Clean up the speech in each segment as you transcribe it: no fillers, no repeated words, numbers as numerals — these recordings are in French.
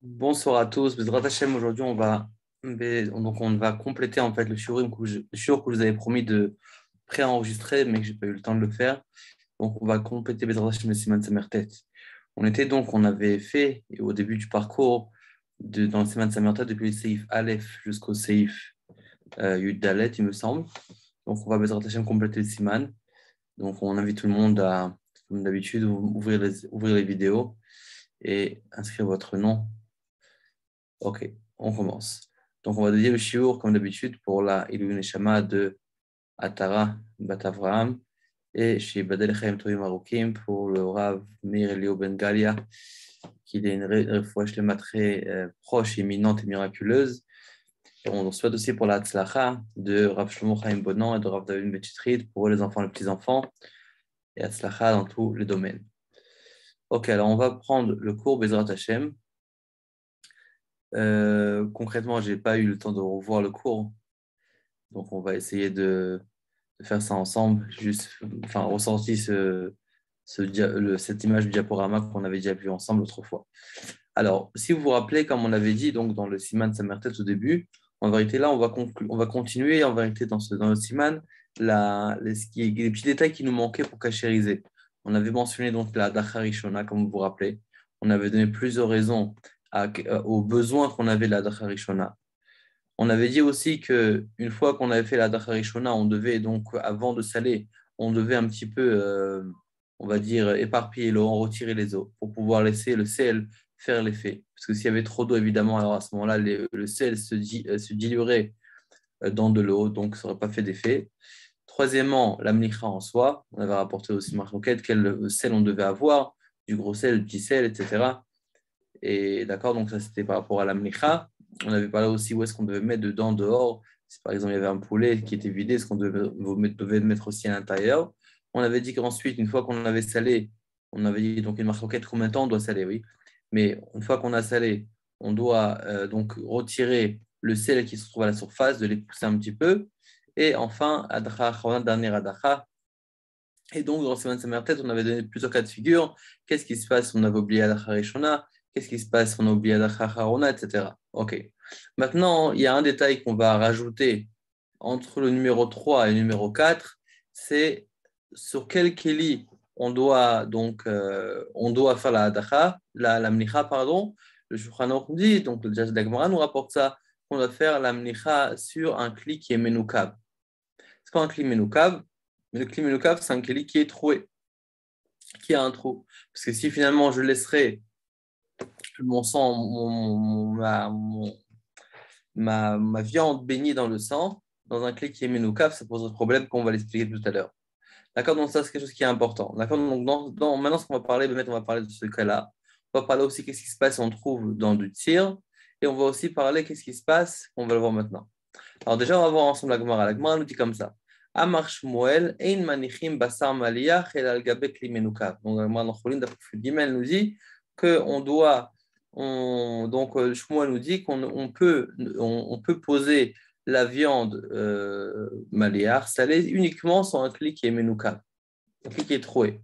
Bonsoir à tous. Bezrat Hashem, aujourd'hui, on va compléter en fait le shiur que je vous avais promis de préenregistrer, mais que j'ai pas eu le temps de le faire. Donc, on va compléter Bezrat Hashem le Siman Samertet. On avait fait au début du parcours dans le Siman Samertet depuis le Seif Aleph jusqu'au Seif Yud Dalet, il me semble. Donc, on va Bezrat Hashem compléter le Siman. Donc, on invite tout le monde à, comme d'habitude, ouvrir les vidéos et inscrire votre nom. Ok, on commence. Donc, on va dédier le shiur, comme d'habitude, pour la Ilui Neshama de Atara Bat Avraham et chez Badel Chaim Tovim Arukim pour le Rav Meir Elio Ben Galia, qu'il ait une réfouach lema très proche, imminente et miraculeuse. Et on souhaite aussi pour la Tzlacha de Rav Shlomo Chaim Bonan et de Rav David Betchitrit pour les enfants et les petits-enfants, et Tzlacha dans tous les domaines. Ok, alors on va prendre le cours Bezrat Hashem. Concrètement, je n'ai pas eu le temps de revoir le cours, donc on va essayer de faire ça ensemble, ressorti cette image du diaporama qu'on avait déjà vu ensemble autrefois. Alors, si vous vous rappelez, comme on avait dit donc dans le Siman Samertet au début, en vérité là, on va continuer en vérité dans le Siman les petits détails qui nous manquaient pour cachériser. On avait mentionné donc la Dacha Rishona, comme vous vous rappelez. On avait donné plusieurs raisons aux besoins qu'on avait de la Dacha Rishona. On avait dit aussi qu'une fois qu'on avait fait la Dacha Rishona, on devait donc, avant de saler, on devait un petit peu, on va dire, éparpiller l'eau, en retirer les eaux, pour pouvoir laisser le sel faire l'effet. Parce que s'il y avait trop d'eau, évidemment, alors à ce moment-là, le sel se diluerait dans de l'eau, donc ça n'aurait pas fait d'effet. Troisièmement, la mlicha en soi. On avait rapporté aussi Marcoquette quel sel on devait avoir, du gros sel, du petit sel, etc. Et d'accord, donc ça c'était par rapport à la mlicha. On avait parlé aussi où est-ce qu'on devait mettre dedans, dehors. Si par exemple il y avait un poulet qui était vidé, est-ce qu'on devait mettre aussi à l'intérieur. On avait dit qu'ensuite, une fois qu'on avait salé, on avait dit donc une marquette, combien de temps on doit saler, oui. Mais une fois qu'on a salé, on doit donc retirer le sel qui se trouve à la surface, de les pousser un petit peu. Et enfin, adcha, dernière adcha. Et donc, dans Siman Samertet, on avait donné plusieurs cas de figure. Qu'est-ce qui se passe si on avait oublié Adcha Rishona? Qu'est-ce qui se passe si on a oublié Adcha Harona, etc. Ok. Maintenant, il y a un détail qu'on va rajouter entre le numéro 3 et le numéro 4, c'est sur quel keli on doit faire la Adcha, la mnicha, pardon. Le Shulchan Aruch dit, donc le Jaz d'Agmara nous rapporte ça, qu'on doit faire la mnicha sur un kli qui est menoukav. C'est quoi un kli menoukav? Mais le kli menoukav, c'est un kli qui est troué, qui a un trou. Parce que si finalement je laisserai mon sang, ma viande baignée dans le sang, dans un kli qui est menoukav, ça pose un problème qu'on va l'expliquer tout à l'heure. D'accord, donc ça c'est quelque chose qui est important. D'accord, donc maintenant ce qu'on va parler, on va parler de ce cas-là. On va parler aussi qu'est-ce qui se passe si on trouve dans du tir, et on va aussi parler qu'est-ce qui se passe, on va le voir maintenant. Alors déjà, on va voir ensemble la Gemara. La Gemara nous dit comme ça. Amar Shmuel, ein manichim basar maliyach el al gabe kli menukav. Donc la Gemara dans Cholin d'après Gimel nous dit que Shmuel nous dit qu'on peut poser la viande maliyach salée uniquement sur un kli qui est menukav, un kli qui est troué.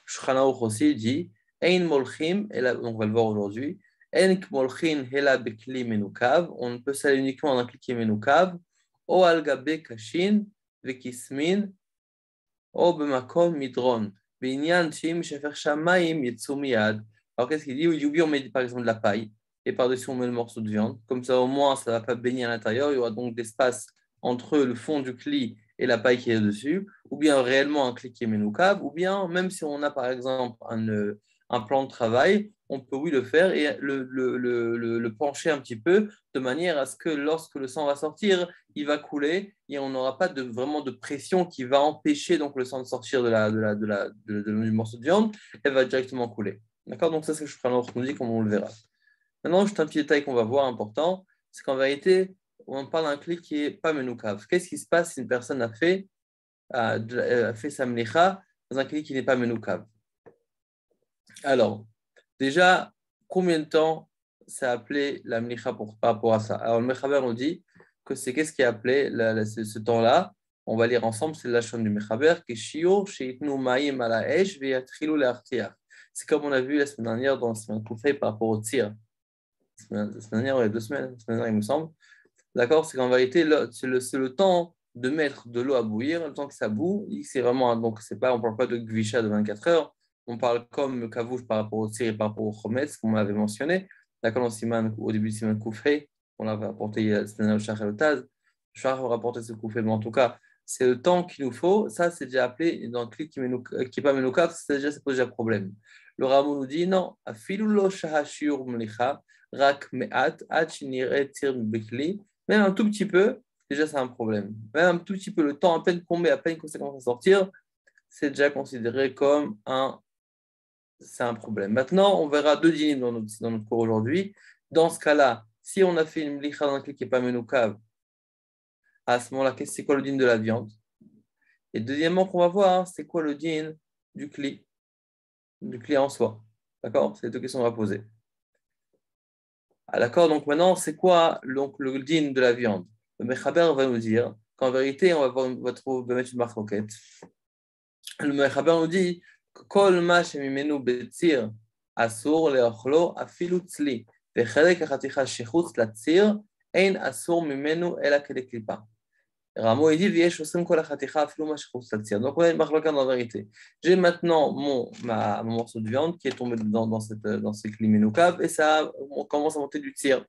Shulchan Aruch aussi dit ein molchim, donc on va le voir aujourd'hui. En kmolchin hela bekli menukav, on ne peut saler uniquement dans un kli qui est menukav, o al gabe kashin vekismin, o bemakom midron, binyan shim shefer shamayim yetsu miyad. Alors qu'est-ce qu'il dit? Il dit ou bien on met par exemple de la paille, et par-dessus on met le morceau de viande, comme ça au moins ça ne va pas baigner à l'intérieur, il y aura donc d'espace entre le fond du kli et la paille qui est dessus, ou bien réellement un kli qui est menukav, ou bien même si on a par exemple un plan de travail, on peut oui le faire et le pencher un petit peu de manière à ce que lorsque le sang va sortir, il va couler et on n'aura pas vraiment de pression qui va empêcher donc le sang de sortir du morceau de viande, elle va directement couler. D'accord? Donc ça c'est ce que je ferai nous dit comme on le verra. Maintenant, juste un petit détail qu'on va voir important, c'est qu'en vérité, on parle d'un cli qui n'est pas menoukav. Qu'est-ce qui se passe si une personne a fait sa mlicha dans un cli qui n'est pas menoukav? Alors, déjà, combien de temps c'est appelé la mlicha par rapport à ça? Alors, le Mechaber nous dit que c'est qu'est-ce qui est appelé ce temps-là? On va lire ensemble, c'est la chaîne du Mechaber, qui est Shiur, Sheitnu Ma'im ala Esh, Veyatrilu Le'artiach. C'est comme on a vu la semaine dernière dans la semaine Koufei par rapport au tir. La semaine dernière, il y a 2 semaines, la semaine dernière, il me semble. D'accord? C'est qu'en vérité, c'est le temps de mettre de l'eau à bouillir, le temps que ça bout. C'est vraiment, donc, c'est pas, on ne parle pas de gvisha de 24 heures. On parle comme kavouche par rapport au tir et par rapport au chometz, comme on l'avait mentionné. D'accord, au début de Siman Koufei, on l'avait apporté le Shach et le Taz. Le Shach va rapporter ce Koufei, mais en tout cas, c'est le temps qu'il nous faut. Ça, c'est déjà appelé dans le clic qui n'est pas Menoukav, ça pose déjà problème. Le Ramon nous dit non, afilulo shahashur mlicha, rak me'at, ad shinire tir bekli. Même un tout petit peu, déjà c'est un problème. Même un tout petit peu, le temps à peine qu'on met, à peine qu'on commence à sortir, c'est déjà considéré comme c'est un problème. Maintenant, on verra 2 dynimes dans notre cours aujourd'hui. Dans ce cas-là, si on a fait une mlicha dans un clic qui n'est pas menoukav, à ce moment-là, c'est quoi le dîne de la viande? Et deuxièmement, qu'on va voir, c'est quoi le dîne du cli en soi. D'accord? C'est les 2 questions qu'on va poser. Ah, d'accord, donc maintenant, c'est quoi donc, le dîne de la viande? Le Mechaber va nous dire qu'en vérité, on va mettre une marque roquette. Le Mechaber nous dit Kol ma shemimenu betzir asur leochlo afilu tzli vechelek hachaticha shechutz latzir ein asur mimenu ela kede klipa. Ramo il dit Viesh osem kol hachaticha afilu ma shechutz latzir. Donc on a une marque en vérité. J'ai maintenant mon morceau de viande qui est tombé dans ce klimenoukav et on commence à monter du tir.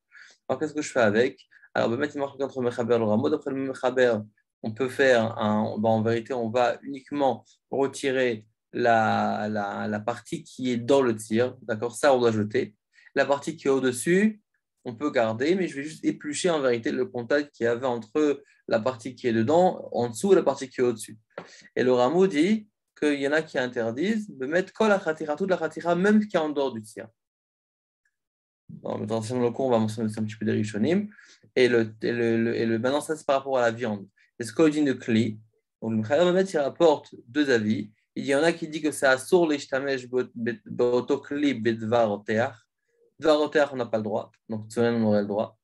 Alors qu'est-ce que je fais avec? Alors, on va mettre une marque entre Mechaber et le Ramo. D'après le Mechaber, on peut faire en vérité, on va uniquement retirer la partie qui est dans le tir. D'accord? Ça, on doit jeter. La partie qui est au-dessus, on peut garder, mais je vais juste éplucher en vérité le contact qu'il y avait entre la partie qui est dedans, en dessous et la partie qui est au-dessus. Et le Ramo dit qu'il y en a qui interdisent de mettre toute la khatira, même qui est en dehors du tir. Dans le cours, on va mentionner un petit peu des rishonim. Maintenant, ça, c'est par rapport à la viande. C'est ce qu'on dit de Kli. Donc, le Mechaber, il rapporte 2 avis. Il y en a qui disent que c'est assour l'ishtamesh beoto Kli bedvar oteach. Dvar oteach, on n'a pas le droit. Donc, tzonen, on aurait le droit.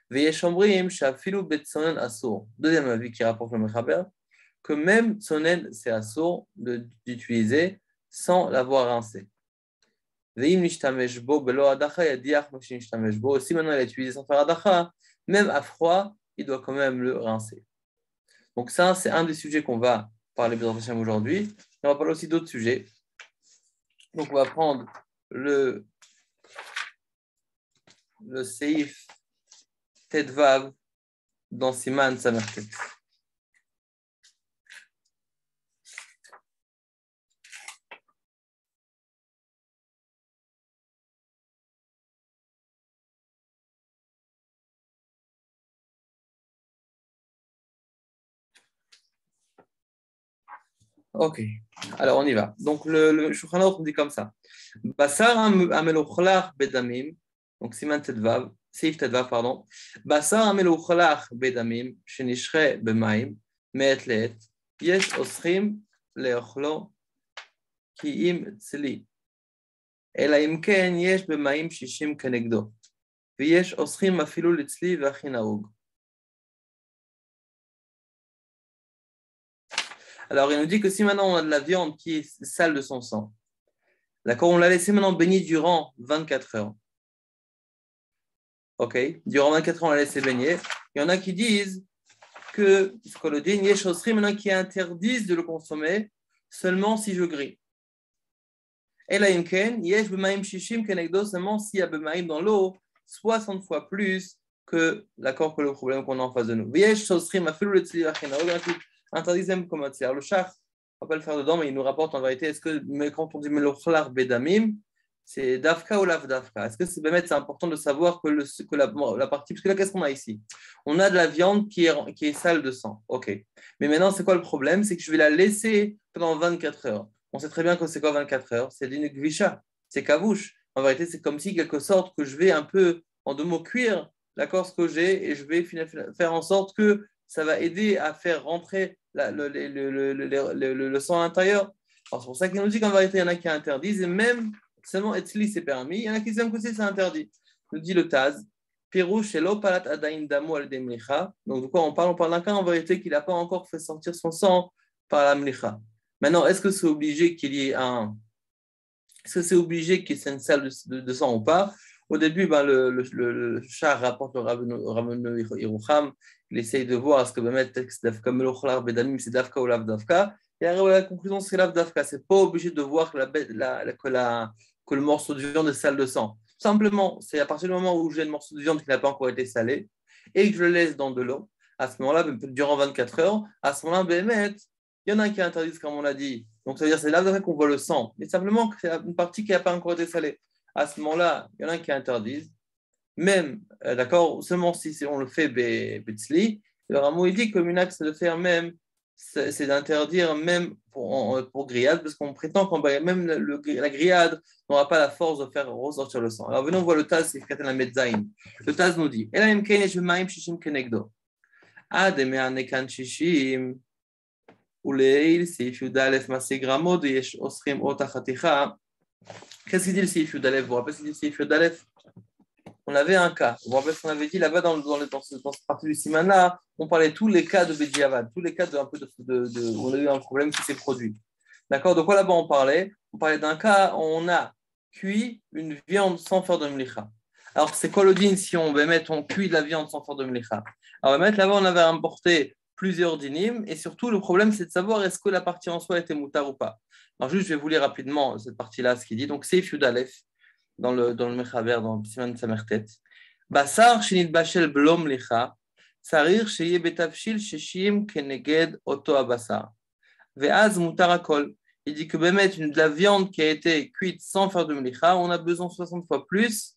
Veyesh omrim shafilu betzonen assour. Deuxième avis qui rapporte le Mechaber, que même tzonen, c'est assour d'utiliser sans l'avoir rincé. Si maintenant il est utilisé sans faire adacha, même à froid, il doit quand même le rincer. Donc ça, c'est un des sujets qu'on va parler aujourd'hui. On va parler aussi d'autres sujets. Donc on va prendre le Seif Tedvav dans Siman Samertet. Ok, alors on y va. Donc le Shulchan Aruch dit comme ça. Basar amelochlach bedamim, donc Siman Tedvav, Seif Tedvav, pardon. Basar amelochlach bedamim, shenishre bemaim, meet leet, yesh oschim leochlo ki im tzli. אלא אם כן יש במים 60 כנגדו, ויש אוסחים אפילו לצלי והכי נהוג. Alors, il nous dit que si maintenant on a de la viande qui est sale de son sang, d'accord, on l'a laissé maintenant baigner durant 24 heures. Ok, durant 24 heures, on l'a laissé baigner. Il y en a qui disent que, ce qu'on le dit, il y a des choses maintenant qui interdisent de le consommer seulement si je grille. Et là, yesh b'maim shishim kenegdo, seulement s'il y a b'maim dans l'eau 60 fois plus que l'accord que le problème qu'on a en face de nous. Yesh sosrim afilu letzli v'achina, interdisent comme un le char, on va pas le faire dedans, mais il nous rapporte en vérité, est-ce que quand on dit melochlar bedamim, c'est dafka ou lav dafka? Est-ce que c'est important de savoir que la partie, parce que là, qu'est-ce qu'on a ici? On a de la viande qui est sale de sang, ok. Mais maintenant, c'est quoi le problème? C'est que je vais la laisser pendant 24 heures. On sait très bien que c'est quoi 24 heures? C'est d'une gvisha, c'est kavouche. En vérité, c'est comme si, quelque sorte, que je vais un peu, en 2 mots, cuire d'accord, ce que j'ai, et je vais faire en sorte que ça va aider à faire rentrer le sang à l'intérieur. Alors, c'est pour ça qu'il nous dit qu'en vérité, il y en a qui interdisent, et même seulement Etzli, c'est permis. Il y en a qui disent que c'est interdit. Nous dit le Taz. Pirouche et palat adain damo al demlicha. Donc, de quoi on parle? On parle d'un cas en vérité qu'il n'a pas encore fait sortir son sang par la mlicha. Maintenant, est-ce que c'est obligé qu'il y ait un. Est-ce que c'est obligé qu'il y ait une salle de sang ou pas? Au début, ben, le char rapporte le Rabbeinu Yerucham. Il essaye de voir est-ce que le texte d'Afka Melochlar Bedamim, c'est d'Afka ou Lav d'Afka. Et arrive à la conclusion, c'est Lav d'Afka. C'est pas obligé de voir que le morceau de viande est sale de sang. Simplement, c'est à partir du moment où j'ai le morceau de viande qui n'a pas encore été salé et que je le laisse dans de l'eau, à ce moment-là, durant 24 heures, à ce moment-là, il y en a un qui interdit, comme on l'a dit. Donc, ça veut dire que c'est là qu'on voit le sang. Mais simplement que c'est une partie qui n'a pas encore été salée. À ce moment-là, il y en a un qui interdit. Même, d'accord, seulement si on le fait Betzli. Le Rameau, il dit que Munak, c'est de faire même, c'est d'interdire même pour grillade, parce qu'on prétend que même la grillade n'aura pas la force de faire ressortir le sang. Alors, venons, on voit le Taz, c'est Katan Medzaïn. Le Taz nous dit Ela imken yesh b'mayim shishim kenegdo. Ad eme'an nekan shishim. ולעיל סעיף י"א מעשי גרמות ויש אוסרים אות החתיכה. Qu'est-ce qu'il dit le Seif Yudalef? Vous vous rappelez ce qu'il dit le Seif Yudalef? On avait un cas. Vous vous rappelez ce qu'on avait dit là-bas dans cette partie du Simana? On parlait tous les cas de Bediavad, tous les cas où on a eu un problème qui s'est produit. D'accord? De quoi là-bas on parlait? On parlait d'un cas où on a cuit une viande sans faire de mlicha. Alors c'est quoi le din si on cuit de la viande sans faire de mlicha? Alors là-bas on avait importé plusieurs dinim, et surtout le problème c'est de savoir est-ce que la partie en soi était moutar ou pas. Alors juste je vais vous lire rapidement cette partie-là, ce qu'il dit. Donc c'est Yudalef dans le Mechaber, dans le Siman Samertet. Basar shenit bashel blom lecha, sarir sheye betavshil sheshim keneged oto abasar. Ve'az mutar akol. Il dit que de la viande qui a été cuite sans faire de mlicha, on a besoin 60 fois plus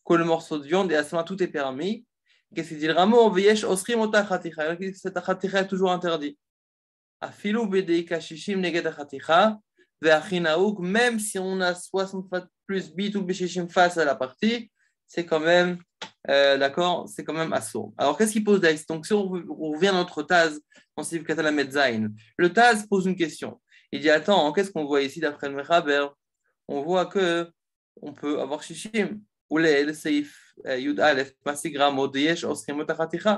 que le morceau de viande, et à ce moment tout est permis. Qu'est-ce qu'il dit le Rameau? Veyesh osrim ota chaticha. Cette chaticha est toujours interdit. Afilu bedeika shishim neged chaticha ve'achinaouk. Même si on a 60 fois plus bit ou beshishim face à la partie, c'est quand même d'accord, c'est quand même assourd. Alors qu'est-ce qu'il pose là? Donc si on revient à notre Taz, on s'y fait la Medzaïn. Le Taz pose une question. Il dit attends, qu'est-ce qu'on voit ici d'après le Mechaber? On voit que on peut avoir shishim. ולאל סעיף י"א מסיגרא מוד יש אוסרים את החתיכה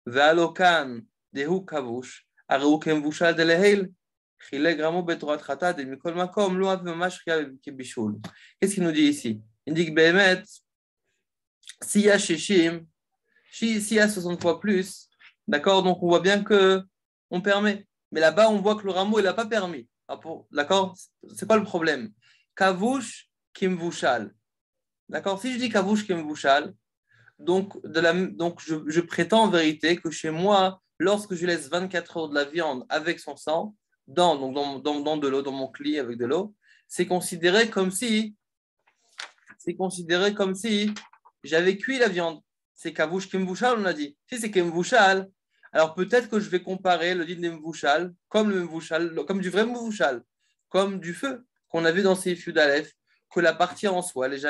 והלא כאן דהו כבוש הרי הוא כמבושל דלהיל חילק רמו בתורת חטאת מכל מקום לא אף ממש חיה כבישול. Qu'est-ce qu'il nous dit ici? Il dit que באמת s'il y a 60, s'il y a 60 fois plus, d'accord, donc on voit bien que on permet, mais là-bas on voit que le rameau il n'a pas permis. D'accord, c'est quoi le problème? Kavush kimvushal. D'accord? Si je dis Kavouch Kemvouchal, donc je prétends en vérité que chez moi, lorsque je laisse 24 heures de la viande avec son sang, dans de l'eau, dans mon cli avec de l'eau, c'est considéré comme si j'avais cuit la viande. C'est Kavouch Kemvouchal, on a dit. Si c'est Kemvouchal, alors peut-être que je vais comparer le dit de Mvouchal comme du vrai Mvouchal, comme du feu qu'on a vu dans ces Yudalef, que la partie en soi, elle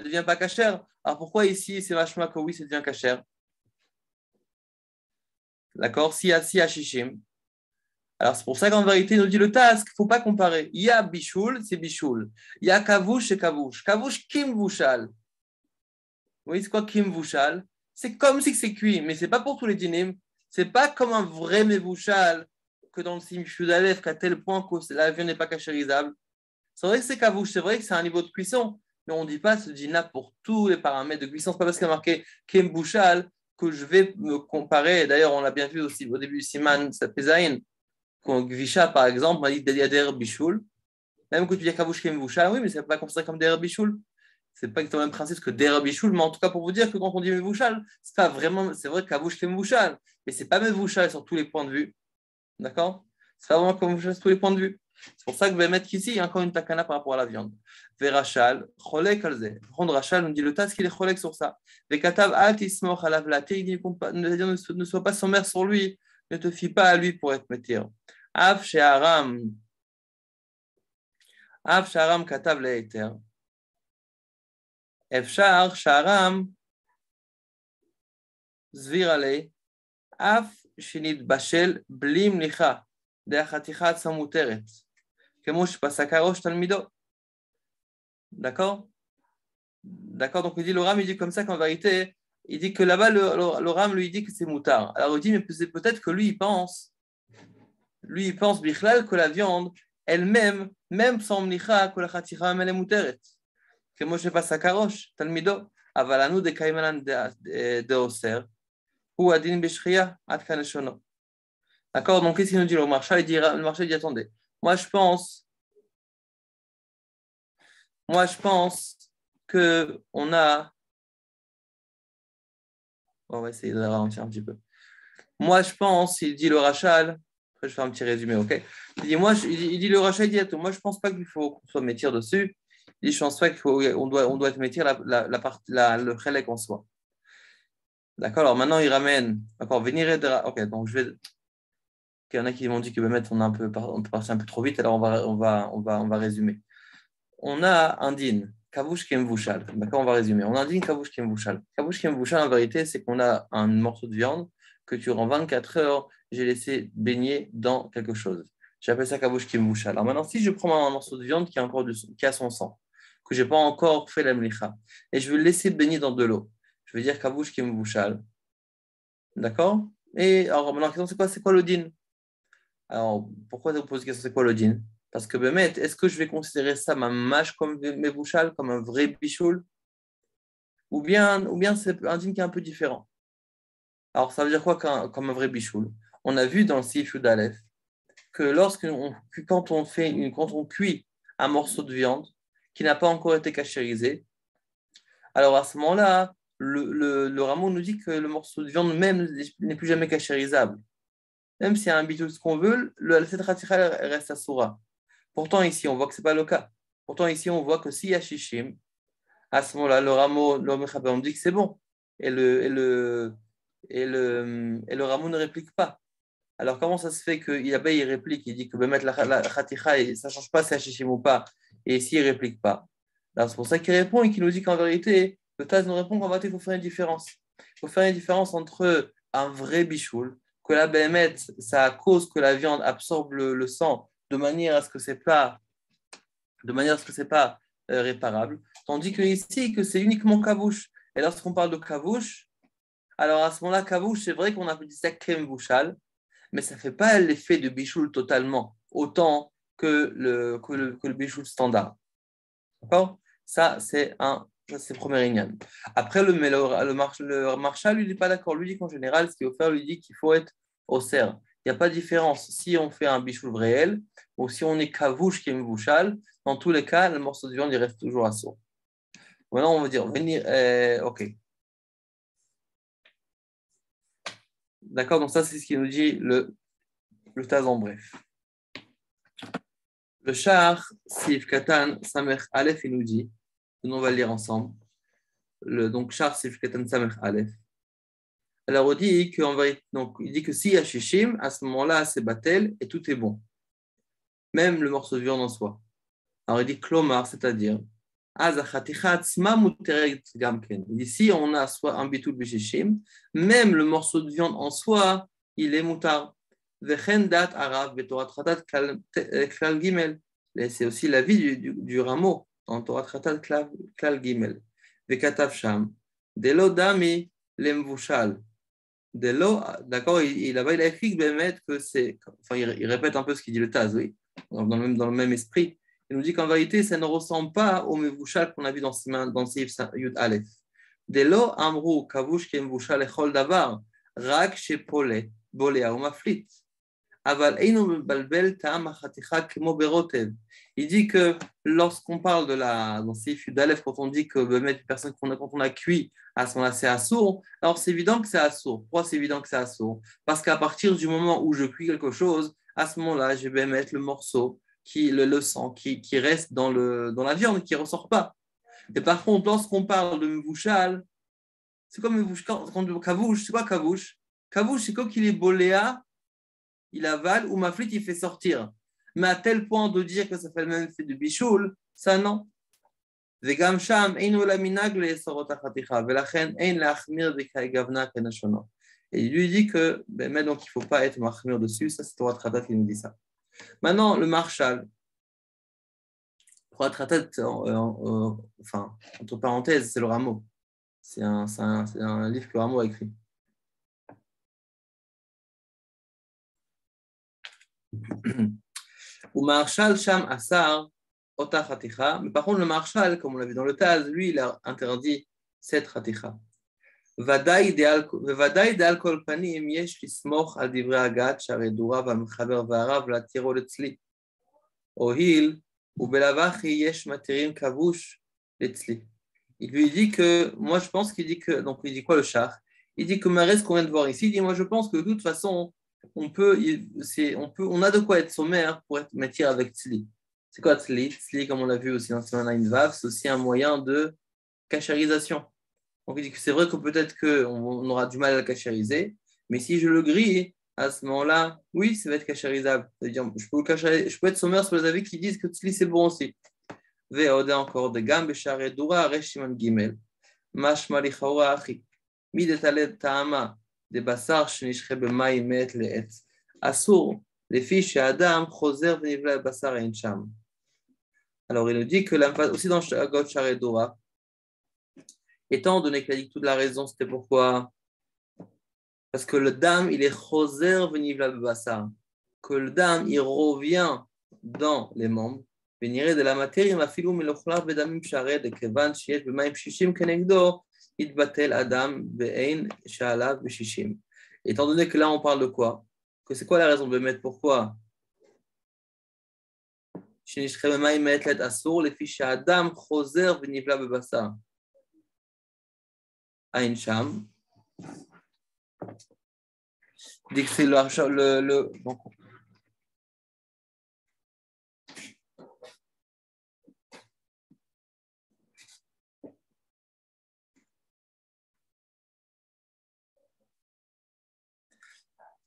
devient pas cachère. Alors pourquoi ici c'est vachement que oui, ça devient cachère? D'accord? Si y a shishim. Alors c'est pour ça qu'en vérité, il nous dit le task, il ne faut pas comparer. Il y a bichoul, c'est bichoul. Il y a kavouche, c'est kavouche. Kavouche, kim vouchal. Vous voyez, c'est quoi kim vouchal? C'est comme si c'est cuit, mais ce n'est pas pour tous les dinim. Ce n'est pas comme un vrai mevouchal que dans le simchud d'Alef, qu'à tel point que la viande n'est pas cachérisable. C'est vrai que c'est kavouche, c'est vrai que c'est un niveau de cuisson, mais on ne dit pas ce dina pour tous les paramètres de cuisson. Ce n'est pas parce qu'il y a marqué kem bouchal que je vais me comparer. D'ailleurs, on l'a bien vu aussi au début du Siman Sapezaïn, quand Gvisha, par exemple, m'a dit qu'il y a des herbes bichoul. Même que tu dis kavouche kem bouchal, oui, mais ce n'est pas considéré comme des herbes bichoul. Ce n'est pas exactement le même principe que des herbes bichoul, mais en tout cas, pour vous dire que quand on dit mevouchal, c'est pas vraiment, c'est vrai kavouche kem bouchal, mais ce n'est pas mevouchal sur tous les points de vue. D'accord? C'est pas vraiment comme sur tous les points de vue. C'est pour ça que je vais mettre qu'ici, il y a encore une takana par rapport à la viande. Verachal, cholek alze. Prendre Rachal, on dit le tas qu'il est cholek sur ça. Vekatav al tismoch alav laté, il dit ne sois pas sommaire sur lui, ne te fie pas à lui pour être métir. Av she'aram katav le'eter. Efshar, Sharam, Zvirale, Af, Shinit Bashel, Blim Licha, de Hatichat Samuteret. Kemosh Pasakarosh Talmido. D'accord? D'accord, donc il dit, le Ram, il dit comme ça qu'en vérité, il dit que là-bas, le Ram lui dit que c'est moutard. Alors il dit, mais peut-être que lui, il pense, Bichlal, que la viande, elle-même, même sans mlicha, que la chatira, elle est mouteret. Que moi, je ne sais pas, sakarosh, talmido, avalanu de kaimalan de oser, ou adin bishria, ad kaneshono. D'accord, donc qu'est-ce qu'il nous dit le marchal? Le marchal dit, attendez, moi je pense que on a. On va essayer de ralentir un petit peu. Moi, je pense, il dit le rachal, après je fais un petit résumé, ok? Il dit le rachal, il dit, attends, moi je pense pas qu'il faut qu'on soit métir dessus. Il dit, je pense pas qu'on doit être métir le chélek en soi. D'accord, alors maintenant il ramène, d'accord, venir et ok, donc je vais. Il y en a qui m'ont dit que mettre on peut partir un peu trop vite, alors on va résumer. On a un din, kavush kem vushal. D'accord, on va résumer. On a un din kavush kem vushal. Kavush kem vushal, en vérité, c'est qu'on a un morceau de viande que durant 24 heures, j'ai laissé baigner dans quelque chose. J'appelle ça kavush kem vushal. Alors maintenant, si je prends un morceau de viande qui a son sang, que je n'ai pas encore fait la mlicha, et je veux le laisser baigner dans de l'eau, je veux dire kavush kem vushal. D'accord? Et alors maintenant, la question, c'est quoi le din? Alors, pourquoi vous posez la question, c'est quoi le din? Parce que, Bémet, est-ce que je vais considérer ça, ma mâche, comme mes bouchales, comme un vrai bichoul? Ou bien c'est un din qui est un peu différent? Alors, ça veut dire quoi comme un vrai bichoul? On a vu dans le Sif Yud Aleph que quand on cuit un morceau de viande qui n'a pas encore été cachérisé, alors à ce moment-là, le rameau nous dit que le morceau de viande même n'est plus jamais cachérisable. Même s'il y a un bichoul, ce qu'on veut, cette raticha reste assoura. Pourtant, ici, on voit que ce n'est pas le cas. Pourtant, ici, on voit que s'il y a shishim, à ce moment-là, le rameau, le Mechaber, on dit que c'est bon. Et le rameau ne réplique pas. Alors, comment ça se fait qu'il réplique, il dit que mettre la khaticha, ça ne change pas si c'est shishim ou pas, et s'il ne réplique pas. C'est pour ça qu'il répond et qu'il nous dit qu'en vérité, le Taz nous répond qu'en vérité, il faut faire une différence. Il faut faire une différence entre un vrai bichoul, que la béhémet, ça cause que la viande absorbe le sang de manière à ce que ce n'est pas réparable, tandis que ici, que c'est uniquement kavouche. Et lorsqu'on parle de kavouche, alors à ce moment-là, kavouche, c'est vrai qu'on appelle ça crème bouchal, mais ça ne fait pas l'effet de bichoul totalement, autant que le bichoul standard. D'accord? Ça, c'est le premier ignan. Après, le marshal, lui, il n'est pas d'accord. Lui dit qu'en général, ce qu'il faut faire, lui dit qu'il faut être au cerf. Il n'y a pas de différence si on fait un bichoul réel ou si on est kavouche qui est bouchal. Dans tous les cas, le morceau de viande, il reste toujours à sourd. Maintenant, on va dire, venir, ok. D'accord, donc ça, c'est ce qu'il nous dit le Taz en bref. Le char, Sif Katan, Samer Aleph, il nous dit, on va le lire ensemble. Donc, char, Sif Katan, Samer Aleph. Alors, il dit que s'il y a shishim, à ce moment-là, c'est batel et tout est bon. Même le morceau de viande en soi. Alors, il dit klomar, c'est-à-dire, il dit si on a soit un bitul bishishim, même le morceau de viande en soi, il est moutar. C'est aussi l'avis du rameau dans Torah Tratat Klal Gimel. Vekatav Sham. Delo dami lemvushal. D'accord, là-bas, il a écrit que c'est. Enfin, il répète un peu ce qu'il dit le Taz, oui, dans le même esprit. Il nous dit qu'en vérité, ça ne ressemble pas au mevushal qu'on a vu dans Seif Yud Aleph. Delo amru kavush ke mevushal echol davar, rak shepole, bolea ou maflit. Aval einu balbel ta'am hachaticha kemo berotev. Il dit que lorsqu'on parle dans Seif Yud Aleph, quand on dit que une personne quand on a cuit, à ce moment-là, c'est assourd. Alors, c'est évident que c'est assourd. Pourquoi c'est évident que c'est assourd? Parce qu'à partir du moment où je cuis quelque chose, à ce moment-là, je vais mettre le morceau, le sang qui reste dans la viande, qui ne ressort pas. Et par contre, lorsqu'on parle de mvouchal, c'est comme kavouche, c'est quoi kavouche? Kavouche, c'est quoi qu'il est boléa, il avale, ou maflit, il fait sortir. Mais à tel point de dire que ça fait le même effet de bichoul, ça non. וגם שם אין לו למנהג לאסור אותה חתיכה, ולכן אין להחמיר בכגוונה כלשונו. Et il lui dit que, ben, donc, il ne faut pas être mahmir dessus, ça c'est Torah Khatat qui nous dit ça. Maintenant, le Marshal, Torah Khatat, enfin, entre parenthèses, c'est le Rameau. C'est un livre que le Rameau a écrit. Ou Marshal Sham Asar, Ota Khaticha, mais par contre, le Marshal, comme on l'a vu dans le Taz, lui, il a interdit cette Khaticha. ודאי דעל כל פנים יש לסמוך על דברי הגת שהרי דוריו המחבר והרב להתירו לצלי. הואיל ובלאו הכי יש מתירים כבוש לצלי. Il lui dit que, moi je pense qu'il dit que, donc il dit quoi le char? Il dit que Marès qu'on vient de voir ici, il dit moi je pense que de toute façon on a de quoi être sommaire pour être matière avec tzli. C'est quoi tzli? Tzli, comme on l'a vu aussi dans Siman Vav, c'est aussi un moyen de cachérisation. Donc il dit que c'est vrai que peut-être qu'on aura du mal à le cachériser, mais si je le grille, à ce moment-là, oui, ça va être cachérisable. C'est-à-dire, je peux être sommaire sur les avis qui disent que tzli c'est bon aussi. Ve'oda encore de gambe share dura reshiman gimel. Mashma lichaura achi. Midetaled ta'ama de basar shenishche b'mayim me'et le'etz. Asur, les filles chez Adam, choser v'nivla basar ein sham. Alors il nous dit que aussi dans Shagot share dura, étant donné qu'il a dit toute la raison, c'était pourquoi? Parce que le dam, il est choser venivla b'basar. Que le dam, il revient dans les membres. ונראה de la matière, אפילו מלוכלך בדמים שרת, כיוון שיש במים שישים כנגדו, יתבטל אדם ואין שעליו בשישים. Étant donné que là, on parle de quoi? Que c'est quoi la raison de mettre? Pourquoi? שנשחה במים מעת לעת אסור, לפי שהאדם חוזר ונבלע בבשר. אין שם. dit que c'est donc,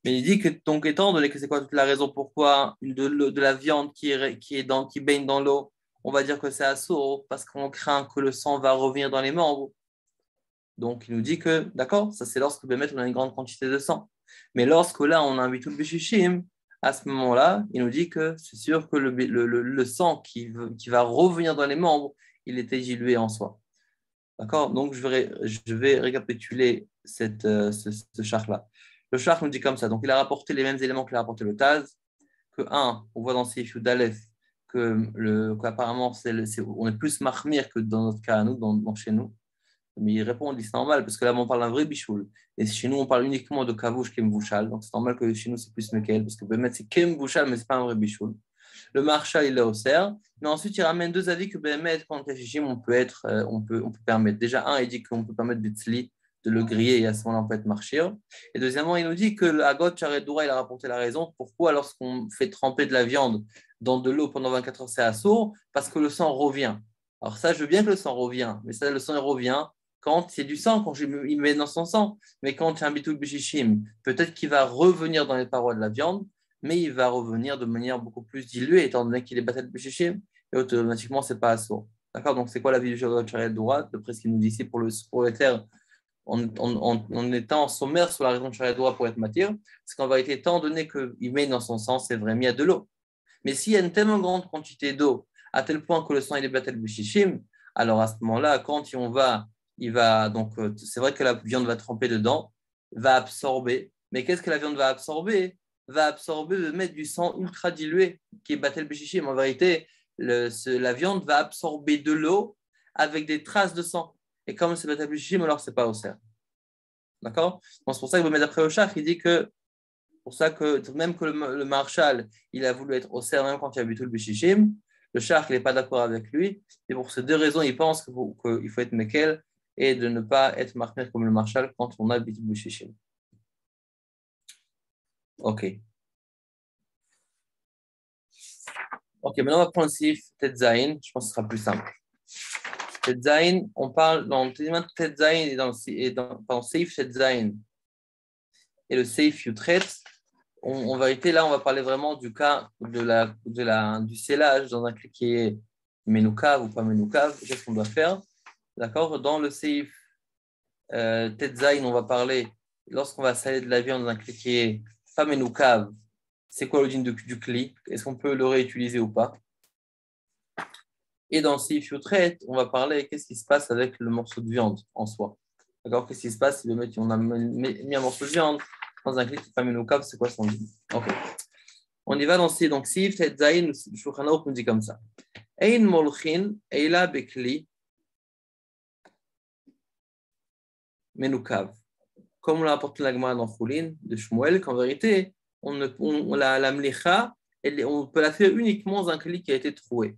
mais il dit que, donc, étant donné que c'est quoi toute la raison pourquoi de la viande qui baigne dans l'eau, on va dire que c'est assourd parce qu'on craint que le sang va revenir dans les membres. Donc, il nous dit que, d'accord, ça c'est lorsque on a une grande quantité de sang. Mais lorsque là, on a un bitul bishishim, à ce moment-là, il nous dit que c'est sûr que le sang qui va revenir dans les membres, il était dilué en soi. D'accord? Donc, je vais récapituler ce char-là. Le char nous dit comme ça. Donc, il a rapporté les mêmes éléments qu'il a rapporté le Taz. Que, on voit dans Seif Yudalef qu'apparemment, on est plus mahmir que dans notre cas à nous, chez nous. Mais il répond, il dit c'est normal, parce que là, on parle d'un vrai bichoul. Et chez nous, on parle uniquement de kavouch kemvouchal. Donc, c'est normal que chez nous, c'est plus mekel, parce que c'est kemvouchal, mais ce n'est pas un vrai bichoul. Le marshal, il est au cerf. Mais ensuite, il ramène deux avis que quand on est on peut permettre. Déjà, un, il dit qu'on peut permettre du tzli, de le griller, et à ce moment-là, on peut être marchir. Et deuxièmement, il nous dit que l'Agot Charedoura, il a rapporté la raison. Pourquoi, lorsqu'on fait tremper de la viande dans de l'eau pendant 24 heures, c'est assourd? Parce que le sang revient. Alors, ça, je veux bien que le sang revient, mais ça, le sang, il revient quand c'est du sang, quand il met dans son sang. Mais quand il y a un bitul bishishim, peut-être qu'il va revenir dans les parois de la viande, mais il va revenir de manière beaucoup plus diluée, étant donné qu'il est batel bishishim, et automatiquement, ce n'est pas assourd. D'accord? Donc, c'est quoi la vie du Sharet droite, d'après ce qu'il nous dit ici pour le terre, en étant sommaire sur la raison de Sharet droit pour être matière? Parce qu'en vérité, étant donné qu'il met dans son sang, c'est vrai, mais il y a de l'eau. Mais s'il y a une tellement grande quantité d'eau, à tel point que le sang il est batel bishishim, alors à ce moment-là, quand il va donc, c'est vrai que la viande va tremper dedans, va absorber. Mais qu'est-ce que la viande va absorber? Va absorber de mettre du sang ultra dilué, qui est batel bishishim. En vérité, la viande va absorber de l'eau avec des traces de sang. Et comme c'est batel bishishim, alors c'est pas au cerf. D'accord? Donc, c'est pour ça que d'après Oshach, il dit que pour ça que même que le marshal, il a voulu être au cerf même quand il a bu tout le bishishim, le char, il n'est pas d'accord avec lui. Et pour ces deux raisons, il pense qu'il faut être mekel et de ne pas être marqué comme le marshal quand on a bitul bishishim. Ok. Ok, maintenant on va prendre le Seif Tetzain. Je pense que ce sera plus simple. Tetzain, on parle dans le Tetzain et dans le Seif Tetzain et le Seif Yutret. En vérité, là, on va parler vraiment du cas du scellage dans un cas qui est Menoukav ou pas Menoukav, qu'est-ce qu'on doit faire? D'accord? Dans le Seif Tetzain, on va parler, lorsqu'on va saler de la viande dans un cli qui est pas Menoukav, c'est quoi l'origine du cli? Est-ce qu'on peut le réutiliser ou pas? Et dans le Seif Yotret, on va parler qu'est-ce qui se passe avec le morceau de viande en soi. D'accord? Qu'est-ce qui se passe si le mec, on a mis un morceau de viande dans un cli qui n'est pas Menoukav, c'est quoi son dit? Ok. On y va dans C. Donc, Seif Tetzain, le Shulchan Aruch nous dit comme ça. Ein molchin eila bekli Menoukav. Comme on l'a apporté la Gemara dans Choulin de Shmuel, qu'en vérité, la mlecha, on peut la faire uniquement dans un cli qui a été troué.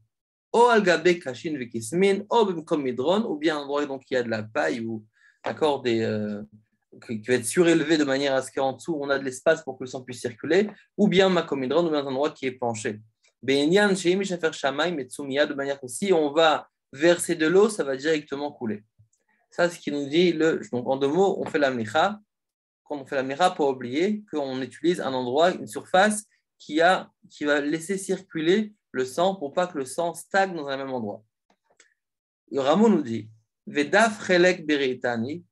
O al-gabe kashin vekismin, o b'mkom midron, ou bien un endroit donc il y a de la paille ou d'accord, qui va être surélevé de manière à ce qu'en dessous on a de l'espace pour que le sang puisse circuler, ou bien makom midron, ou bien un endroit qui est penché. Be'enyan sheim shafer shamayim et tsumia, de manière que si on va verser de l'eau, ça va directement couler. Ça, c'est ce qui nous dit donc en deux mots, on fait la mlicha. Quand on fait la mlicha, pas oublier qu'on utilise un endroit, une surface qui va laisser circuler le sang pour pas que le sang stagne dans un même endroit. Le Rameau nous dit Vedaf chelek bereitani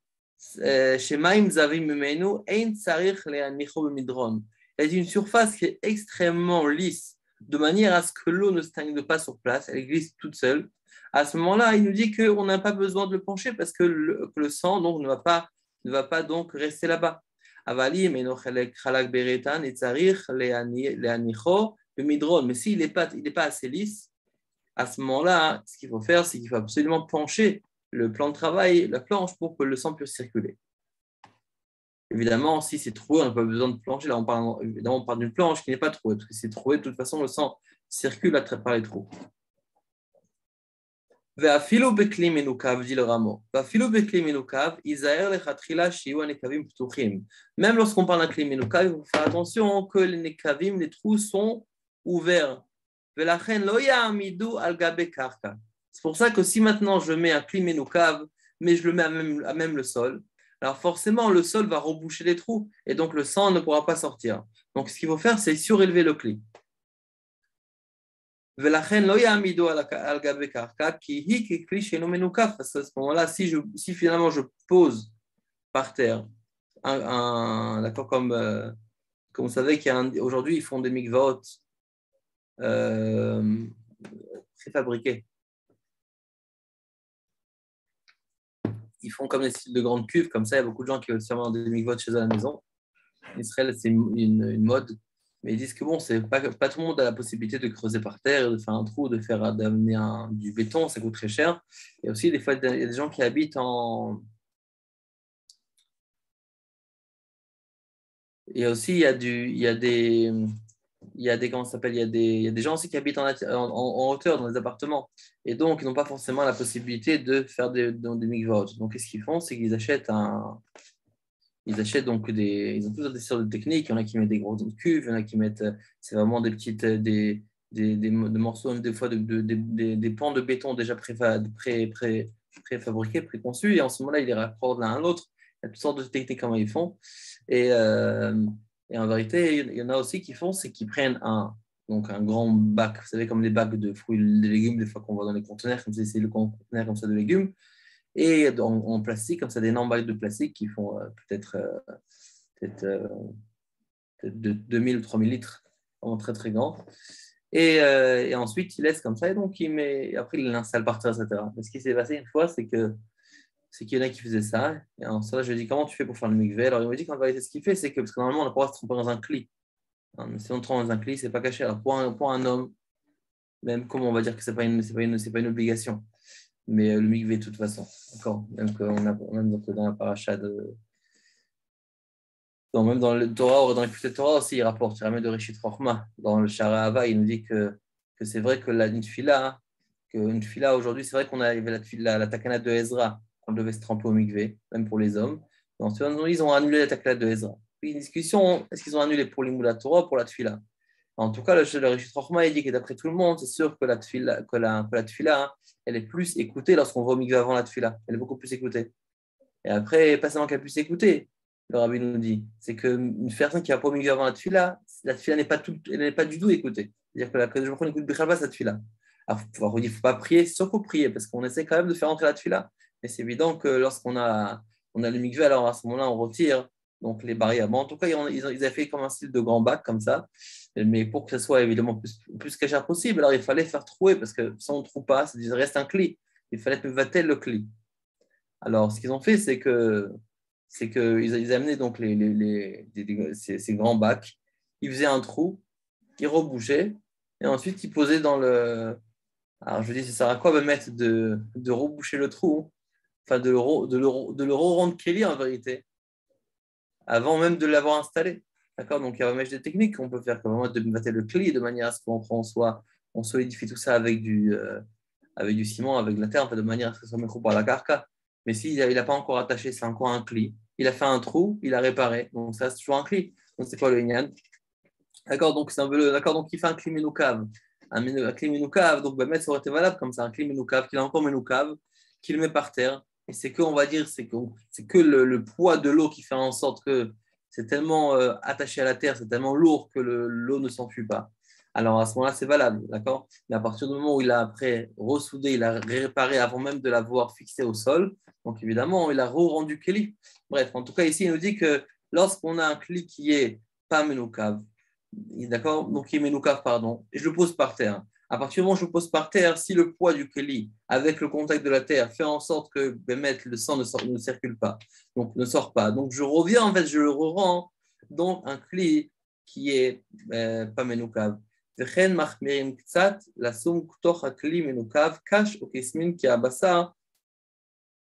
shemaim zavim mimenu ein tsarich leanicho b'midron. Il y a une surface qui est extrêmement lisse, de manière à ce que l'eau ne stagne pas sur place, elle glisse toute seule. À ce moment-là, il nous dit qu'on n'a pas besoin de le pencher parce que le sang donc, ne va pas donc rester là-bas. Avali meno chelek chalak bereitan et tsarich leanicho b'midron. Mais s'il n'est pas assez lisse, à ce moment-là, ce qu'il faut faire, c'est qu'il faut absolument pencher le plan de travail, la planche, pour que le sang puisse circuler. Évidemment, si c'est troué, on n'a pas besoin de plancher. Là, on parle d'une planche qui n'est pas trouée, parce que si c'est troué, de toute façon, le sang circule à travers les trous. Ve'afilo bekli menukav, dit le Rameau. Ve'afilo bekli menukav, izaer lechatchila shiu anekavim ptuchim. Même lorsqu'on parle d'un kli menukav, il faut faire attention que les nekavim, les trous sont ouverts. C'est pour ça que si maintenant je mets un kli menoukav, mais je le mets à même le sol, alors forcément le sol va reboucher les trous et donc le sang ne pourra pas sortir. Donc ce qu'il faut faire, c'est surélever le kli. Parce qu'à ce moment-là, si finalement je pose par terre d'accord, comme vous savez qu'aujourd'hui ils font des mikvaot préfabriqués. Ils font comme des styles de grandes cuves, comme ça, il y a beaucoup de gens qui veulent sûrement des mikvaot chez eux à la maison. En Israël, c'est une mode, mais ils disent que bon, c'est pas tout le monde a la possibilité de creuser par terre, de faire un trou, d'amener du béton, ça coûte très cher. Et aussi, des fois, il y a des gens qui habitent en. Et aussi, comment ça s'appelle, il y a des gens aussi qui habitent en hauteur dans des appartements et donc ils n'ont pas forcément la possibilité de faire des mikvot. Donc qu'est-ce qu'ils font, c'est qu'ils achètent donc ils ont plusieurs des sortes de techniques. Il y en a qui mettent des grosses cuves, il y en a qui mettent c'est vraiment des petites des morceaux des fois des pans de béton déjà préfabriqués, préconçus, et en ce moment-là ils les raccordent l'un à l'autre. Il y a toutes sortes de techniques comment ils font et en vérité, il y en a aussi qui font, c'est qu'ils prennent un grand bac, vous savez, comme les bacs de fruits et de légumes, des fois qu'on voit dans les conteneurs, comme c'est le conteneur comme ça de légumes, et en plastique, comme ça, des énormes bacs de plastique qui font peut-être de 2000 ou 3000 litres, vraiment très très grand. Et ensuite, il laisse comme ça, et donc après, il l'installe par terre, etc. Mais ce qui s'est passé une fois, c'est qu'il y en a qui faisaient ça. Et en ça, je lui ai dit, comment tu fais pour faire le mikvé? Alors, il m'a dit qu'en vérité, ce qu'il fait, c'est que, parce que normalement, on n'a pas le droit de se tromper dans un cli. Mais si on trompe dans un cli, c'est pas caché. Alors, pour un homme, même comment on va dire que c'est pas une obligation. Mais le mikvé, de toute façon. D'accord? Même qu'on a même dans la paracha même dans le Torah, dans les Torah aussi, il rapporte, il ramène de Rishit Chochma. Dans le Shara Hava, il nous dit que c'est vrai que une fila aujourd'hui, c'est vrai qu'on avait la takana de Ezra, qu'on devait se tremper au mikvé, même pour les hommes. Et ensuite, ils ont annulé la takana de Ezra. Puis une discussion, est-ce qu'ils ont annulé pour l'Imoula Torah ou pour la tfila? En tout cas, le Rishit Chochma, il dit que d'après tout le monde, c'est sûr que la tfila, elle est plus écoutée lorsqu'on va au mikvé avant la tfila. Elle est beaucoup plus écoutée. Et après, pas seulement qu'elle puisse écouter, le rabbi nous dit, c'est qu'une personne qui va pas au mikvé avant la tfila n'est pas du tout écoutée. C'est-à-dire que la Kadosh Baruch Hu n'écoute Bichalba cette tfila. Alors, il ne faut pas prier, c'est sûr qu'il faut prier, parce qu'on essaie quand même de faire entrer la tefila. Mais c'est évident que lorsqu'on a, on a le mikvé, alors à ce moment-là, on retire donc les barrières. Bon, en tout cas, ils avaient fait comme un style de grand bac, comme ça. Mais pour que ce soit évidemment plus cachère possible, alors il fallait faire trouer, parce que si on ne trouve pas, ça reste un cli. Il fallait vater le cli. Alors, ce qu'ils ont fait, c'est qu'ils amenaient donc ces grands bacs, ils faisaient un trou, ils rebouchaient, et ensuite ils posaient dans le. Alors, je dis, ça sert à quoi mettre de reboucher le trou, enfin de le rendre Kelly en vérité, avant même de l'avoir installé. D'accord? Donc, il y a des techniques qu'on peut faire, comme de mettre le cli de manière à ce on solidifie tout ça avec du ciment, avec de la terre, en fait, de manière à ce que ça soit mis par la carca. Mais s'il n'a pas encore attaché, c'est encore un cli. Il a fait un trou, il a réparé. Donc, ça, c'est toujours un cli. Donc, c'est quoi le Inyan? D'accord, donc c'est un peu d'accord, donc il fait un cli menoucave. Un cli menoucave, donc ben, ça aurait été valable comme ça, un cli menoucave, qu'il a encore menoucave, qu'il met par terre. Et c'est que, on va dire, c'est que le poids de l'eau qui fait en sorte que c'est tellement attaché à la terre, c'est tellement lourd que l'eau ne s'enfuit pas. Alors à ce moment-là, c'est valable, d'accord? Mais à partir du moment où il a après ressoudé, il a réparé avant même de l'avoir fixé au sol, donc évidemment, il a rendu Keli. Bref, en tout cas, ici, il nous dit que lorsqu'on a un cli qui est pas menoucave, d'accord? Donc, il met Noukav, pardon. Et je le pose par terre. À partir du moment où je le pose par terre, si le poids du Keli avec le contact de la terre fait en sorte que le sang ne circule pas, donc ne sort pas. Donc, je reviens, en fait, je le rends donc un Keli qui est pas Menoukav. וכן מחמירים קצת, לשום בתוך הכלי מנוקב קש או קסמין כי הבשר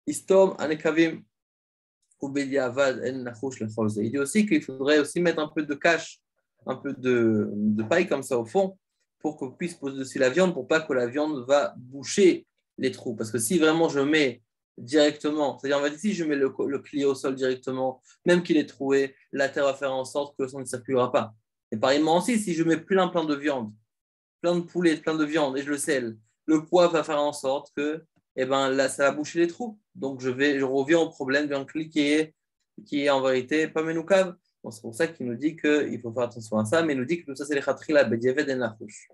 יסתום הנקבים ובדיעבד אין נחוש לכל זה. Il dit aussi qu'il faudrait aussi mettre un peu de cache, un peu de paille comme ça au fond pour qu'on puisse poser dessus la viande pour pas que la viande va boucher les trous. Parce que si vraiment je mets directement, c'est-à-dire on va dire si je mets le clé au sol directement, même qu'il est troué, la terre va faire en sorte que le sang ne circulera pas. Et pareillement aussi, si je mets plein de viande, plein de poulet, plein de viande et je le scelle, le poids va faire en sorte que eh ben, là, ça va boucher les trous. Donc je reviens au problème d'un clé qui est en vérité pas menoukav. Bon, c'est pour ça qu'il nous dit qu'il faut faire attention à ça, mais il nous dit que tout ça, c'est les khatrila, bediaved en lachouch.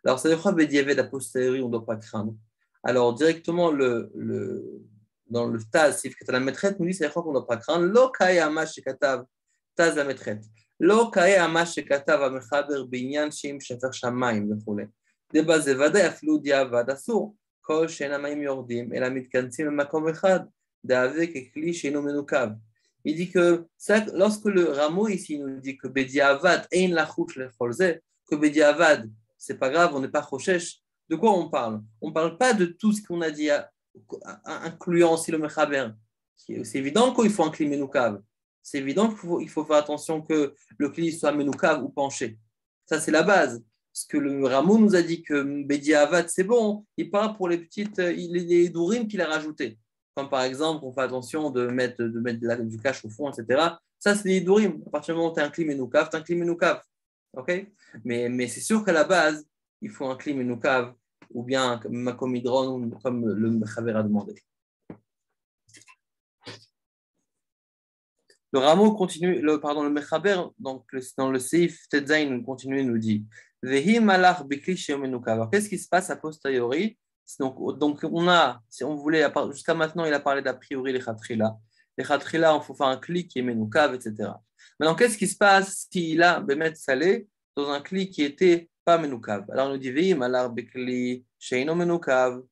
Alors, ça veut dire quoi, bediaved a posteriori, on ne doit pas craindre. Alors, directement, dans le Taz, si la maîtresse nous dit, c'est quoi qu'on ne doit pas craindre. Lo kae amash shekatav, Taz la maîtresse. לא קאה מה שכתב המחבר בעניין שאם שפך שמיים וכו'. דבה זה ודאי אפילו דיעבד אסור, כל שאין המים יורדים, אלא מתכנסים במקום אחד, דהווה ככלי שאינו מנוקב. Il dit que ça, lorsque le rameau ici nous dit que Bediavad ein lachouch lechol ze, que Bediavad, c'est pas grave, on n'est pas choshesh, de quoi on parle? On ne parle pas de tout ce qu'on a dit, incluant aussi le mechaber. C'est évident qu'il faut un cli menoukav. C'est évident qu'il faut faire attention que le cli soit menoukav ou penché. Ça, c'est la base. Parce que le rameau nous a dit que Bediavad, c'est bon, il part pour les petites, les dourim qu'il a rajoutés. Comme par exemple, on fait attention de mettre du cash au fond, etc. Ça, c'est des dourim. À partir du moment où tu as un cli menoukav, tu as un cli menoukav. Okay, mais c'est sûr qu'à la base, il faut un cli menoukav ou bien un makomidron, comme le Chaver a demandé. Le rameau continue, le Mechaber, donc dans le Seif Tetzain, continue, nous dit Vehi malach bikli shemenukav. Alors, qu'est-ce qui se passe a posteriori? Donc on a, si on voulait, jusqu'à maintenant, il a parlé d'a priori les khatrila. Les khatrila, il faut faire un cli qui est menukav, etc. Maintenant, qu'est-ce qui se passe s'il a bemet salé dans un cli qui était pas menukav? Alors, on nous dit Vehi malach bikli sheino menukav,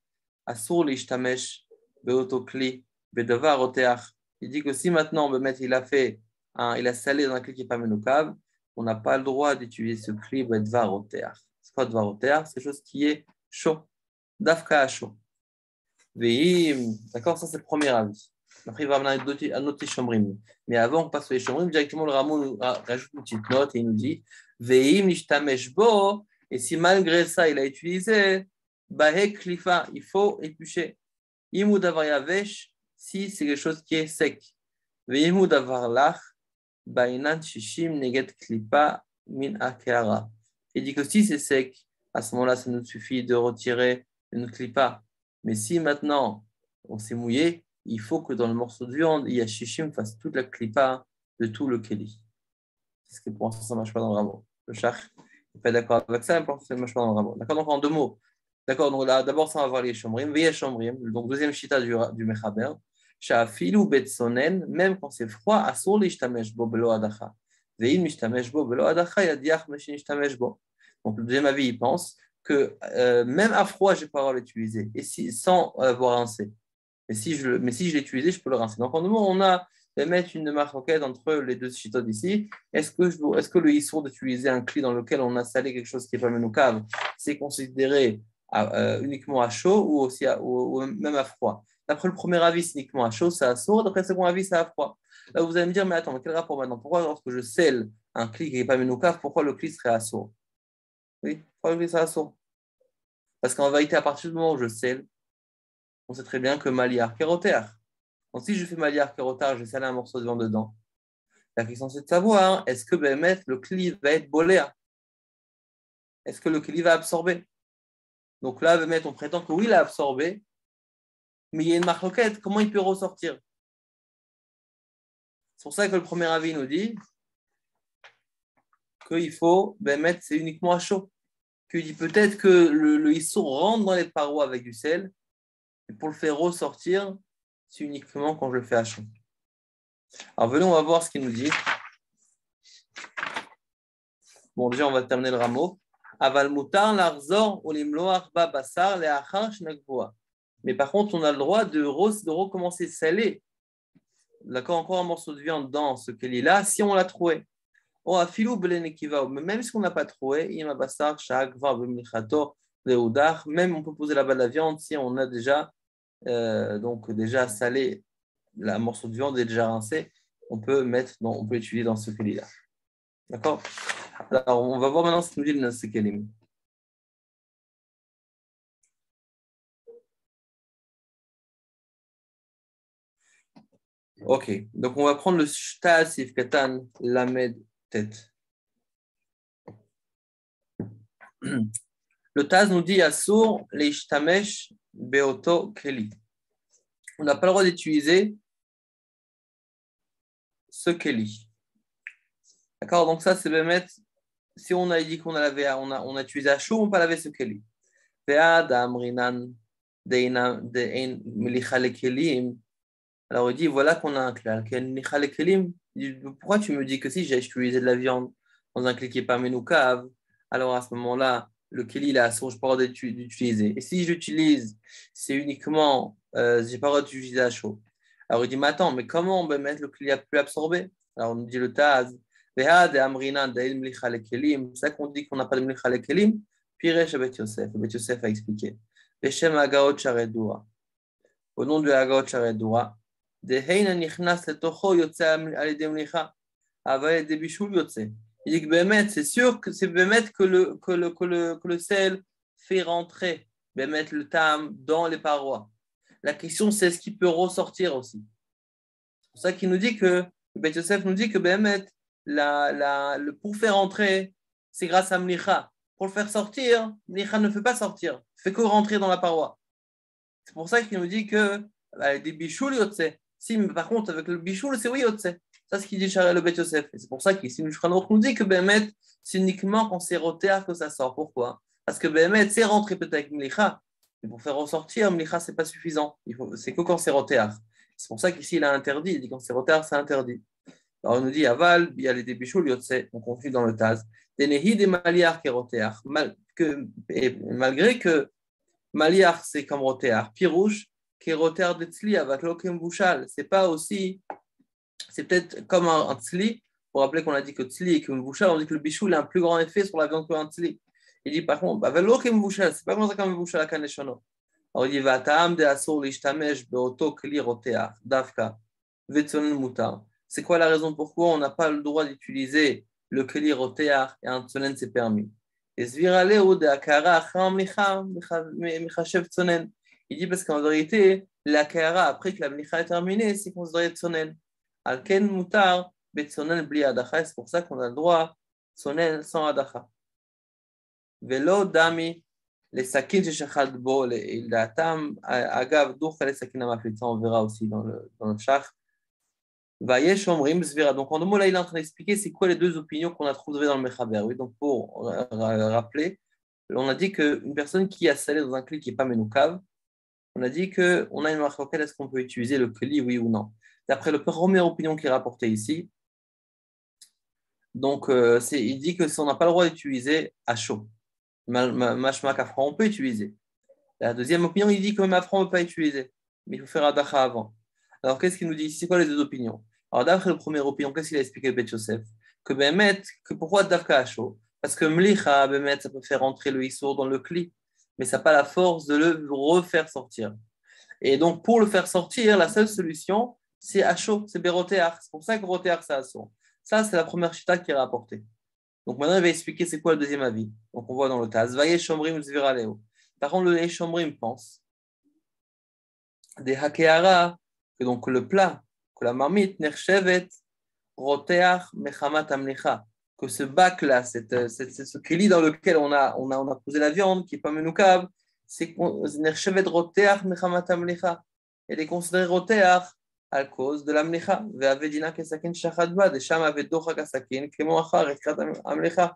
asur lishtamesh beoto kli bedavar oteach. Il dit que si maintenant il a salé dans un cli qui n'est pas menoukav, on n'a pas le droit d'utiliser ce cli dvar oteach. C'est quoi dvar oteach? C'est quelque chose qui est chaud. Dafka chaud. D'accord, ça c'est le premier avis. Après, il va amener un autre shomrim. Mais avant qu'on passe aux shomrim, directement le rameau nous rajoute une petite note et il nous dit Veim nishtamesh bo, et si malgré ça il a utilisé, bahe klifa, il faut éplucher. Imud avar yavesh, si c'est quelque chose qui est sec. Veimud avar lach, bainan shishim neget klipa min akara. Il dit que si c'est sec, à ce moment-là, ça nous suffit de retirer une klipa. Mais si maintenant on s'est mouillé, il faut que dans le morceau de viande, il y a shishim fasse toute la klipa de tout le keli. C'est ce que pour l'instant, ça ne marche pas dans le rameau. Le chach n'est pas d'accord avec ça, mais pour l'instant, ça ne marche pas dans le rameau. D'accord, donc en deux mots, D'accord, donc là, d'abord, ça, on va voir les Shomrim. Veillez Shomrim, donc deuxième chita du Mechaber. Sha'afilu betsonen, même quand c'est froid, asur l'ishtamesh bo belo adacha. Ve'im ishtamesh bo belo adacha, yadiach meshin ishtamesh bo. Donc, le deuxième avis, il pense que même à froid, je n'ai pas le droit de l'utiliser, et si, sans avoir rincé. Mais si je l'ai utilisé, je peux le rincer. Donc, en deux mots, on a de mettre une marque enquête entre les deux chitot ici. Est-ce que le issour d'utiliser un cli dans lequel on a salé quelque chose qui n'est pas menoukav, c'est considéré uniquement à chaud ou aussi ou même à froid? D'après le premier avis, c'est uniquement à chaud, c'est à sourd. D'après le second avis, c'est à froid. Là, vous allez me dire, mais attends, mais quel rapport maintenant? Pourquoi lorsque je scelle un cli qui n'est pas menoukav, pourquoi le cli serait à sourd? Oui, pourquoi le cli serait à sourd? Parce qu'en vérité, à partir du moment où je scelle, on sait très bien que maliar kérotéar. Donc, si je fais maliar kérotéar, je scelle un morceau de viande dedans. La question, c'est de savoir, est-ce que le cli va être boléa? Est-ce que le cli va absorber? Donc là, on prétend que oui, il a absorbé, mais il y a une marque roquette. Comment il peut ressortir? C'est pour ça que le premier avis nous dit qu'il faut c'est uniquement à chaud. Qu'il dit peut-être que le issour rentre dans les parois avec du sel, et pour le faire ressortir, c'est uniquement quand je le fais à chaud. Alors venons, on va voir ce qu'il nous dit. Bon, déjà, on va terminer le rameau. Aval mutar l'arzor ou limloach ba basar leachar shnagvoa. Mais par contre, on a le droit de recommencer salé. D'accord, encore un morceau de viande dans ce qu'il est là, si on l'a trouvé. Oh, afilou belen ekiva, même si on n'a pas trouvé, ima basar shagvar b'mlichato leudar, même on peut poser là-bas de la viande si on a déjà déjà salé, la morceau de viande est déjà rincé, on peut l'utiliser dans ce qu'il est là. D'accord? Alors, on va voir maintenant ce que nous dit le Nasekelim. Ok, donc on va prendre le Shta Sif Katan Lamed Tet. Le Taz nous dit Asur Leishtamesh Beoto Keli. On n'a pas le droit d'utiliser ce Keli. D'accord, donc ça c'est Bemet. Si on a dit qu'on on a utilisé à chaud, on peut pas laver ce Keli. Alors il dit voilà qu'on a un klal. Pourquoi tu me dis que si j'ai utilisé de la viande dans un kli qui n'est pas menoukav, alors à ce moment-là, le keli il est à son, je n'ai pas le droit d'utiliser. Et si j'utilise, c'est uniquement, je n'ai pas le droit d'utiliser à chaud. Alors il dit mais attends, mais comment on peut mettre le kli à plus absorbé? Alors on nous dit le taz. C'est ça qu'on dit qu'on n'a pas de mlicha lekelim. Piresh Bet Yosef. Bet Yosef a expliqué. Beshem Agaot Sharedura. Au nom de Agaot Sharedura. Il dit que Bémet, c'est sûr que c'est Bémet que le sel fait rentrer Bémet le tam dans les parois. La question, c'est est-ce qu'il peut ressortir aussi? C'est pour ça qu'il nous dit que, Bet Yosef nous dit que Bémet, pour faire rentrer, c'est grâce à Mlicha. Pour le faire sortir, Mlicha ne fait pas sortir, il fait que rentrer dans la paroi. C'est pour ça qu'il nous dit que des bichoul yotse. Si, mais par contre, avec le bichoul, c'est oui yotse. Ça, c'est ce qu'il dit le Bet Yosef. Et c'est pour ça qu'ici, le Shulchan Aruch nous dit que Bémet, c'est uniquement quand c'est rotéar que ça sort. Pourquoi? Parce que Bémet, c'est rentré peut-être avec Mlicha. Mais pour faire ressortir, Mlicha, c'est pas suffisant. C'est que quand c'est rotéar. C'est pour ça qu'ici, il a interdit. Il dit quand c'est rotéar, c'est interdit. Alors, il nous dit aval, il y a les débichoul yotse. On continue dans le Taz. Denehi de maliar qui est rotéar. Malgré que Maliar, c'est comme rotéar. Pirouche, qui est rotéar de tzli avec l'okem bouchal. C'est pas aussi. C'est peut-être comme un tzli. Pour rappeler qu'on a dit que tzli et kem bouchal, on dit que le bichou il a un plus grand effet sur la viande qu'un tzli. Il dit par contre, avec l'okem bouchal, c'est pas comme ça comme bouchal à kaneshono. Alors il dit va ta'am de asur l'ishtamesh beoto kli rotéar. Dafka. Vetsonen mutar. C'est quoi la raison pourquoi on n'a pas le droit d'utiliser le kli rotéar et un tsonen c'est permis? Il dit parce qu'en vérité, la kara, après que la mlicha est terminée, c'est considéré tsonen. Alken mutar, betsonen bli adacha, c'est pour ça qu'on a le droit tsonen sans adacha. Velo dami, les sakin shechad bo, les datam, agav, dourcha les sakin amaflit, ça on verra aussi dans le shach. Vayesh omrim zvira. Donc en deux mots, là, il est en train d'expliquer c'est quoi les deux opinions qu'on a trouvées dans le Mechaber. Oui, donc pour rappeler, On a dit qu'une personne qui a salé dans un cli qui n'est pas menoukav, on a dit qu'on a une marque auquel est-ce qu'on peut utiliser le cli, oui ou non. D'après la première opinion qui est rapportée ici, donc il dit que si on n'a pas le droit d'utiliser à chaud, mashma kafra, on peut utiliser. La deuxième opinion, il dit que même afra, on ne peut pas utiliser, mais il faut faire adacha avant. Alors qu'est-ce qu'il nous dit? C'est quoi les deux opinions? Alors d'après la première opinion, qu'est-ce qu'il a expliqué Bet Yosef? Que Bemet, que pourquoi Davka à chaud? Parce que Mlicha, Bemet, ça peut faire entrer le Issour dans le cli, mais ça n'a pas la force de le refaire sortir. Et donc, pour le faire sortir, la seule solution, c'est à chaud, c'est Bérotéar. C'est pour ça que Rotéar, c'est Assour. Ça, c'est la première chita qui est rapportée. Donc maintenant, il va expliquer c'est quoi le deuxième avis. Donc on voit dans le Taz. Vaye Shomrim Zviraleo. Par contre, le Shomrim pense des Hakeara, que donc le plat, que la marmite, Nerchevet, Rotéar, Mechamat Amlecha. Que ce bac-là, ce keli dans lequel on a posé la viande, qui n'est pas menoukav, c'est Nerchevet Rotéar, Mechamat Amlecha. Elle est considérée Rotéar à cause de l'amlecha. Ve'avedina kesakin shachadba, de sham avedocha kasakin, kemo achar etkat amlecha.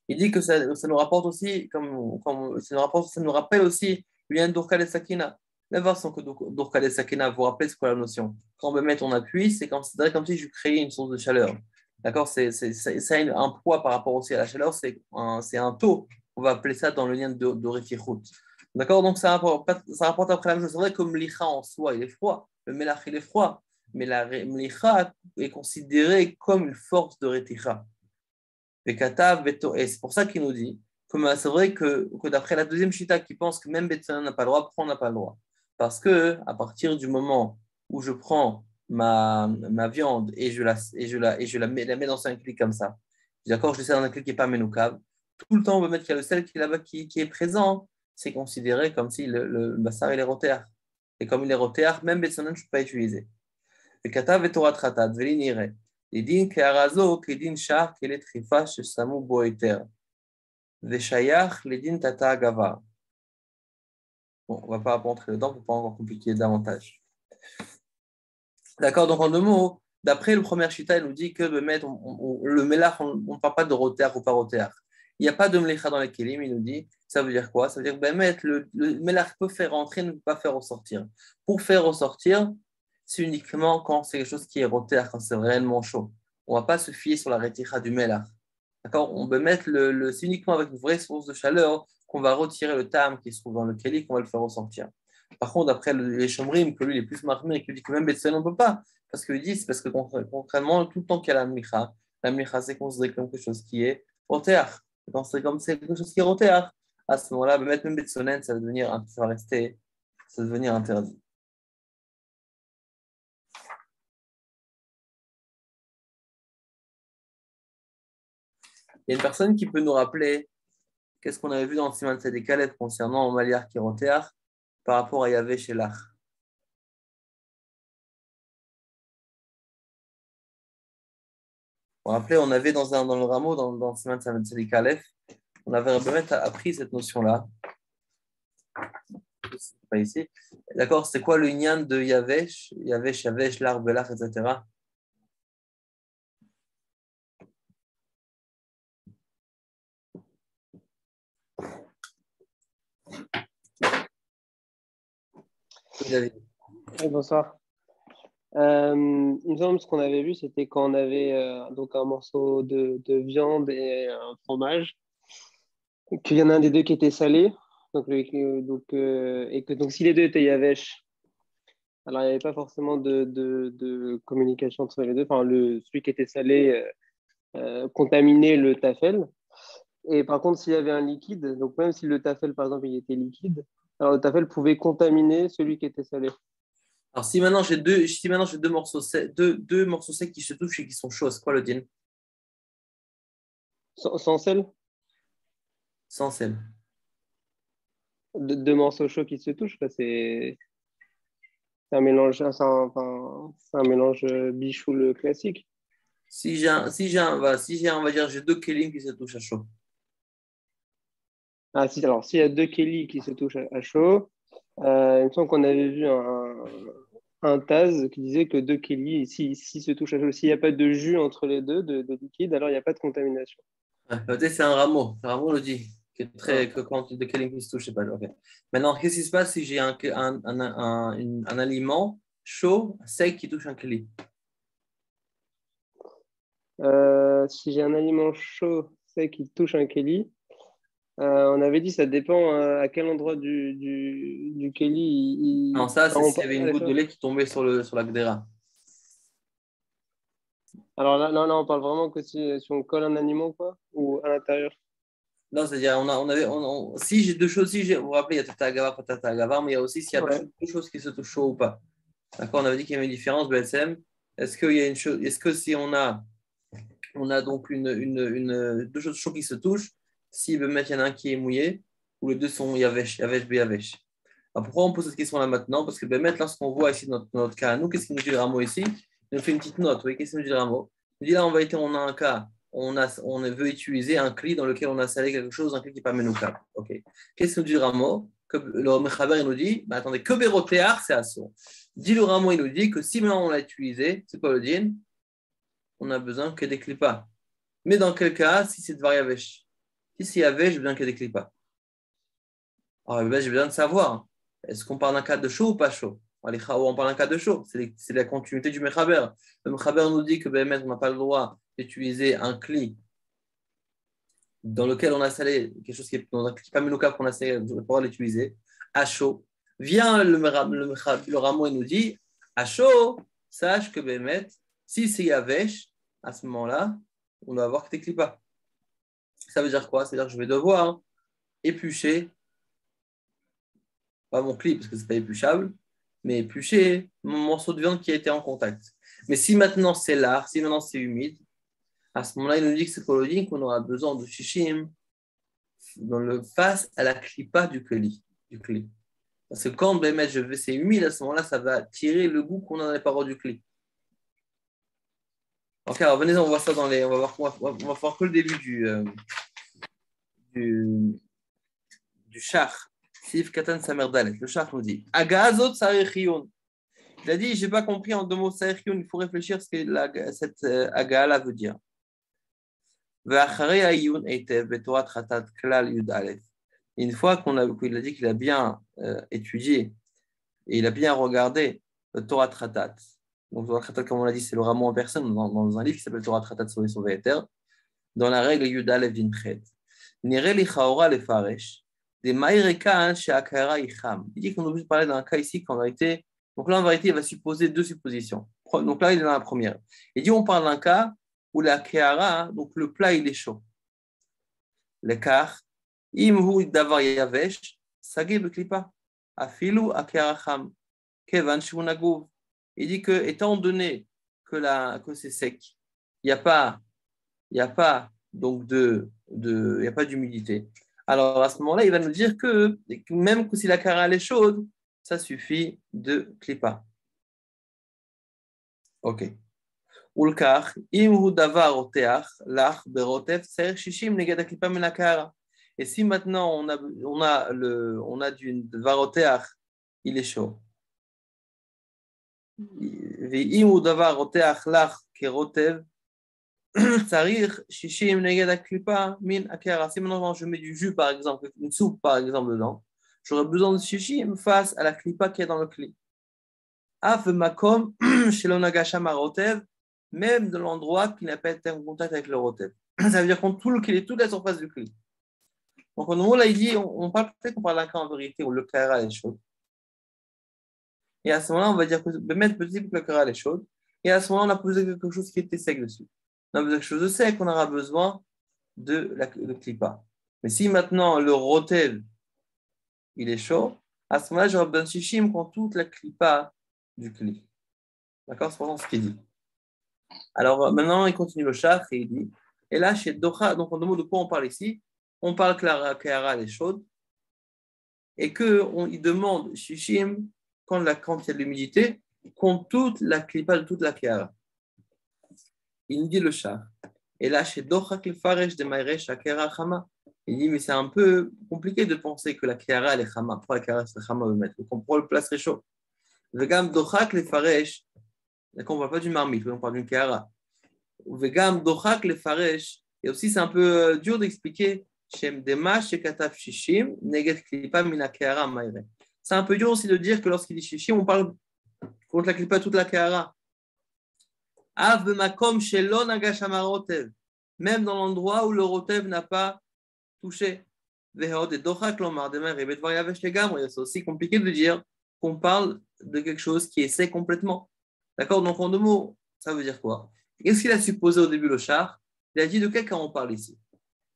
Il dit que ça nous rapporte aussi, ça nous rappelle aussi l'union d'Urka de Sakina. La version que d'Urka de Sakina, vous rappelez c'est quoi la notion? Quand on veut mettre on appuie, c'est considéré comme si je créais une source de chaleur. D'accord? Ça a un poids par rapport aussi à la chaleur, c'est un taux. On va appeler ça dans le lien de Refichut. D'accord? Donc ça rapporte après la même chose. C'est vrai que le mlicha en soi, il est froid. Le melach, il est froid. Mais la mlicha est considérée comme une force de reticha. Et c'est pour ça qu'il nous dit, c'est vrai que d'après la deuxième chita qui pense que même Betsanan n'a pas le droit, prendre n'a pas le droit. Parce que à partir du moment où je prends ma viande et je la mets dans un clic comme ça, d'accord, je laisse dans un clic qui n'est pas menoukav, tout le temps on va mettre qu'il y a le sel qui est là-bas qui est présent, c'est considéré comme si le bassar il est rotéar. Et comme il est rotéar, même Betsanan je ne peux pas utiliser. Et katav et Torah tratat, velinire. לדין כהערה זו כדין שח כלי דחיפה ששמו בו היתר, ושייך לדין תתה הגבר. Bon, on ne va pas rentrer dedans pour ne pas encore compliquer davantage. D'accord, donc en deux mots, d'après le premier chita, il nous dit que le melach, on ne parle pas de rotéar ou pas rotéar. Il n'y a pas de mlecha dans les kélim, il nous dit, ça veut dire quoi? Ça veut dire que le melach peut faire rentrer, ne peut pas faire ressortir. Pour faire ressortir, c'est uniquement quand c'est quelque chose qui est rotéar, quand c'est réellement chaud. On ne va pas se fier sur la rétira du melach. D'accord? On peut mettre c'est uniquement avec une vraie source de chaleur qu'on va retirer le tam qui se trouve dans le kéli, qu'on va le faire ressortir. Par contre, d'après les Shomrim, que lui, il est plus marmé et qu'il dit que même Betsel, on ne peut pas. Parce qu'il dit, c'est parce que concrètement, tout le temps qu'il y a la mlicha, c'est considéré comme quelque chose qui est rotéar. C'est considéré comme c'est quelque chose qui est rotéar. À ce moment-là, mettre même Betsonen, ça va devenir interdit. Il y a une personne qui peut nous rappeler qu'est-ce qu'on avait vu dans le Siman Tzedek concernant Maliar qui est rotéar par rapport à Yahvé chez l'Ach. Vous vous rappelez, on avait dans le rameau, dans le Siman Tzedek Aleph, on avait appris cette notion-là. Pas ici. D'accord, c'est quoi le nyan de Yavesh, Yavesh, l'Ar, Belach, etc. Bonsoir. Il me semble que ce qu'on avait vu, c'était quand on avait donc un morceau de viande et un fromage, qu'il y en a un des deux qui était salé, donc et que donc si les deux étaient yavesh, alors il n'y avait pas forcément de communication entre les deux. Enfin, celui qui était salé contaminait le tafel. Et par contre, s'il y avait un liquide, donc même si le tafel, par exemple, il était liquide, alors le tafel pouvait contaminer celui qui était salé. Alors, si maintenant j'ai deux morceaux secs, deux morceaux secs qui se touchent et qui sont chauds, c'est quoi le din? Sans sel? Sans sel. Deux morceaux chauds qui se touchent, c'est un mélange, c'est un mélange bichoule classique. Si j'ai on va dire, j'ai deux kelim qui se touchent à chaud. Ah, alors, s'il y a deux Kelly qui se touchent à chaud, il me semble qu'on avait vu un Taz qui disait que deux Kelly, s'ils se touchent à chaud, s'il n'y a pas de jus entre les deux, de liquide, alors il n'y a pas de contamination. Peut-être c'est un rameau. Le rameau le dit. que quand de kelim qui se touche, je sais pas. Okay. Maintenant, qu'est-ce qui se passe si j'ai un aliment chaud, sec qui touche un keli? Si j'ai un aliment chaud, c'est qui touche un keli, on avait dit ça dépend à quel endroit du keli Non, ça, c'est s'il y avait Ah, une goutte de d'accord. lait qui tombait sur la gdera. Alors là, on parle vraiment que si on colle un aliment, quoi, ou à l'intérieur. Non, c'est-à-dire, si j'ai deux choses, vous vous rappelez, il y a Tata Agava, Patata Agava, mais il y a aussi s'il y a Ouais. deux choses qui se touchent chaud ou pas. D'accord, on avait dit qu'il y avait une différence, BSM. Est-ce qu'il y a une chose, est-ce que si on a donc deux choses chaudes qui se touchent, si ben, il y en a un qui est mouillé, ou les deux sont Yavesh, Yavesh, Yavesh. Alors pourquoi on pose cette question-là maintenant? Parce que ben, lorsqu'on voit ici notre cas, nous, qu'est-ce qu'il nous dit le rameau ici? Il nous fait une petite note, oui, qu'est-ce qu'il nous dit le rameau? Il nous dit là, en vérité, on a un cas, on veut utiliser un cli dans lequel on a salé quelque chose, un cli qui n'est pas menoukab. Ok. Qu'est-ce qu'il nous dit le rameau? Que le Mechaber, il nous dit, bah, attendez, que Bérotéar, c'est assaut. Dit le rameau, il nous dit que si maintenant on l'a utilisé, c'est quoi le din? On a besoin que des clipas. Mais dans quel cas, si c'est Dvar Yavesh? Si c'est Yavesh, j'ai besoin que des clipas. Alors, ben, j'ai besoin de savoir, est-ce qu'on parle d'un cas de chaud ou pas chaud? On parle d'un cas de chaud, c'est la continuité du Mechaber. Le Mechaber nous dit que ben, on n'a pas le droit d'utiliser un cli dans lequel on a salé quelque chose qui est dans un cli pas Menuka qu'on a salé, on doit pouvoir l'utiliser à chaud. Vient le rameau et nous dit à chaud, sache que ben, si c'est Yavesh, à ce moment-là, on doit avoir que tes clipas. Ça veut dire quoi? C'est-à-dire que je vais devoir éplucher, pas mon clip parce que c'est pas épluchable, mais éplucher mon morceau de viande qui a été en contact. Mais si maintenant c'est lard, si maintenant c'est humide, à ce moment-là, il nous dit que c'est collodique qu'on aura besoin de shishim face à la clipa du cli. Parce que quand c'est humide, à ce moment-là, ça va tirer le goût qu'on a dans les parois du cli. Ok, alors venez, on va voir ça on va voir que le début du char. Sif Katan Samerdalet. Le char nous dit Agazot Sarechiyun. Il a dit, je n'ai pas compris en deux mots Sarechiyun, il faut réfléchir ce que cette Agala veut dire. Une fois qu'il a dit qu'il a bien étudié et il a bien regardé le Torah Tratat, donc Torah Tratat, comme on l'a dit, c'est le rameau en personne dans un livre qui s'appelle Torah Tratat sur les Sauveter, dans la règle Yud Aleph Vinchet. Nireli Chaora le Faresh, des Maïrekan chez Akara Icham. Il dit qu'on est obligé de parler d'un cas ici qu'en vérité, donc là en vérité, il va supposer deux suppositions. Donc là, il est dans la première. Il dit on parle d'un cas où la Kehara, donc le plat, il est chaud. L'écart, imhu davar yavesh, sagé beklipa, afilu akeracham, kevan shunagouv. Il dit que, étant donné que c'est sec, il n'y a pas donc il y a pas d'humidité. Alors à ce moment-là, il va nous dire que même si la kara est chaude, ça suffit de klipa. Ok. Ulkar, imhu davar oteach, lach berotef, ser shishim neged aklipa menakara. Et si maintenant on a du varoteach, il est chaud. Ve'imhu davar oteach lach kerotev, tsarir shishim neged aklipa min akara. Si maintenant je mets du jus par exemple, une soupe par exemple dedans, j'aurais besoin de shishim face à la klipa qui est dans le cli. Af makom shelonagasha marotev, même de l'endroit qui n'a pas été en contact avec le rotev. Ça veut dire qu'on toute la surface du cli. Donc, au moment là, il dit, on parle peut-être qu'on parle d'un cas en vérité où le kara est chaud. Et à ce moment-là, on va dire que le kara est chaud. Et à ce moment-là, on a posé quelque chose qui était sec dessus. On a besoin de quelque chose de sec, on aura besoin de klipa. Mais si maintenant le rotev, il est chaud, à ce moment-là, j'aurai besoin de shishim quand toute la klipa du kli. D'accord? C'est vraiment ce qu'il dit. Alors maintenant, il continue le char et il dit, et là, chez Docha, donc en deux mots, de quoi on parle ici? On parle que la Kehara est chaude et qu'il demande Shishim, quand il y a de l'humidité, compte toute la klipa de toute la Kehara. Il nous dit le char. Et là, chez Docha Klifaresh de Mairesh, la Kehara Chama, il dit, mais c'est un peu compliqué de penser que la Kehara elle est Chama. Pourquoi la Kehara c'est Chama veut mettre? On pourrait le placer chaud. Vegam Docha Klifaresh, d'accord, on ne parle pas du marmite, on parle d'une Kehara. Vegam Dochak le Faresh. Et aussi, c'est un peu dur d'expliquer Shem Dema Shekatav Shishim, Neget Klipa Mina Kehara Maire. C'est un peu dur aussi de dire que lorsqu'il dit Shishim, on parle contre la Klipa toute la Kehara. Av Makom Shelon Agashama Rotev. Même dans l'endroit où le Rotev n'a pas touché. C'est aussi compliqué de dire qu'on parle de quelque chose qui est sec complètement. D'accord? Donc en deux mots, ça veut dire quoi? Qu'est-ce qu'il a supposé au début le char? Il a dit de quel cas on parle ici.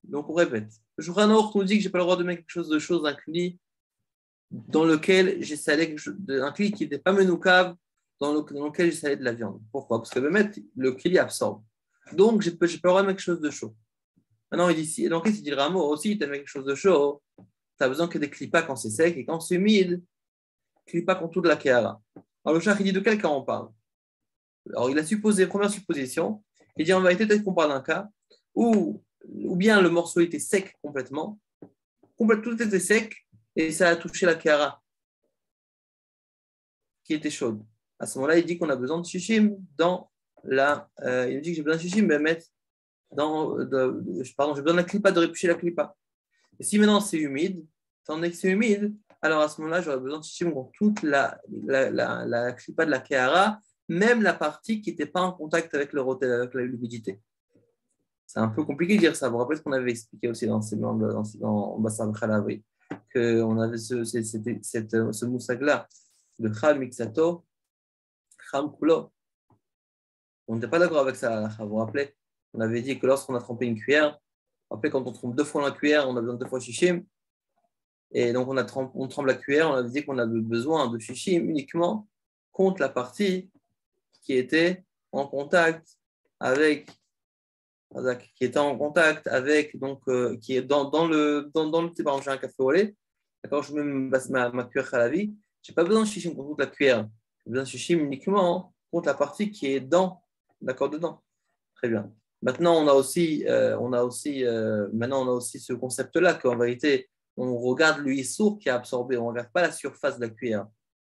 Donc on répète. Le Shulchan Aruch nous dit que je n'ai pas le droit de mettre quelque chose de chose, un cli dans lequel j'ai salé un cli qui n'était pas menoukav, dans lequel j'ai salé de la viande. Pourquoi? Parce que le cli absorbe. Donc je n'ai pas le droit de mettre quelque chose de chaud. Maintenant, il dit, donc, il dit le rameau aussi, tu as mis quelque chose de chaud, tu as besoin que des clipas quand c'est sec, et quand c'est humide, clipas quand tout de la kéara. Alors, le char, il dit de quel cas on parle? Alors, il a supposé, première supposition, il dit en vérité, peut-être qu'on parle d'un cas où, ou bien le morceau était sec complètement, tout était sec, et ça a touché la kéara, qui était chaude. À ce moment-là, il dit qu'on a besoin de shishim dans la. Il dit que j'ai besoin de shishim, mais mettre. J'ai besoin de la clipa, de répulcher la clipa. Et si maintenant c'est humide, tandis que c'est humide, alors à ce moment-là, j'aurais besoin de shishim pour toute la clipa de la kehara, même la partie qui n'était pas en contact avec le rotel, avec l'humidité. C'est un peu compliqué de dire ça. Vous vous rappelez ce qu'on avait expliqué aussi dans Bassam Khalavi, qu'on avait ce moussag-là, le Khal Mixato, Kham Kulo. On n'était pas d'accord avec ça, vous vous rappelez? On avait dit que lorsqu'on a trempé une cuillère, après quand on trempe 2 fois la cuillère, on a besoin de 2 fois shishim. Et donc on trempe la cuillère, on avait dit qu'on avait besoin de shishim uniquement contre la partie qui était en contact avec, donc qui est dans le par exemple j'ai un café au lait, d'accord, je mets ma cuillère à la vie, j'ai pas besoin de shishim contre la cuillère, j'ai besoin de shishim uniquement contre la partie qui est d'accord, dedans. Très bien. Maintenant, on a aussi ce concept-là qu'en vérité, on regarde le issour qui est absorbé, on ne regarde pas la surface de la cuillère.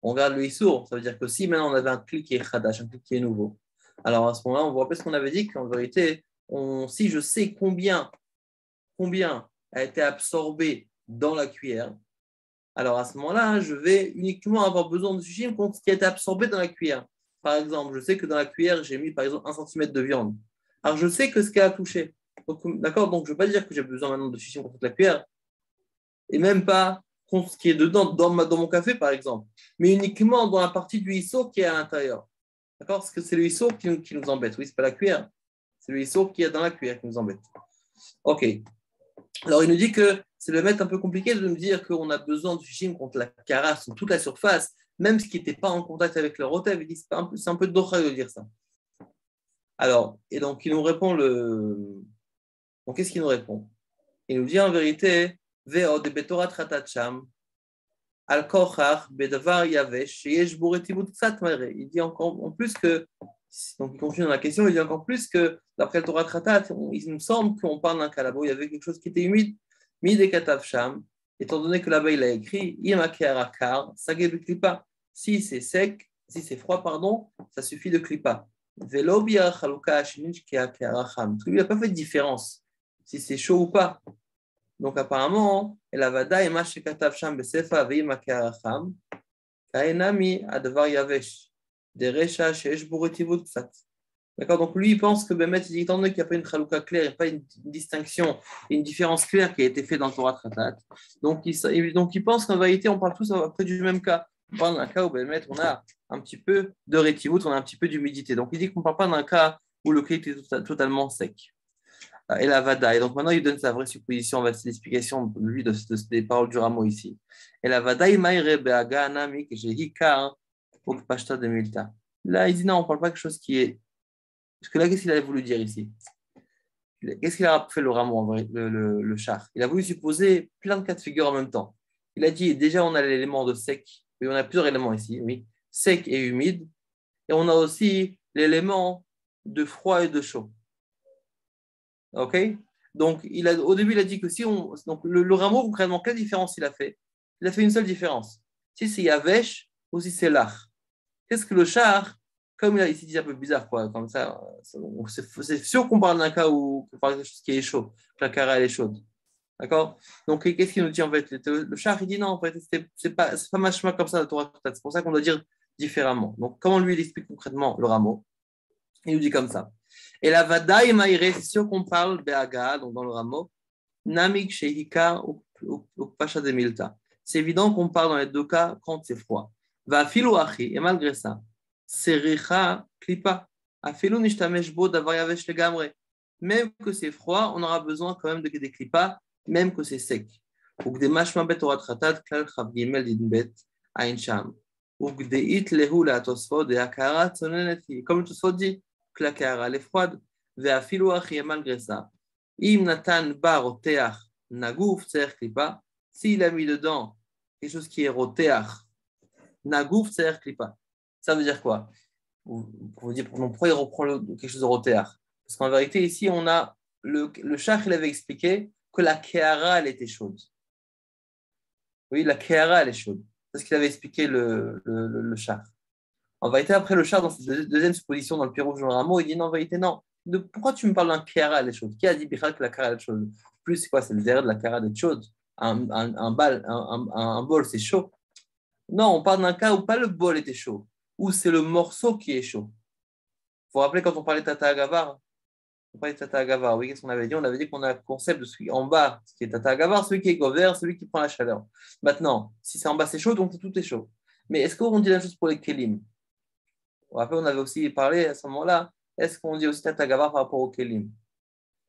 On regarde le issour, ça veut dire que si maintenant on avait un clic qui est khadash, un clic qui est nouveau, alors à ce moment-là, on vous rappelle ce qu'on avait dit qu'en vérité, si je sais combien a été absorbé dans la cuillère, alors à ce moment-là, je vais uniquement avoir besoin de shishim contre ce qui a été absorbé dans la cuillère. Par exemple, je sais que dans la cuillère, j'ai mis par exemple 1 cm de viande. Alors, je sais que ce qu'elle a touché. Donc, d'accord, donc je ne veux pas dire que j'ai besoin maintenant de shishim contre la cuillère, et même pas contre ce qui est dedans, dans mon café, par exemple, mais uniquement dans la partie du issour qui est à l'intérieur. D'accord? Parce que c'est le issour qui nous embête. Oui, ce n'est pas la cuillère. C'est le issour qui est dans la cuillère qui nous embête. OK. Alors, il nous dit que c'est le mettre un peu compliqué de nous dire qu'on a besoin de shishim contre la carasse sur toute la surface, même ce qui n'était pas en contact avec le rotev. Il dit c'est un peu d'ochra de dire ça. Alors, et donc, il nous répond Donc, qu'est-ce qu'il nous répond? Il nous dit en vérité, Ve'od betorat ratacham, al kochach bedavar yavesh, sheyesh boretibut ksat mare. Il dit encore en plus que, donc il continue dans la question, il dit encore plus que, d'après le Torah Tratat, il nous semble qu'on parle d'un cas là-bas où il y avait quelque chose qui était humide, mide katav sham, étant donné que là-bas il a écrit, imakearakar, saged klipa. Si c'est sec, si c'est froid, pardon, ça suffit de klipa. Lui, il n'a pas fait de différence si c'est chaud ou pas. Donc apparemment, d'accord, donc lui il pense que Bémet, étant donné qu'il n'y a pas une chalouka claire, il n'y a pas une distinction, une différence claire qui a été faite dans le Torah Tratat, donc il pense qu'en vérité on parle tous après du même cas. On parle d'un cas où on a un petit peu de rétivout, on a un petit peu d'humidité. Donc il dit qu'on ne parle pas d'un cas où le clé est totalement sec. Et la vada. Et donc maintenant il donne sa vraie supposition, c'est l'explication lui des paroles du rameau ici. Et la vada, il maïre be'aga anami que j'ai hikar ou pashta de milta. Là il dit non, on ne parle pas de quelque chose qui est. Parce que là, qu'est-ce qu'il a voulu dire ici? Qu'est-ce qu'il a fait le rameau, en vrai, le char? Il a voulu supposer plein de cas de figure en même temps. Il a dit déjà on a l'élément de sec, et on a plusieurs éléments ici, oui, sec et humide, et on a aussi l'élément de froid et de chaud. Ok? Donc au début il a dit que si on, donc le rameau concrètement quelle différence il a fait? Il a fait une seule différence. Si c'est Yavesh ou si c'est Lach. Qu'est-ce que le char? Comme il a ici dit un peu bizarre, quoi, comme ça, c'est sûr qu'on parle d'un cas où on parle de quelque chose qui est chaud, que la cara elle est chaude. D'accord? Donc, qu'est-ce qu'il nous dit en fait? Le char, il dit non, en fait, c'est pas machma comme ça, la Torah. C'est pour ça qu'on doit dire différemment. Donc, comment lui, il explique concrètement le rameau? Il nous dit comme ça. Et la vada et maïre, c'est sûr qu'on parle be'aga, donc dans le rameau, namik shehika ou pasha de milta. C'est évident qu'on parle dans les deux cas quand c'est froid. Va filo achi, et malgré ça, sericha klipa. Afilo nishtamesh bo davar yavesh legamre. Même que c'est froid, on aura besoin quand même de des clipas, même que c'est sec. Ou que des mashma bet orat khatat, klal chav gimel din bet, ain sham. Ou que des it lehu la tosfot, de akara tsoneneti. Comme le tosfot dit, que la kara elle est froide. Ve'afilo achi, et malgré ça. Im natan ba roteach nagouf tser klipa. S'il a mis dedans quelque chose qui est roteach, nagouf tser klipa. Ça veut dire quoi? Pour vous dire pourquoi il reprend quelque chose de roteach. Parce qu'en vérité, ici, on a le chach, il avait expliqué que la kéhara, elle était chaude. Oui, la kéhara, elle est chaude. C'est ce qu'il avait expliqué le chach. En vérité, après le chach, dans cette deuxième supposition dans le Pirouge dans le rameau, il dit non, en vérité, non. Pourquoi tu me parles d'un kéhara, elle est chaude? Qui a dit que la kéhara, elle est chaude? Plus, c'est quoi? C'est le derrière de la kéhara d'être chaude. Un bol, c'est chaud. Non, on parle d'un cas où pas le bol était chaud, où c'est le morceau qui est chaud. Vous vous rappelez quand on parlait de Tata Agavar? On parlait de Tata Agavar, oui, qu'est-ce qu'on avait dit? On avait dit qu'on a le concept de celui en bas, ce qui est Tata Agavar, celui qui est gover, celui qui prend la chaleur. Maintenant, si c'est en bas, c'est chaud, donc tout est chaud. Mais est-ce qu'on dit la même chose pour les kelim? Après, on avait aussi parlé à ce moment-là, est-ce qu'on dit aussi Tata Agavar par rapport aux kelim?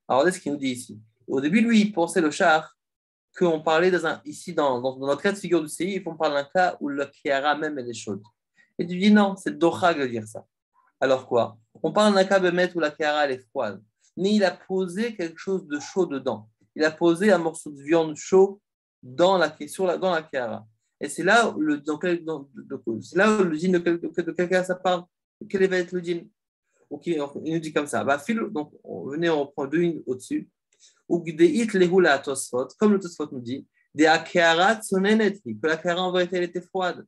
Alors, regardez ce qu'il nous dit ici. Au début, lui, il pensait le char qu'on parlait ici, dans notre cas de figure du CI, on parle d'un cas où le kiara même, elle est chaude. Et tu dis non, c'est Dochag de dire ça. Alors quoi? On parle d'un cas bemet où la kiara, elle est froide. Mais il a posé quelque chose de chaud dedans. Il a posé un morceau de viande chaud dans la kiara. Et c'est là où le djinn de quel cas ça parle. Quel va être le djinn? Ok, il nous dit comme ça. Donc, venez, on reprend deux lignes au-dessus. Comme le Tosfot nous dit, que la kara en vérité elle était froide.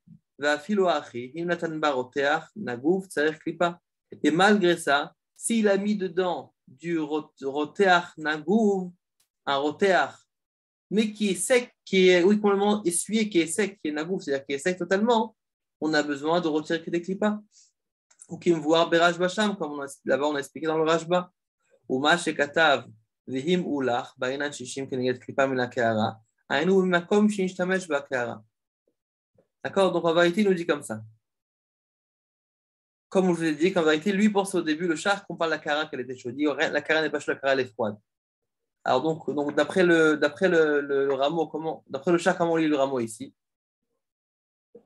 Et malgré ça, s'il a mis dedans du roteach nagouv, un roteach, mais qui est sec, qui est complètement essuyé, qui est sec, qui est nagouv, c'est-à-dire qui est sec totalement, on a besoin de retirer que des clipas. Ou qui me voit beraj basham, comme là-bas on a expliqué dans le rajba. Ou ma shekatav vihim ulach, ba'inan shishim keneget klipa min ha'ke'ara, aynu makom shinishtamesh ba'ke'ara. D'accord? Donc en vérité, il nous dit comme ça. Comme je vous ai dit, qu'en vérité, lui pense au début, le char, qu'on parle de la kara qu'elle était chaude. La kara n'est pas chaude, la kara elle est froide. Alors donc d'après le rameau, d'après le char, comment on lit le rameau ici?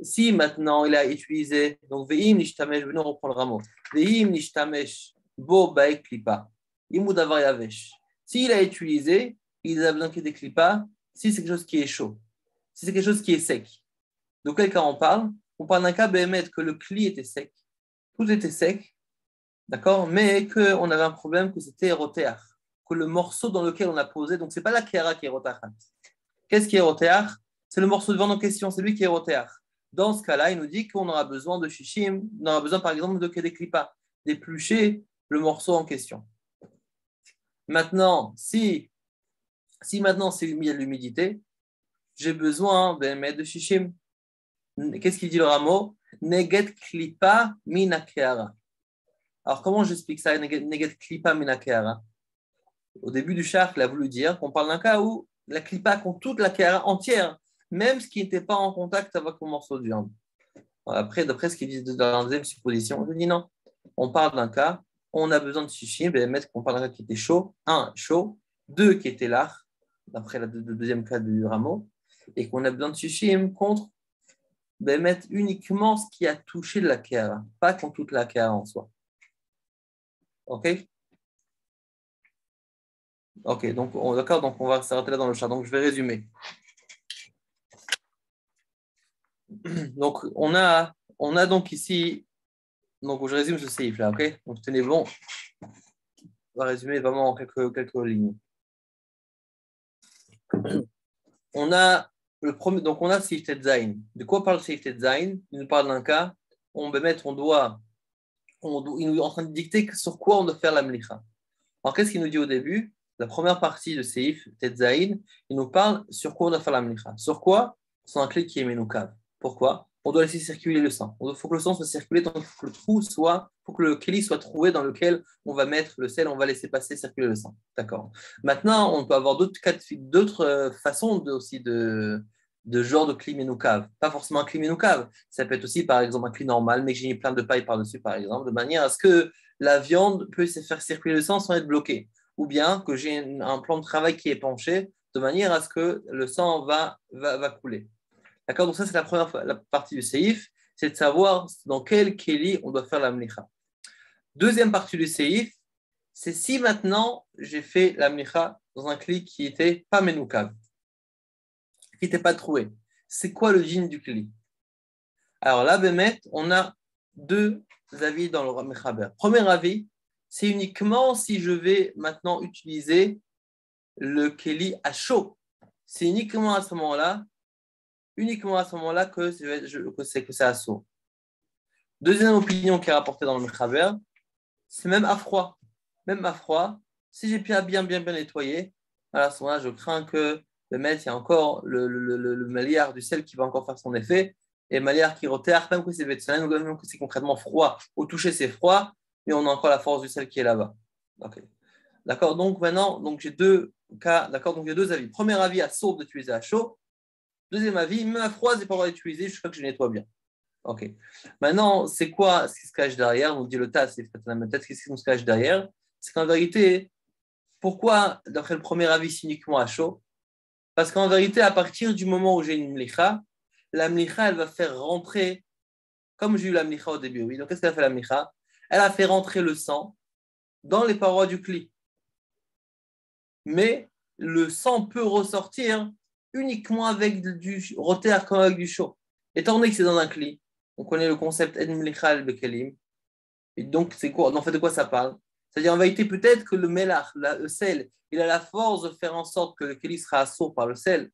Si maintenant il a utilisé, donc ve'im nishtamesh, venons reprendre le rameau. Ve'im nishtamesh bo ba'ek klipa. Imou davar yavesh. S'il a utilisé, il a besoin qu'il y ait des klipas. Si c'est quelque chose qui est chaud, si c'est quelque chose qui est sec. De quel cas on parle? On parle d'un cas béhémet que le cli était sec, tout était sec, d'accord, mais qu'on avait un problème que c'était rotéach, que le morceau dans lequel on a posé, donc c'est pas la kéra qui est rotéach. Qu'est-ce qui est rotéach? C'est le morceau de viande en question, c'est lui qui est rotéach. Dans ce cas-là, il nous dit qu'on aura besoin de shishim, on aura besoin par exemple de des klipas, d'éplucher le morceau en question. Maintenant, si maintenant il y a de l'humidité, j'ai besoin de shishim. Qu'est-ce qu'il dit le rameau? Neget klipa mina keara. Alors, comment j'explique ça? Neget klipa mina keara. Au début du char, il a voulu dire qu'on parle d'un cas où la klipa compte toute la keara entière, même ce qui n'était pas en contact avec le morceau de viande. Après, d'après ce qu'il dit dans la deuxième supposition, je dis non. On parle d'un cas, on a besoin de shishim, mettre qu'on parle d'un cas qui était chaud, chaud, deux qui était lard, d'après le deuxième cas du rameau, et qu'on a besoin de shishim contre mettre uniquement ce qui a touché de la kéara, pas contre toute la kéara en soi. Ok? Ok, donc d'accord, donc on va s'arrêter là dans le chat. Donc je vais résumer. Donc on a donc ici, donc je résume ce séif là, ok? Donc tenez bon, on va résumer vraiment en quelques lignes. On a le premier, donc on a Siftet Zain. De quoi parle Siftet Zain? Il nous parle d'un cas, il nous est en train de dicter sur quoi on doit faire la mlicha. Alors qu'est-ce qu'il nous dit au début? la première partie de Seif, Tetzaïn, il nous parle sur quoi on doit faire la mlicha. Sur quoi? Sur un clé qui est Menoukav. Pourquoi? On doit laisser circuler le sang. Il faut que le sang soit circulé, tant qu'il faut que le trou soit, faut que le keli soit trouvé dans lequel on va mettre le sel, on va laisser passer circuler le sang. D'accord. Maintenant, on peut avoir d'autres façons aussi de genre de cli Menoukav. Pas forcément un cli Menoukav. Ça peut être aussi, par exemple, un cli normal, mais que j'ai mis plein de paille par-dessus, par exemple, de manière à ce que la viande peut se faire circuler le sang sans être bloquée. Ou bien que j'ai un plan de travail qui est penché de manière à ce que le sang va couler. D'accord. Donc ça, c'est la partie du séif, c'est de savoir dans quel kéli on doit faire la mlicha. Deuxième partie du séif, c'est si maintenant j'ai fait la mlicha dans un kéli qui n'était pas menoukav, qui n'était pas troué. C'est quoi le djinn du kéli? Alors là, Bémet, on a deux avis dans le Mechaber. Premier avis, c'est uniquement si je vais maintenant utiliser le kéli à chaud. C'est uniquement à ce moment-là que c'est à chaud. Deuxième opinion qui est rapportée dans le Mechaber, c'est même à froid. Même à froid, si j'ai bien nettoyé, à ce moment-là, je crains que le maître, il y a encore le maliard du sel qui va encore faire son effet, et le maliard qui roterre, même que c'est vétérinaire, même que c'est concrètement froid. Au toucher, c'est froid, mais on a encore la force du sel qui est là-bas. Okay. D'accord, donc maintenant, j'ai deux cas, d'accord, donc il y a deux avis. Premier avis, à sauf d'utiliser à chaud. Deuxième avis, même à froid, c'est pas avoir utilisé jusqu'à que je nettoie bien. Ok. Maintenant, c'est quoi ce qui se cache derrière? On dit le tas, c'est peut-être qu'est-ce qui se cache derrière? C'est qu'en vérité, pourquoi, d'après le premier avis, c'est uniquement à chaud? Parce qu'en vérité, à partir du moment où j'ai une mlicha, la mlicha, elle va faire rentrer, comme j'ai eu la mlicha au début, oui. Donc, qu'est-ce qu'elle a fait la mlicha? Elle a fait rentrer le sang dans les parois du cli. Mais le sang peut ressortir uniquement avec du roter comme avec du chaud. Étant donné que c'est dans un cli, on connaît le concept Ed Mlichal Bekelim. Et donc, c'est quoi? En fait, de quoi ça parle? C'est-à-dire, en vérité, peut-être que le melach, le sel, il a la force de faire en sorte que le keli sera assaut par le sel,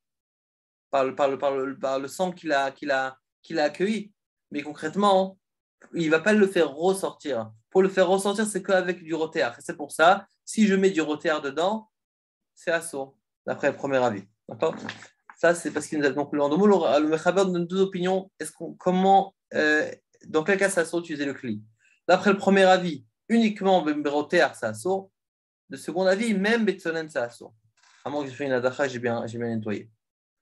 par le sang qu'il a accueilli. Mais concrètement, il ne va pas le faire ressortir. Pour le faire ressortir, c'est qu'avec du rotéar. C'est pour ça, si je mets du rotéar dedans, c'est assaut, d'après le premier avis. D'accord? Ça, c'est parce qu'il nous a donc le Mechaber donne deux opinions. Dans quel cas c'est assaut utiliser le cli? D'après le premier avis, uniquement Rotéar, c'est assaut. Le second avis, même Betsonen, c'est assaut. À moins que j'ai fait une adacha, j'ai bien nettoyé.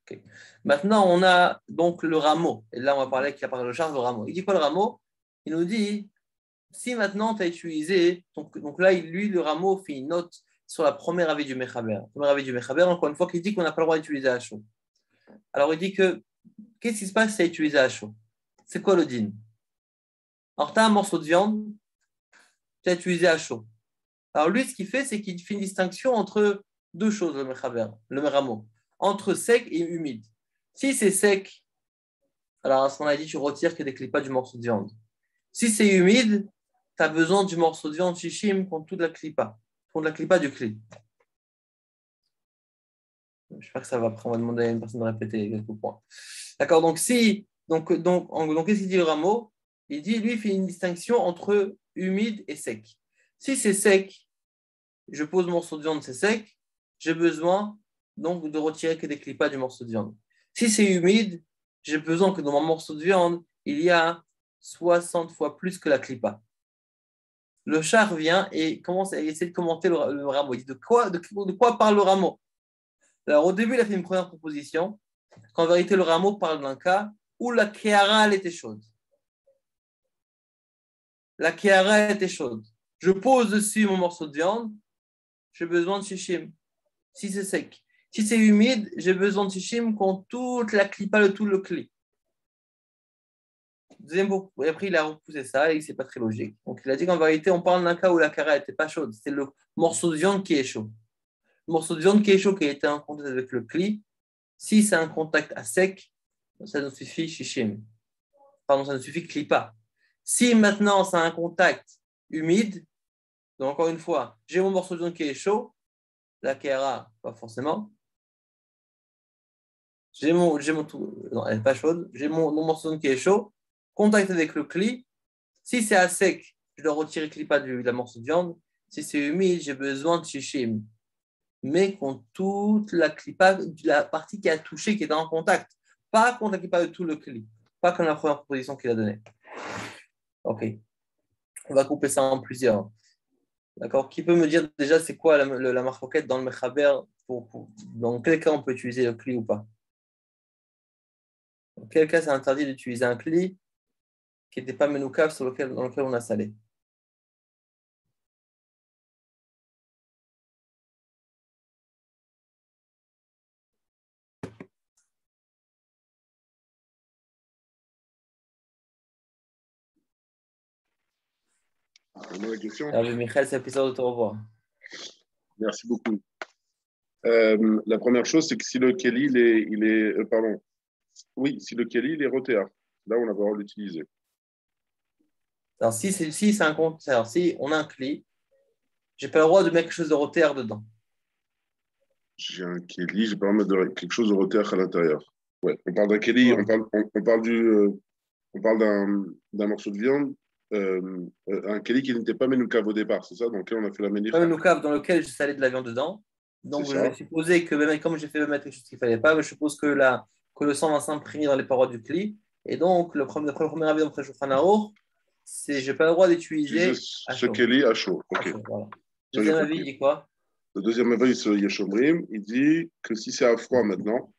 Okay. Maintenant, on a donc le rameau. Et là, on va parler qui a parlé le char, le rameau. Il dit quoi le rameau? Il nous dit, si maintenant tu as utilisé, donc là, lui, le rameau fait une note sur la première avis du Mechaber. Le premier avis du Mechaber, encore une fois, qui dit qu'on n'a pas le droit d'utiliser à chaud. Alors, il dit que, qu'est-ce qui se passe si tu as utilisé à chaud? C'est quoi le din? Alors, tu as un morceau de viande, tu as utilisé à chaud. Alors, lui, ce qu'il fait, c'est qu'il fait une distinction entre deux choses, le Mechaber, le rameau, entre sec et humide. Si c'est sec, alors à ce moment-là, il dit tu retires que des clipas du morceau de viande. Si c'est humide, tu as besoin du morceau de viande shishim contre toute la clipa, contre la clipa du cli. J'espère que ça va. Après, on va demander à une personne de répéter quelques points. D'accord, donc qu'est-ce qu'il dit le rameau? Il dit, lui, il fait une distinction entre humide et sec. Si c'est sec, je pose mon morceau de viande, c'est sec, j'ai besoin donc de retirer que des clipas du morceau de viande. Si c'est humide, j'ai besoin que dans mon morceau de viande, il y a 60 fois plus que la clipa. Le char vient et commence à essayer de commenter le rameau. Il dit de quoi parle le rameau? Alors au début, il a fait une première proposition, qu'en vérité, le rameau parle d'un cas où la kéhara, elle était chaude. La kéhara était chaude. Je pose dessus mon morceau de viande, j'ai besoin de shishim. Si c'est sec. Si c'est humide, j'ai besoin de shishim contre toute la clipa, tout le clé. Et après, il a repoussé ça et c'est pas très logique. Donc, il a dit qu'en vérité, on parle d'un cas où la kéhara n'était pas chaude. C'est le morceau de viande qui est chaud. Le morceau de viande qui est chaud, qui a été en contact avec le cli, si c'est un contact à sec, ça nous suffit shishim. Pardon, ça nous suffit clipa. Si maintenant c'est un contact humide, donc encore une fois, j'ai mon morceau de viande qui est chaud, la kéhara, pas forcément. Non, elle n'est pas chaude. J'ai mon morceau de viande qui est chaud, contact avec le cli. Si c'est à sec, je dois retirer clipa de la morceau de viande. Si c'est humide, j'ai besoin de shishim. mais contre toute la clipa, la partie qui a touché, qui est en contact. Pas contre la clipa de tout le cli. Pas comme la première proposition qu'il a donnée. Ok. On va couper ça en plusieurs. D'accord. Qui peut me dire déjà c'est quoi la marcoquette dans le mechaber dans quel cas on peut utiliser le cli ou pas? Dans quel cas c'est interdit d'utiliser un cli qui n'était pas menoukav dans lequel on a salé? La question. Michael, c'est un plaisir de te revoir. Merci beaucoup. La première chose, c'est que si le Kelly, pardon. Oui, si le Kelly, il est rotéa, là, on a le droit de l'utiliser. Alors, si c'est un compte, alors, si on a un cli, j'ai pas le droit de mettre quelque chose de rotéa dedans. J'ai un Kelly, j'ai pas le droit de mettre quelque chose de rotéa à l'intérieur. Ouais, on parle d'un Kelly, Ouais. on parle d'un morceau de viande, un Kelly qui n'était pas menoukav au départ, c'est ça, dans lequel on a fait la ménicha. Pas un menoukav dans lequel j'ai salé de la viande dedans. Donc, je vais supposer que, même comme j'ai fait mettre quelque chose qu'il ne fallait pas, je suppose que le sang va s'imprégner dans les parois du cli. Et donc, le premier avis d'après Shulchan Aruch, c'est je n'ai pas le droit d'utiliser ce Kelly à chaud. Ok. Voilà. Deuxième avis, il dit quoi? Le deuxième avis, c'est Yeshomrim. Il dit que si c'est à froid maintenant,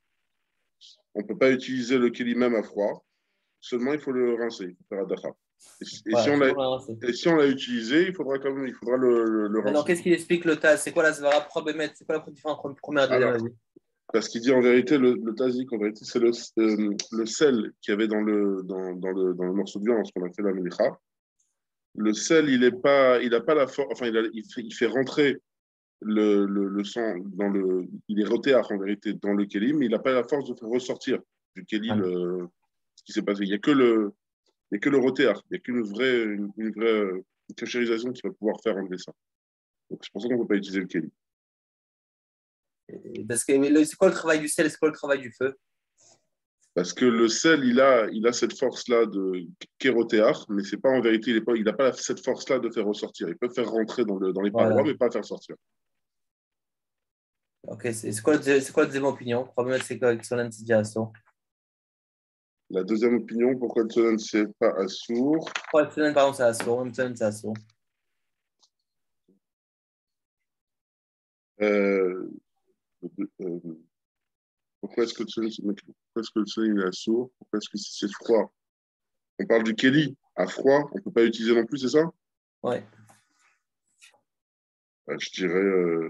on ne peut pas utiliser le Kelly même à froid. Seulement, il faut le rincer, il faut faire adacha. Et si on l'a utilisé, il faudra le rincer. Maintenant, qu'est-ce qu'il explique le Taz? C'est quoi la svara problématique? C'est quoi la différence entre le premier et le deuxième avis? Parce qu'il dit en vérité, le Taz dit qu'en vérité, c'est le sel qu'il y avait dans le morceau de viande lorsqu'on a fait la melicha. Le sel, il n'a pas la force, enfin, il fait rentrer le sang il est rotéar en vérité dans le kéli, mais il n'a pas la force de faire ressortir du kéli ce qui s'est passé. Il n'y a que le rotéar, il n'y a qu'une vraie cachérisation qui va pouvoir faire enlever ça. Donc c'est pour ça qu'on ne peut pas utiliser le kéli. Parce que c'est quoi le travail du sel et c'est quoi le travail du feu? Parce que le sel, il a cette force-là de kérotéar, mais c'est pas en vérité, il n'a pas cette force-là de faire ressortir. Il peut faire rentrer dans les parois, mais pas faire sortir. Ok, c'est quoi la deuxième opinion? Probablement, c'est quoi avec Solan Tidiasso? La deuxième opinion, pourquoi le Solan, c'est pas assour? Pourquoi le Solan, pardon, c'est assour? Même Solan, c'est assour. Pourquoi est-ce que le Solan est assour? Pourquoi est-ce que si c'est froid? On parle du Kéli. À froid, on ne peut pas utiliser non plus, c'est ça? Ouais. Je dirais.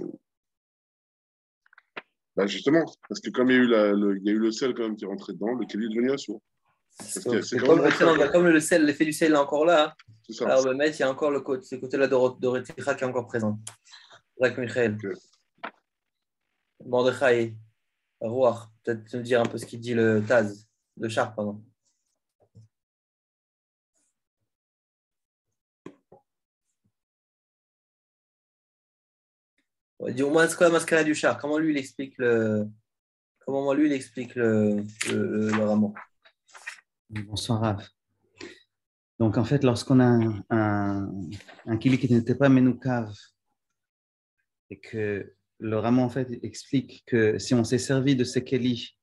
Justement, parce que comme il y a eu le sel quand même qui est rentré dedans, le Kéli est devenu assourd. Comme le sel, l'effet du sel est encore là. C'est ça. Alors, il y a encore ce côté-là de Rétira qui est encore présent. Avec Michael. Mordechai, Rouar, peut-être me dire un peu ce qu'il dit le Taz, le Char, pardon. On dit au moins, c'est quoi la mascara du Char? Comment lui, il explique le rameau? Bonsoir, Rav. Donc, en fait, lorsqu'on a un kili qui n'était pas menoukav et que le rameau, en fait, explique que si on s'est servi de ces kelis,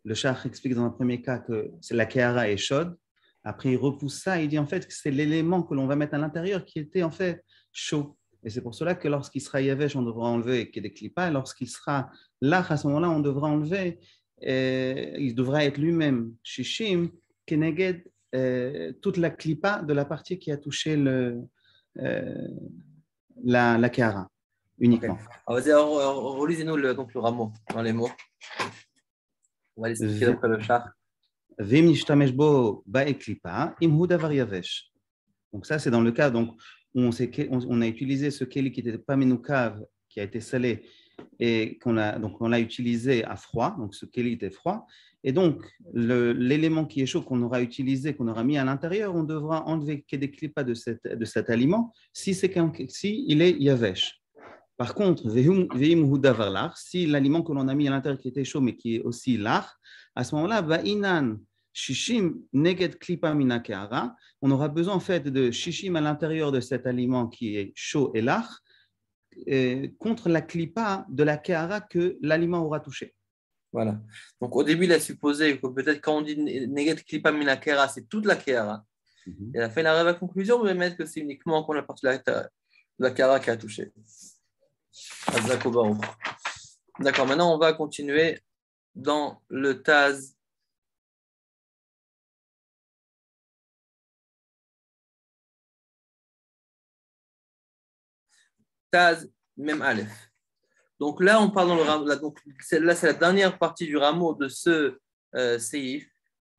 le char explique dans le premier cas que la kéhara est chaude. Après, il repousse ça et il dit en fait que c'est l'élément que l'on va mettre à l'intérieur qui était en fait chaud. Et c'est pour cela que lorsqu'il sera yavesh, on devra enlever des clipas. Lorsqu'il sera lach, à ce moment-là, on devra enlever. Il devra être lui-même shishim, keneged, toute la clipa de la partie qui a touché la kéhara uniquement. Okay. Relisez-nous le rameau dans les mots. On va l'expliquer d'après le char. Donc ça, c'est dans le cas où on a utilisé ce keli qui n'était pas menoukav, qui a été salé, et on l'a utilisé à froid, donc ce keli était froid, et donc l'élément qui est chaud qu'on aura utilisé, qu'on aura mis à l'intérieur, on devra enlever des clipas de cet aliment si il est yavesh. Par contre, si l'aliment que l'on a mis à l'intérieur qui était chaud mais qui est aussi lach, à ce moment-là, ba'inan shishim neged klipa mina ke'ara, on aura besoin en fait de shishim à l'intérieur de cet aliment qui est chaud et lach, contre la clipa de la Kehara que l'aliment aura touché. Voilà. Donc, au début, il a supposé que peut-être quand on dit Neget Klipa Mina Kehara, c'est toute la Kehara. Et à la fin, il arrive à la conclusion, on va mettre que c'est uniquement qu'on la partie de la Kehara qui a touché. D'accord, maintenant, on va continuer dans le Taz. Taz, même Aleph. Donc là, on parle dans le rameau. Donc, là, c'est la dernière partie du rameau de ce séif.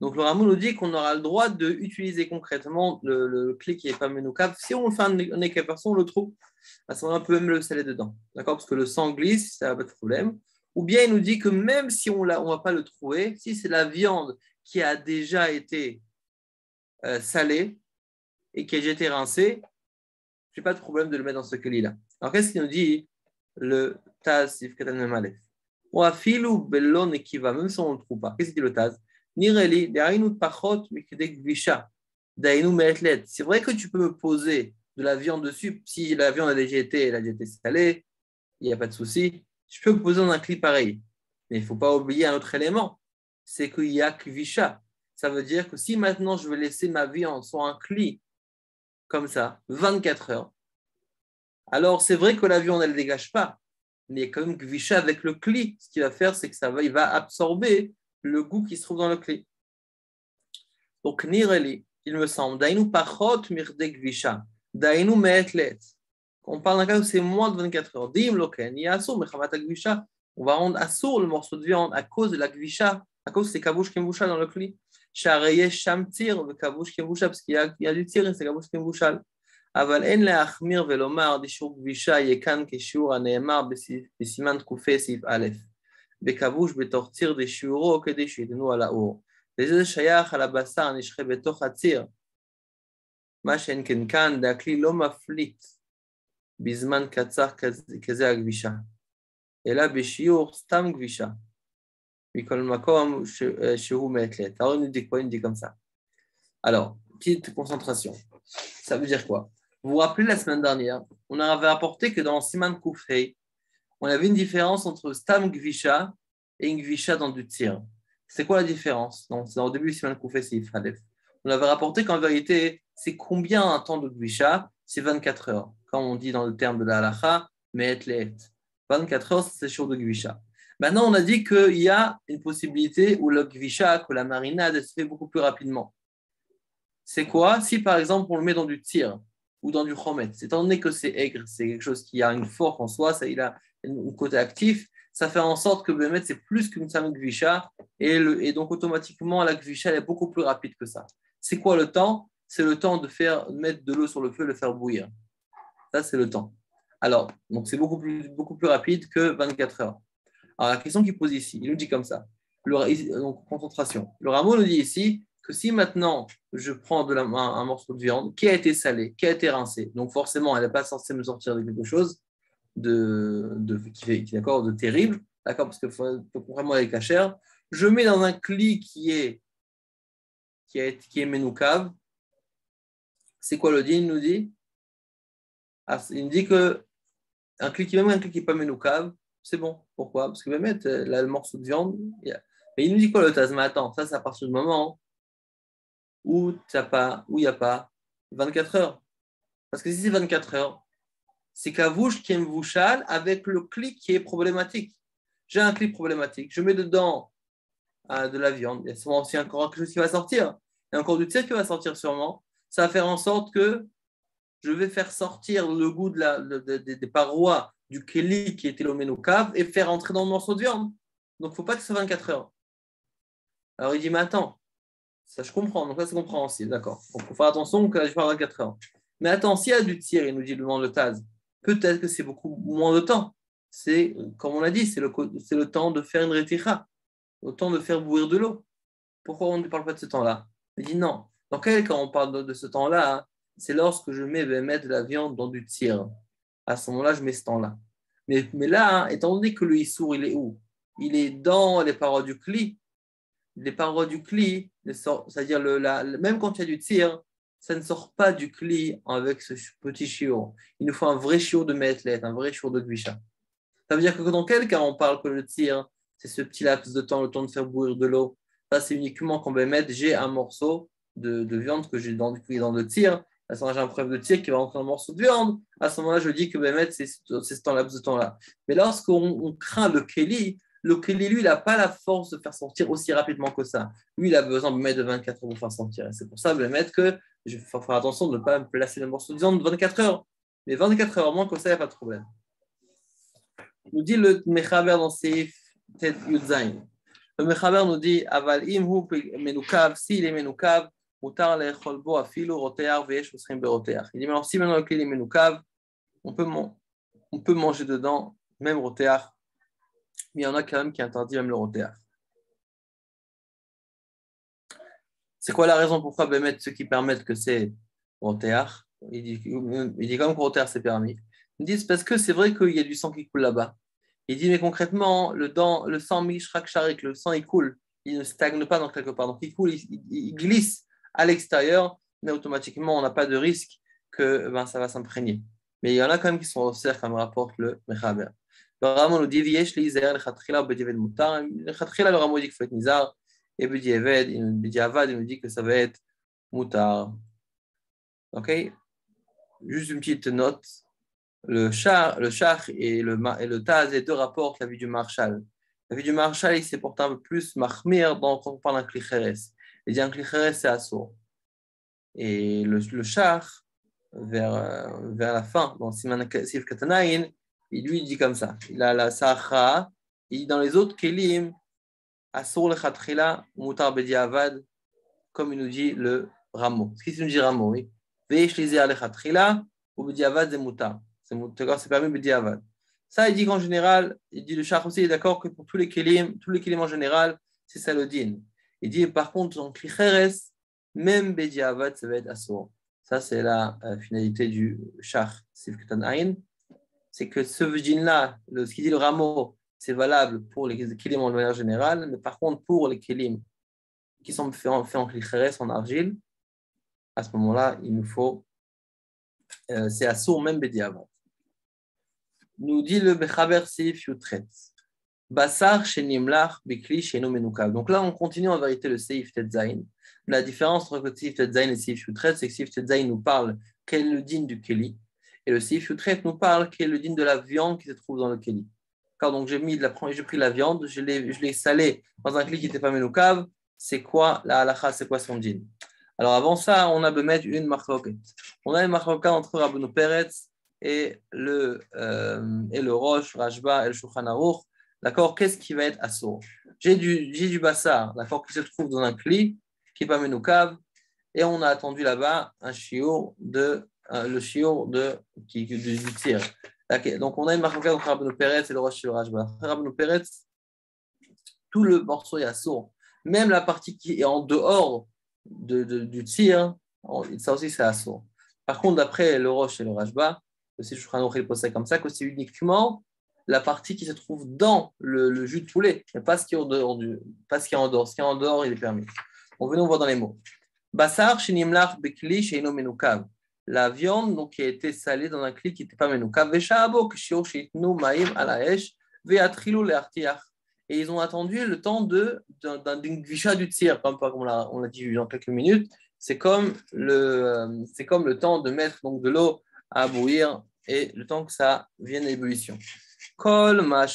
Donc le rameau nous dit qu'on aura le droit d'utiliser concrètement le clé qui n'est pas menoukav. Si on fait un équipement, on le trouve. À ce moment-là, on peut même le sceller dedans. D'accord? Parce que le sang glisse, ça n'a pas de problème. Ou bien il nous dit que même si on ne va pas le trouver, si c'est la viande qui a déjà été salée et qui a déjà été rincée, je n'ai pas de problème de le mettre dans ce clé-là. Alors qu'est-ce qu'il nous dit le Taz Sif Katan Memalef? Ou afilou bellon et qui va, même si on ne le trouve pas. Qu'est-ce qu'il dit le Taz? Nireli, d'aïnou pachot, mikdek visha, d'aïnou meetlet. C'est vrai que tu peux me poser de la viande dessus. Si la viande a déjà été salée, il n'y a pas de souci. Je peux me poser dans un cli pareil. Mais il ne faut pas oublier un autre élément. C'est qu'il y a kvisha. Ça veut dire que si maintenant je vais laisser ma viande sur un cli comme ça, 24 heures, alors c'est vrai que la viande, elle ne dégage pas. Mais il y a quand même kvisha avec le cli. Ce qu'il va faire, c'est que il va absorber le goût qui se trouve dans le clé. Donc, nireli, il me semble, dainu pachot mirdek visha, dainu meetlet. On parle d'un cas où c'est moins de 24 heures. Dim loken, yasour mechamat agvisha. On va rendre assour le morceau de viande à cause de la gvisha, à cause de ces kabouches kembouchal dans le clé. Chareye shamtir, le kabouche kembouchal, parce qu'il y a du tir et c'est kabouche kembouchal. אבל אין להחמיר ולומר דשיעור גבישה יהיה כאן כשיעור הנאמר בסימן תקופי סעיף א'. בכבוש בתוך ציר דשיעורו כדי שיתנו על האור. וזה שייך על הבשר הנשחה בתוך הציר. מה שאין כן כאן, דהכלי לא מפליט בזמן קצר כזה הגבישה, אלא בשיעור סתם גבישה, מכל מקום שהוא מעת לעת. Alors, il nous dit quoi? Il nous dit comme ça. Alors, petite concentration. Ça veut dire quoi? Vous vous rappelez la semaine dernière, on avait apporté que dans Siman Koufei, on avait une différence entre Stam Gvisha et une Gvisha dans du tir. C'est quoi la différence? Donc, c'est au début du Siman Koufei, c'est Ifalef. On avait rapporté qu'en vérité, c'est combien un temps de Gvisha? C'est 24 heures. Quand on dit dans le terme de la halacha, Me'et le'et. 24 heures, c'est jour de Gvisha. Maintenant, on a dit qu'il y a une possibilité où le Gvisha, que la marinade, se fait beaucoup plus rapidement. C'est quoi? Si par exemple, on le met dans du tir ou dans du chomet, étant donné que c'est aigre, c'est quelque chose qui a une force en soi, il a un côté actif, ça fait en sorte que Bémet, c'est plus qu'une samuk gvisha, et donc automatiquement, la gvisha elle est beaucoup plus rapide que ça. C'est quoi le temps? C'est le temps de mettre de l'eau sur le feu et le faire bouillir. Ça, c'est le temps. Alors, donc c'est beaucoup plus rapide que 24 heures. Alors, la question qu'il pose ici, il nous dit comme ça. Donc, concentration. Le rameau nous dit ici que si maintenant je prends un morceau de viande qui a été salé, qui a été rincé, donc forcément elle n'est pas censée me sortir de quelque chose qui est d'accord, de terrible, d'accord, parce qu'il faut vraiment aller cachère. Je mets dans un cli qui est menoukav. C'est quoi le din? Il nous dit, il nous dit que un cli qui n'est pas menoukav, c'est bon. Pourquoi? Parce que même là, le morceau de viande, mais il nous dit quoi le tazma? Attends, ça c'est à partir du moment où il n'y a pas 24 heures. Parce que si c'est 24 heures, c'est kavouche qui est mvouchal avec le cli qui est problématique. J'ai un cli problématique, je mets dedans de la viande, il y a souvent aussi encore quelque chose qui va sortir, il y a encore du tir qui va sortir sûrement. Ça va faire en sorte que je vais faire sortir le goût des parois du keli qui était l'oménoukav et faire entrer dans le morceau de viande. Donc il ne faut pas que ce soit 24 heures. Alors il dit, mais attends, ça je comprends, donc là c'est compréhensible, d'accord. Donc il faut faire attention que je parle 24 heures. Mais attends, s'il y a du tir, il nous dit le Taz, peut-être que c'est beaucoup moins de temps. C'est, comme on l'a dit, c'est le temps de faire une retira, le temps de faire bouillir de l'eau. Pourquoi on ne parle pas de ce temps-là? Il dit non. Dans quel cas on parle de ce temps-là? Hein, c'est lorsque je vais mettre de la viande dans du tir. À ce moment-là, je mets ce temps-là. Mais là, hein, étant donné que le issour, il est où? Il est dans les parois du cli. Les parois du cli, c'est-à-dire même quand il y a du tir, ça ne sort pas du kli avec ce petit shiur. Il nous faut un vrai shiur de me'etlet, un vrai shiur de gvisha. Ça veut dire que dans quel cas on parle que le tir, c'est ce petit laps de temps, le temps de faire bouillir de l'eau. Ça, c'est uniquement quand j'ai un morceau de viande que j'ai dans le tir. À ce moment-là, j'ai un preuve de tir qui va rentrer dans le morceau de viande. À ce moment-là, je dis que c'est ce temps laps de temps-là. Mais lorsqu'on craint le keli, lui, il n'a pas la force de faire sortir aussi rapidement que ça. Lui, il a besoin de 24 heures pour faire sortir. Et c'est pour ça, que je vais faire attention de ne pas me placer le morceau de viande 24 heures. Mais 24 heures au moins, comme ça, il n'y a pas de problème. Nous dit le Mechaber dans Seif Tet Yudzain. Le Mechaber nous dit Aval imhu menukav, s'il est menukav, mutar lechol bo afilu rotear veyesh osrim berotear. Il dit maintenant, si maintenant le keli est menukav, on peut manger dedans, même rotear, mais il y en a quand même qui interdit même le rotear. C'est quoi la raison pourquoi ceux qui permettent que c'est rotear? Il dit quand même que rotear c'est permis. Ils disent parce que c'est vrai qu'il y a du sang qui coule là-bas. Il dit mais concrètement, le sang mishrak sharik, le sang il coule, il ne stagne pas dans quelque part. Donc il coule, il glisse à l'extérieur, mais automatiquement on n'a pas de risque que ça va s'imprégner. Mais il y en a quand même qui sont au cerf, comme rapporte le Mechaber. Le Rambam nous dit Viesh lizer lechatchila b'diavad mutar. Lechatchila, le Rambam dit qu'il faut être nizar, et b'diavad, il nous dit que ça va être mutar. Ok? Juste une petite note. Le char et le taz, les deux rapportent la vie du marshal. La vie du marshal, il s'est porté un peu plus mahmir quand on parle d'un klicheres. Il dit un klicheres, c'est assour. Et le char, vers la fin, dans Siman Sif Katanaïn, il lui dit comme ça. Il a la sacha, il dit dans les autres kelim, assour le khatrila, mutar bediavad, comme il nous dit le Ramo. Ce qui nous dit Ramo, oui. Ve'esh lizer le khatrila, ou bediavad c'est mutar. C'est permis b'diavad. Ça, il dit qu'en général, il dit le Shach aussi est d'accord que pour tous les kelim en général, c'est ça le din. Il dit par contre, dans klicheres, même b'diavad, ça va être assour. Ça, c'est la finalité du Shach Sif Katan Ain. C'est que ce din-là, ce qu'il dit le rameau, c'est valable pour les kelim en manière générale, mais par contre, pour les kelim qui sont faits en klicheres, en argile, à ce moment-là, il nous faut, c'est assour même b'diavad. Nous dit le Mechaber Seif Yutret. Basar shenimlach bikli sheno menukav. Donc là, on continue en vérité le Seif Tetzain. La différence entre le Seif Tetzain et le Seif Yutret, c'est que Seif Tetzain nous parle quel est le din du Keli, et le Seif Yutret nous parle quel est le din de la viande qui se trouve dans le Keli. Donc j'ai pris la viande, je l'ai salée dans un Keli qui n'était pas menukav. C'est quoi la halacha, c'est quoi son din? Alors avant ça, on a besoin une marloquette. On a une marloquette entre Rabbeinu Peretz et le Rosh, Rashba et le Shulchan Aruch. D'accord, qu'est-ce qui va être assour? J'ai du bassar, d'accord, qui se trouve dans un kli, qui n'est pas menoukav, et on a attendu là-bas le shiur du tir. Okay, donc on a une marque entre Rabbeinu Peretz et le Rosh et le Rashba. Rabbeinu Peretz, tout le morceau est assour. Même la partie qui est en dehors du tir, ça aussi c'est assour. Par contre, d'après le Rosh et le Rashba, aussi je crois qu'il pose ça comme ça, que c'est uniquement la partie qui se trouve dans le jus de poulet, mais pas ce qui est en dehors. Ce qui est en dehors, il est permis. On venons voir dans les mots. Basar shenimlach bekli sheino menukav. La viande donc, qui a été salée dans un kli qui n'était pas menukav. Veshaabo kshio sheitnu ma'im ala esh ve'atchilu le'artiach. Et ils ont attendu le temps d'une gvisha du tir, comme on l'a dit dans quelques minutes. C'est comme le temps de mettre donc, de l'eau à bouillir et le temps que ça vienne à ébullition. Kol ma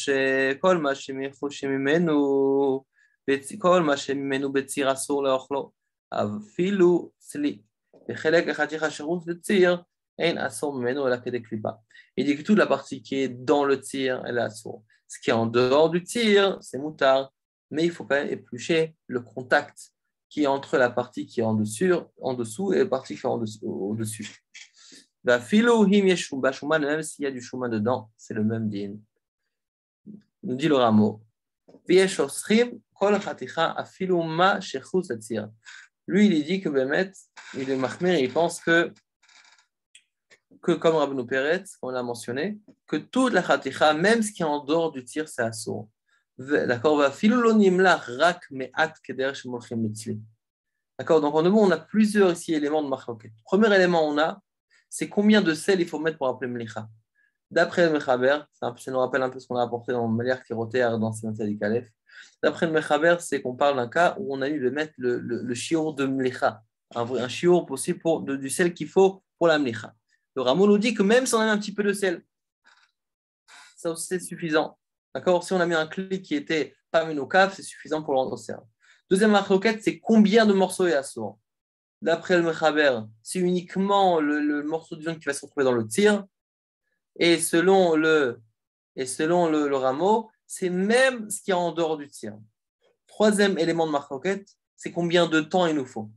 shemimenu betzir asur leochlo afilu tzli vechelek echad shechut letzir ein asur mimenu ela kedei klipa. Il dit que toute la partie qui est dans le tir elle est asur. Ce qui est en dehors du tir c'est moutar, mais il faut quand même éplucher le contact qui est entre la partie qui est en dessous et la partie qui est au-dessus. Même s'il y a du chouma dedans, c'est le même din. Nous dit le Ramo. Lui, il dit que Bémet, il est mahmir et il pense que comme Rabbeinu Peretz, on l'a mentionné, que toute la khaticha, même ce qui est en dehors du tir, c'est assour. D'accord, va filulonimla rak me'at keder shemolchim mitzli. D'accord? Donc en deux mots, on a plusieurs ici éléments de marloquet. Premier élément, c'est combien de sel il faut mettre pour appeler mlicha. D'après le Mechaber, ça nous rappelle un peu ce qu'on a apporté dans le Meliach Kiroter dans Siman Tzadik Aleph. D'après le Mechaber, c'est qu'on parle d'un cas où on a eu de mettre le shiur de mlicha, un shiur possible du sel qu'il faut pour la mlicha. Le Ramo nous dit que même si on a mis un petit peu de sel, ça aussi c'est suffisant. D'accord? Si on a mis un clé qui était pas menoukav, c'est suffisant pour le rendre serve. Deuxième marloquette, c'est combien de morceaux est assourd. D'après le Mechaber, c'est uniquement le morceau de viande qui va se retrouver dans le tir. Et selon le rameau, c'est même ce qui est en dehors du tir. Troisième élément de marloquette, c'est combien de temps il nous faut.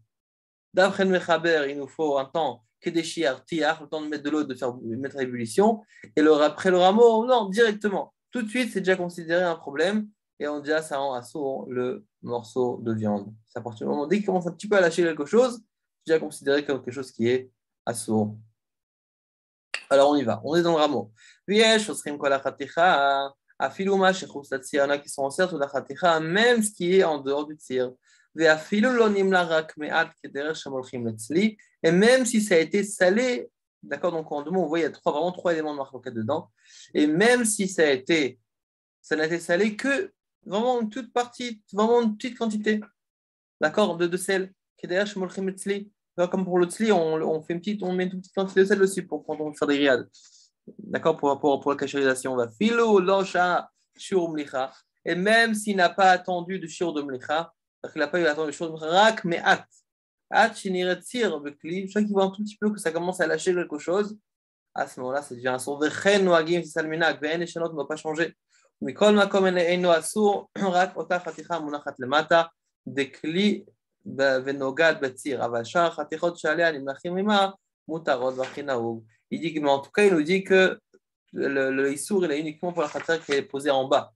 D'après le Mechaber, il nous faut un temps kedeshiar tiach, le temps de mettre de l'eau, de mettre à ébullition. Et après le rameau, non, directement. Tout de suite, c'est déjà considéré un problème. Et on dit, ça rend assourd le morceau de viande. C'est à partir du moment dès qu'il commence un petit peu à lâcher quelque chose, c'est déjà considéré comme quelque chose qui est assourd. Alors on y va, on est dans le rameau. Il y en a qui sont en cercle de la khaticha, même ce qui est en dehors du tir. Et même si ça a été salé, d'accord, donc en deux mots, on voit il y a vraiment trois éléments de marloquette dedans. Et même si ça n'a été salé que vraiment une toute partie, vraiment une petite quantité, d'accord, de sel. Comme pour le tzli, on met une petite quantité de sel aussi pour quand on veut faire des grillades. D'accord, pour la cachérisation. Et même s'il n'a pas attendu de shiur de mlicha, parce qu'il n'a pas eu attendu de shiur de mlicha, rak mais at. At, je crois qu'il voit un tout petit peu que ça commence à lâcher quelque chose. À ce moment-là, ça devient un son. Vechen noagim, c'est ça le minak. Ve'en et shenot ne va pas changer. Mikol makom eno asur, rak ota chaticha munachat lemata, dekli. Il dit que, mais en tout cas, il nous dit que le issour, il est uniquement pour la khatir qui est posée en bas.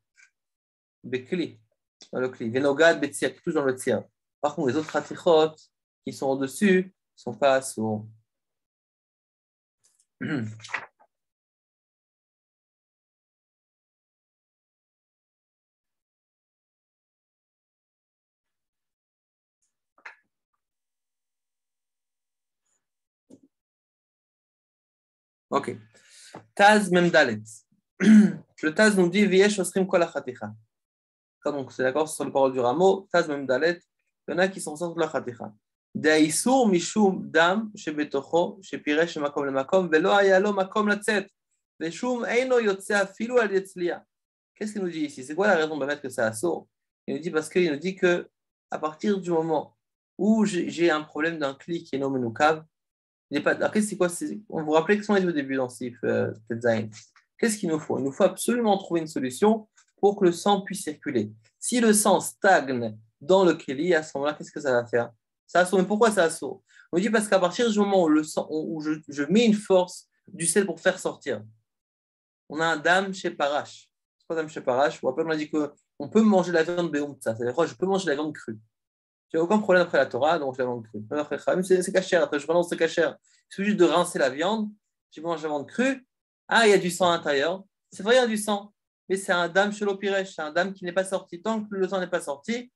Bekli, dans le kli. Venogad, betzir, qui touche dans le tir. Par contre, les autres khatichot qui sont au-dessus ne sont pas assourds. Ok. Taz Memdalet. Le Taz nous dit Viesh Osrim Kol HaChaticha. Donc, c'est d'accord sur le parole du rameau. Taz Memdalet. Il y en a qui sont sortis de la Chaticha. Daïsour Mishum Dam Shebetocho Shepiresh Makom le Makom Velo Ayalo Makom la Tzet Veshum Eino Yotzea Filu Al Yetzlia. Qu'est-ce qu'il nous dit ici? C'est quoi la raison de mettre que c'est assourd? Il nous dit parce qu'il nous dit que à partir du moment où j'ai un problème d'un cli qui est nommé Nukav, après, c'est quoi? On vous rappelait que ce qu'on a dit au début dans Sif Tetzain. Qu'est-ce qu'il nous faut? Il nous faut absolument trouver une solution pour que le sang puisse circuler. Si le sang stagne dans le keli, à ce moment-là, qu'est-ce que ça va faire? Ça assaut. Mais pourquoi ça assaut? On dit parce qu'à partir du moment où le sang, où je mets une force du sel pour faire sortir, on a un dam chez Parash. C'est quoi dam chez Parash? Je vous rappelle, on a dit qu'on peut manger la viande beumtsa. C'est-à-dire quoi? Je peux manger la viande crue. Tu n'as aucun problème après la Torah, donc je la viande crue. C'est cachère, après je relance c'est cachère. Il suffit juste de rincer la viande, tu manges la viande crue. Ah, il y a du sang à l'intérieur. C'est vrai, il y a du sang, mais c'est un dam shelo piresh, c'est un dam qui n'est pas sorti. Tant que le sang n'est pas sorti,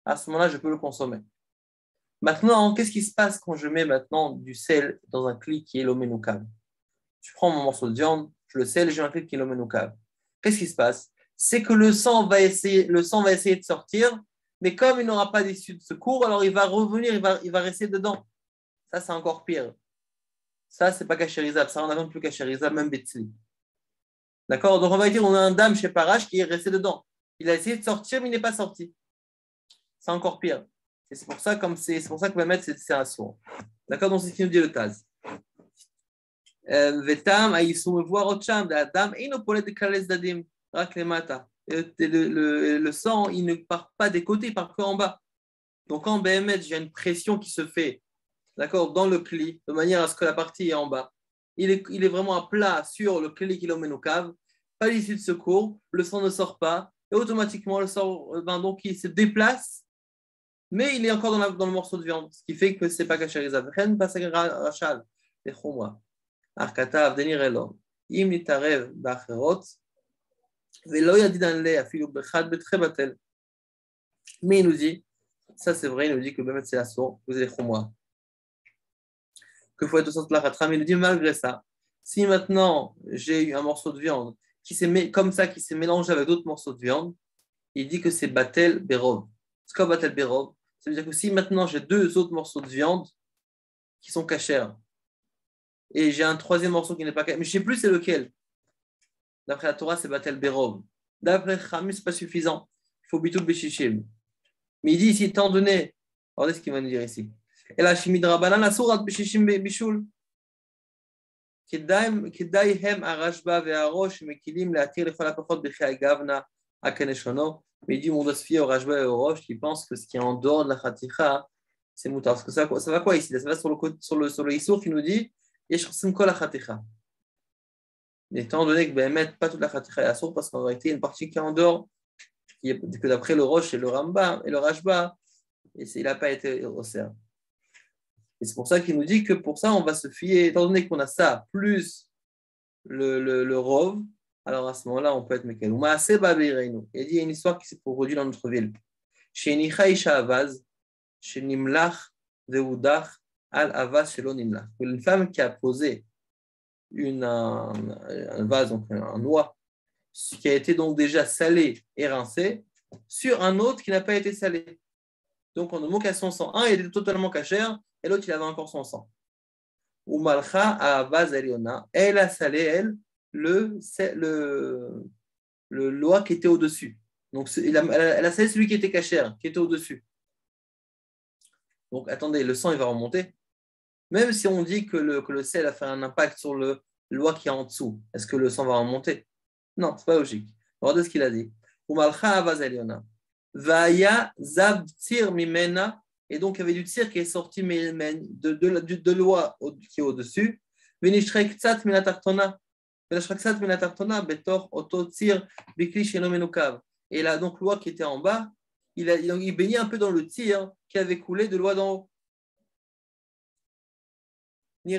à ce moment-là, je peux le consommer. Maintenant, qu'est-ce qui se passe quand je mets maintenant du sel dans un cli qui est l'omenoukav? Je prends mon morceau de viande, je le sel, j'ai un cli qui est l'omenoukav. Qu'est-ce qui se passe? C'est que le sang va essayer de sortir, mais comme il n'aura pas d'issue de secours, alors il va revenir, il va rester dedans. Ça, c'est encore pire. Ça, c'est pas cachérisable. Ça, on n'a même plus cachérisable, même Betsli. D'accord? Donc, on va dire on a un dame chez Parash qui est resté dedans. Il a essayé de sortir, mais il n'est pas sorti. C'est encore pire. Et c'est pour ça que va mettre c'est un sourd. D'accord? Donc, c'est ce qu'il nous dit le Taz. Vetam, aïsou me voir au cham, la dame, et nous pour de kales dadim, raklemata. Le sang, il ne part pas des côtés, il part qu'en bas. Donc, quand BMH, il y a une pression qui se fait, d'accord, dans le cli, de manière à ce que la partie est en bas. Il est vraiment à plat sur le cli qui l'emmène au cave, pas d'issue de secours, le sang ne sort pas, et automatiquement, le sang, donc, il se déplace, mais il est encore dans le morceau de viande, ce qui fait que ce n'est pas cachérisable. Ren pasag rachal, et chumra. Arkatav, denir elom, im nitarev ba'acherot, velo yadidan le afilu bechad betre batel. Mais il nous dit, Ça, c'est vrai, il nous dit que Bémet, c'est assour, vous allez moi. Que faut être au sens de la ratra, mais il nous dit malgré ça, si maintenant j'ai eu un morceau de viande qui s'est comme ça, qui s'est mélangé avec d'autres morceaux de viande, il dit que c'est Batel Berov. C'est quoi Batel Berov? Ça veut dire que si maintenant j'ai deux autres morceaux de viande qui sont cachers, et j'ai un troisième morceau qui n'est pas caché, mais je ne sais plus c'est lequel. D'après la Torah, c'est Batel Berov. D'après Chami, ce n'est pas suffisant. Il faut Bitul Beshishim. Mais il dit ici, étant donné, regardez ce qu'il va nous dire ici. Et la Shimid Rabbanan, la Surat Beshishim Bishul. כדאי הם הרשב"א והראש שמקילים להתיר לכל הפחות בכי הגוונה הכנשונו. Mais il dit, on doit se fier au Rashba et au Rosh qui pensent que ce qui est en dehors de la Khaticha, c'est moutar. Parce que ça va quoi ici? Ça va sur le Issour qui nous dit, Yesh Kol la Khaticha. Étant donné que Béhémet, pas toute la Khaticha est assour, parce qu'en réalité, il y a une partie qui est en dehors, que d'après le Rosh et le Ramba et le Rashba, il n'a pas été au cerf. Et c'est pour ça qu'il nous dit que pour ça, on va se fier, étant donné qu'on a ça, plus le Rov, alors à ce moment-là, on peut être Mekel. Il dit, il y a une histoire qui s'est produite dans notre ville. Chez Nicha Isha Avaz, chez Nimlach Veudach, Al Avaz Shelo Nimlach. Une femme qui a posé un vase, donc un noix, qui a été donc déjà salé et rincé, sur un autre qui n'a pas été salé. Donc, en mot qu'à son sang, un était totalement cachère, et l'autre, il avait encore son sang. Ou Malcha à Avaz Eliona, elle a salé, elle, le loi qui était au-dessus. Donc, elle a salé celui qui était cachère, qui était au-dessus. Donc, attendez, le sang, il va remonter. Même si on dit que le sel a fait un impact sur le loi qui est en dessous, est-ce que le sang va remonter? Non, ce n'est pas logique. Regardez ce qu'il a dit. Ou Malcha à Avaz Eliona. Vaya zav tir mimena. Et donc, il y avait du tir qui est sorti de loi qui est au-dessus. Et là, donc, loi qui était en bas, il baignait un peu dans le tir qui avait coulé de loi d'en haut. Il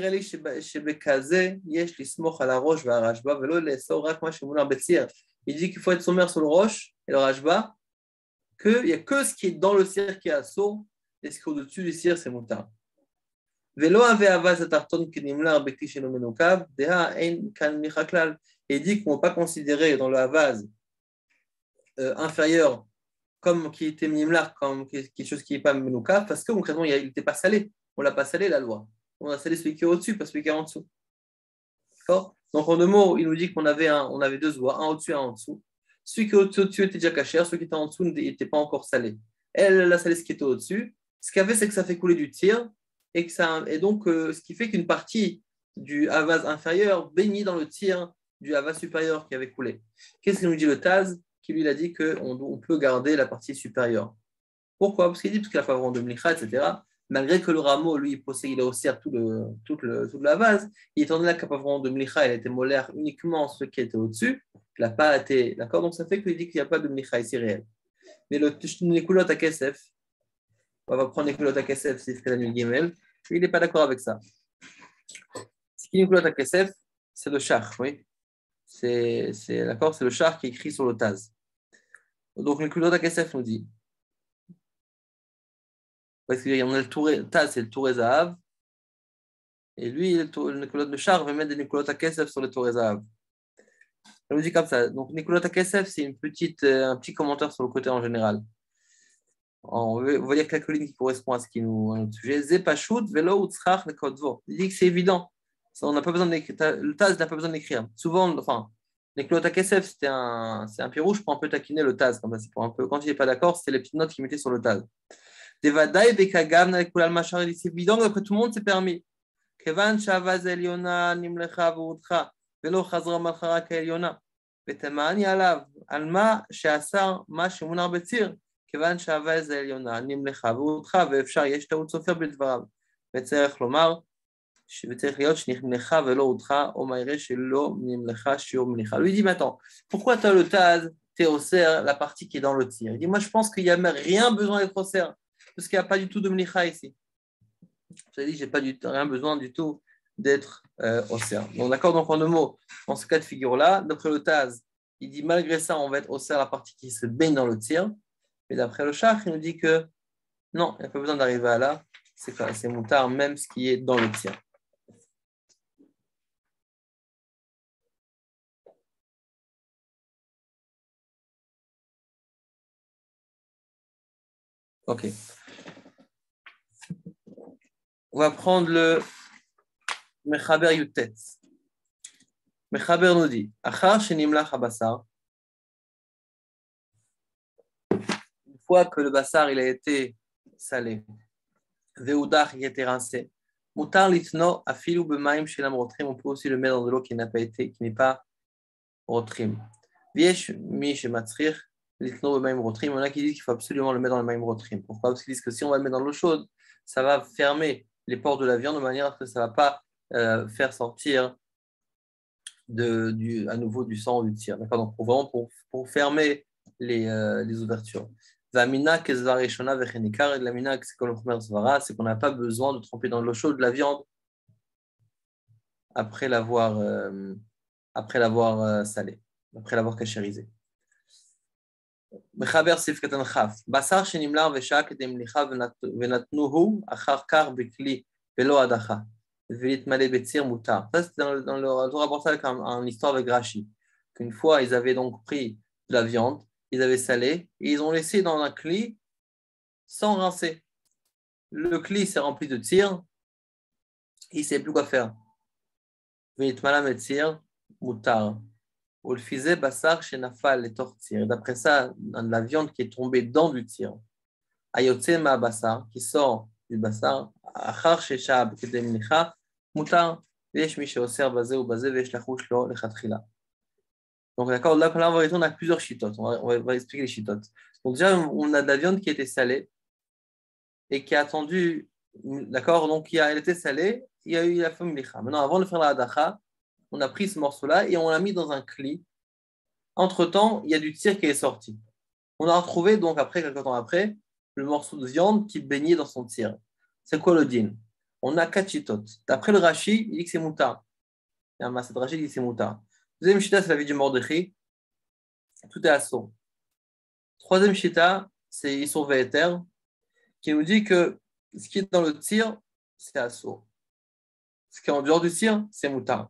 dit qu'il faut être sommaire sur le roche et le rajba, qu'il n'y a que ce qui est dans le tir qui est assaut. Et ce qui est au-dessus du cire, c'est moutar. Et il dit qu'on ne va pas considérer dans le havaz inférieur comme qui était mimlar, comme quelque chose qui n'est pas menoukav, parce que concrètement, il n'était pas salé. On ne l'a pas salé, la loi. On a salé celui qui est au-dessus, pas celui qui est en dessous. D'accord? Donc, en deux mots, il nous dit qu'on avait deux oies, un au-dessus et un en dessous. Celui qui est au-dessus était déjà caché, celui qui était en dessous n'était pas encore salé. Elle a salé ce qui était au-dessus. Ce qu'elle fait, c'est que ça fait couler du tir, et donc ce qui fait qu'une partie du havaz inférieur baignait dans le tir du havaz supérieur qui avait coulé. Qu'est-ce qu'il nous dit le Taz? Qui lui a dit qu'on peut garder la partie supérieure. Pourquoi? Parce qu'il dit parce qu'il n'a pas vraiment de mlicha, etc. Malgré que le rameau, lui, il a aussi tout le havaz, étant donné qu'il n'a pas vraiment de mlicha, il a été molaire uniquement ce qui était au-dessus, il n'a pas été. D'accord? Donc ça fait qu'il dit qu'il n'y a pas de mlicha ici réel. Mais le Nikulot à Kesef, on va prendre Nikulot à Kesef, c'est la nuit Gimel, il n'est pas d'accord avec ça. Ce qui est Nikulot à Kesef, c'est le char, oui. C'est le char qui est écrit sur le Taz. Donc Nikulot à Kesef nous dit, parce qu'il y a le Taz, c'est le Touré Zahav, et lui, le Nikulot de char va mettre des Nikulot à Kesef sur le Touré Zahav. Je vous dis comme ça. Donc Nikulot à Kesef, c'est un petit commentaire sur le côté en général. On va dire quelques lignes qui correspondent à ce qui nous à notre sujet. Il dit que c'est évident. On n'a pas besoin d'écrire. Le Taz n'a pas besoin d'écrire. Souvent, les Klota Kesef, c'est un pirouche pour un peu taquiner le Taz. Comme ça, c'est pour un peu, quand il n'est pas d'accord, c'était les petites notes qu'il mettait sur le Taz. C'est évident qu'après tout le monde, c'est permis. Kevan Shavaz Eliona Nimlecha Voudcha Velo Chazra Malchara Eliona. Vetemani Alav Alma Sheasar Ma Shemunar Betzir. כיוון שהווז העליונה נמלכה ואותך ואפשר יש טעות סופר בדבריו וצריך לומר וצריך להיות שנמלכה ולא אותך או מה יראה שלא נמלכה שיעור מניחה. Lui dit maintenant pourquoi tu as le Taz théoser la partie qui est dans le tir? Il dit moi je pense qu'il n'y a rien besoin d'être oser parce qu'il n'y a pas du tout de mnicha ici. Je dit j'ai pas rien besoin du tout d'être oser. Donc d'accord, donc en deux mots dans ce cas de figure là d'après le Taz il dit malgré ça on va être oser la partie qui se baigne dans le tir. Mais d'après le Shach, il nous dit que Non, il n'y a pas besoin d'arriver à là. C'est moutard, même ce qui est dans le tir. Ok. On va prendre le Mechaber Yutet. Mechaber nous dit Achar shenimlach habasar. Une fois que le bassar il a été salé, Veudach il a été rincé, Mutar litno afilu b'maim shelam rotrim. On peut aussi le mettre dans de l'eau qui n'est pas rotrim. Viesh mi shematzrich litno b'maim rotrim. Il y en a qui disent qu'il faut absolument le mettre dans le maim rotrim. Pourquoi? Parce qu'ils disent que si on va le mettre dans l'eau chaude, ça va fermer les pores de la viande de manière à ce que ça ne va pas faire sortir à nouveau du sang ou du tir. D'accord? Donc pour fermer les ouvertures. Vamina kezvareshona vechenikar, et la mina c'est comme le premier svara, c'est qu'on n'a pas besoin de tremper dans l'eau chaude la viande après l'avoir salée, après l'avoir cachérisée. Mechaber sif katan chaf. Basar shenimlar vesha kedem licha venatnuhu achar kar bekli velo adacha. Velitmale betzir mutar. Ça, c'est dans le rapporté avec une histoire avec Rashi. Qu'une fois, ils avaient donc pris de la viande, ils avaient salé, et ils ont laissé dans un cli sans rincer. Le cli s'est rempli de tir, il ne sait plus quoi faire. Velitmala betzir mutar. Ou le fisait basar shenafal et tortir. D'après ça, la viande qui est tombée dans du tir. Ayotse ma basar, qui sort du basar. Achar sheshab kedem licha. Moutar, vesh mi sheoser basé ou basé, vesh lachouch lo lechatchila. Donc, d'accord, là, on a plusieurs chitotes. On va expliquer les chitotes. Donc, déjà, on a de la viande qui a été salée et qui a attendu, d'accord, donc elle était salée, il y a eu la femme licha. Maintenant, avant de faire la hadacha, on a pris ce morceau-là et on l'a mis dans un cli. Entre-temps, il y a du tir qui est sorti. On a retrouvé, donc, après, quelques temps après, le morceau de viande qui baignait dans son tir. C'est quoi le din? On a 4 chitotes. D'après le Rashi, il dit que c'est moutar. Il y a un massé de Rashi, il dit que c'est moutar. Deuxième chita, c'est la vie du Mordechai. Tout est assaut. Troisième chita, c'est Issour Ve'eter, qui nous dit que ce qui est dans le tir, c'est assaut. Ce qui est en dehors du tir, c'est moutar.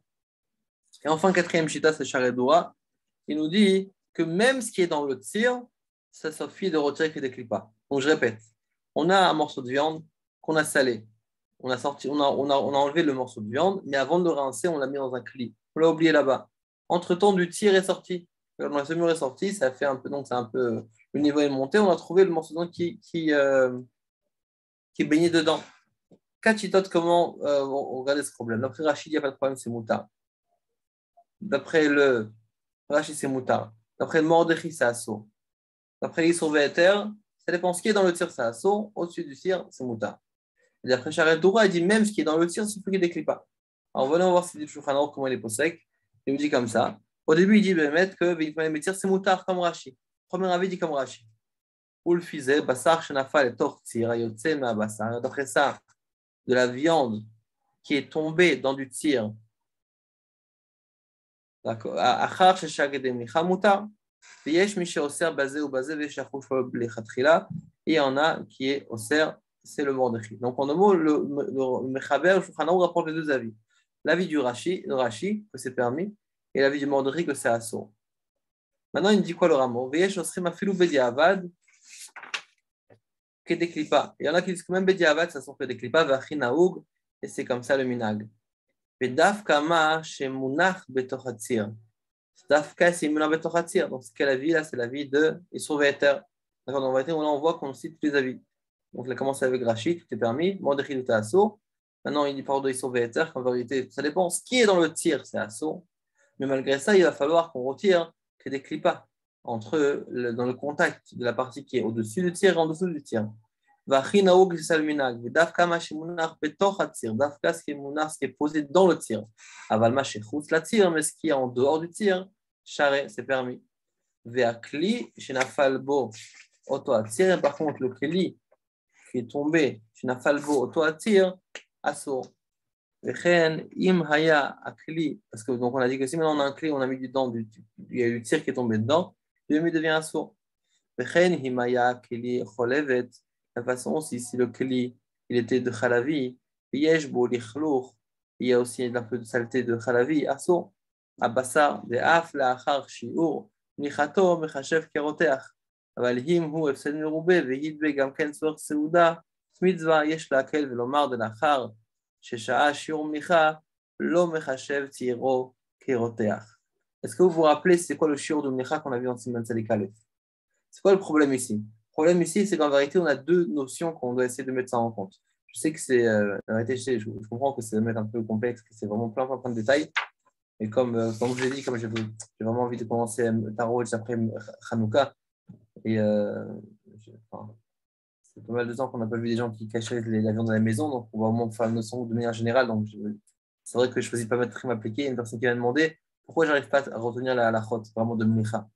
Et enfin, quatrième chita, c'est Sharedoura. Il nous dit que même ce qui est dans le tir, ça suffit de retirer que des clipas. Donc je répète, on a un morceau de viande qu'on a salé. On a enlevé le morceau de viande, mais avant de le rincer, on l'a mis dans un cli. On l'a oublié là-bas. Entre-temps, du tir est sorti. Quand la semure est sortie, ça fait un peu, donc c'est un peu, le niveau est monté. On a trouvé le morceau de viande qui baignait dedans. Kachitote, comment on regarde ce problème? D'après Rachid, il n'y a pas de problème, c'est moutard. D'après le Rachid, c'est moutard. D'après le Mordechai, c'est assaut. D'après Issour Ve'eter, ça dépend ce qui est dans le tir, c'est assaut. Au-dessus du tir, c'est moutard. Et d'après Sharet Doura, il dit même ce qui est dans le tir, il suffit qu'il décline pas. Alors venons voir si dit Shulchan Aruch comment il est possèque. Il me dit comme ça. Au début, il dit que V'itmaim betzir, c'est moutard comme Rashi. Premier avis dit comme Rashi. Ou le fisait, basar shenafal et tortir, ayotse ma basar. D'après ça, de la viande qui est tombée dans du tir. D'accord. Achar sheshagedem licha mutar. V'yesh mi sheoser basé ou basé ve'shachouch lo lechatchila. Et il y en a qui est oser, c'est le Mordechai. Donc en un mot, le Mechaber, le Shulchan Aruch rapporte les deux avis. L'avis du Rashi, que c'est permis, et l'avis du Mordechai, que c'est assaut. Maintenant, il me dit quoi le Ramo? V'yesh osrim afilu bediavad que des clipas. Il y en a qui disent que même bediavad, ça sort que des clipas, v'achin naoug, et c'est comme ça le minag. V'dafka ma shemunach betoch hatzir. Dafka, c'est munach betoch hatzir. Donc, quel avis là? C'est l'avis de Issour Ve'eter. D'accord, donc on voit qu'on cite tous les avis. Donc, il a commencé avec Rachid, tout est permis. Mordechai, tout est assaut. Maintenant, il parle de Issour Ve'eter, qu'en vérité, ça dépend. Ce qui est dans le tir, c'est assaut. Mais malgré ça, il va falloir qu'on retire que des clipas dans le contact de la partie qui est au-dessus du tir et en dessous du tir. Vachinaoug, c'est ça le minag. Dafka, machimunach, betoch hatzir. Dafka, ce qui est posé dans le tir. Aval, machechutz, la tir, mais ce qui est en dehors du tir, charé, c'est permis. Ve'akli, shenafalbo, auto hatzir. Par contre, le kli qui est tombé, shenafalbo, auto hatzir, assaut. Vechen, im haya akli. Parce que donc on a dit que si maintenant on a un clé, on a mis dedans, il y a eu le tir qui est tombé dedans, le demi devient assaut. Vechen, himaya kli cholevet. la façon, si le kli, il était de chalavi, yesh bo lichlour, il y a aussi un peu de saleté de chalavi, asso, abassa, de af, la achar, shiur, nichato, mechashev, keroteach. אבל אם הוא הפסד מרובה והידבק גם כן צורך סעודה, מצווה יש להקל ולומר דלאחר ששעה שיעור מניחה לא מחשב צעירו כרותח. Est-ce que vous vous rappelez c'est quoi le shiur de mnicha qu'on a vu en Siman Tzadik Aleph? C'est quoi le problème ici? Le problème ici, c'est qu'en vérité, on a deux notions qu'on doit essayer de mettre ça en compte. Je sais que c'est, en réalité, je comprends que c'est mettre un peu complexe, que c'est vraiment plein de détails. Et comme je l'ai dit, comme j'ai vraiment envie de commencer Tarot juste après Hanouka, et c'est pas mal de temps qu'on n'a pas vu des gens qui cachaient la viande à la maison, donc on va au moins faire une notion de manière générale. Donc c'est vrai que je ne choisis pas mettre crime appliqué. Une personne qui m'a demandé pourquoi je n'arrive pas à retenir la chôte, vraiment de Mnicha.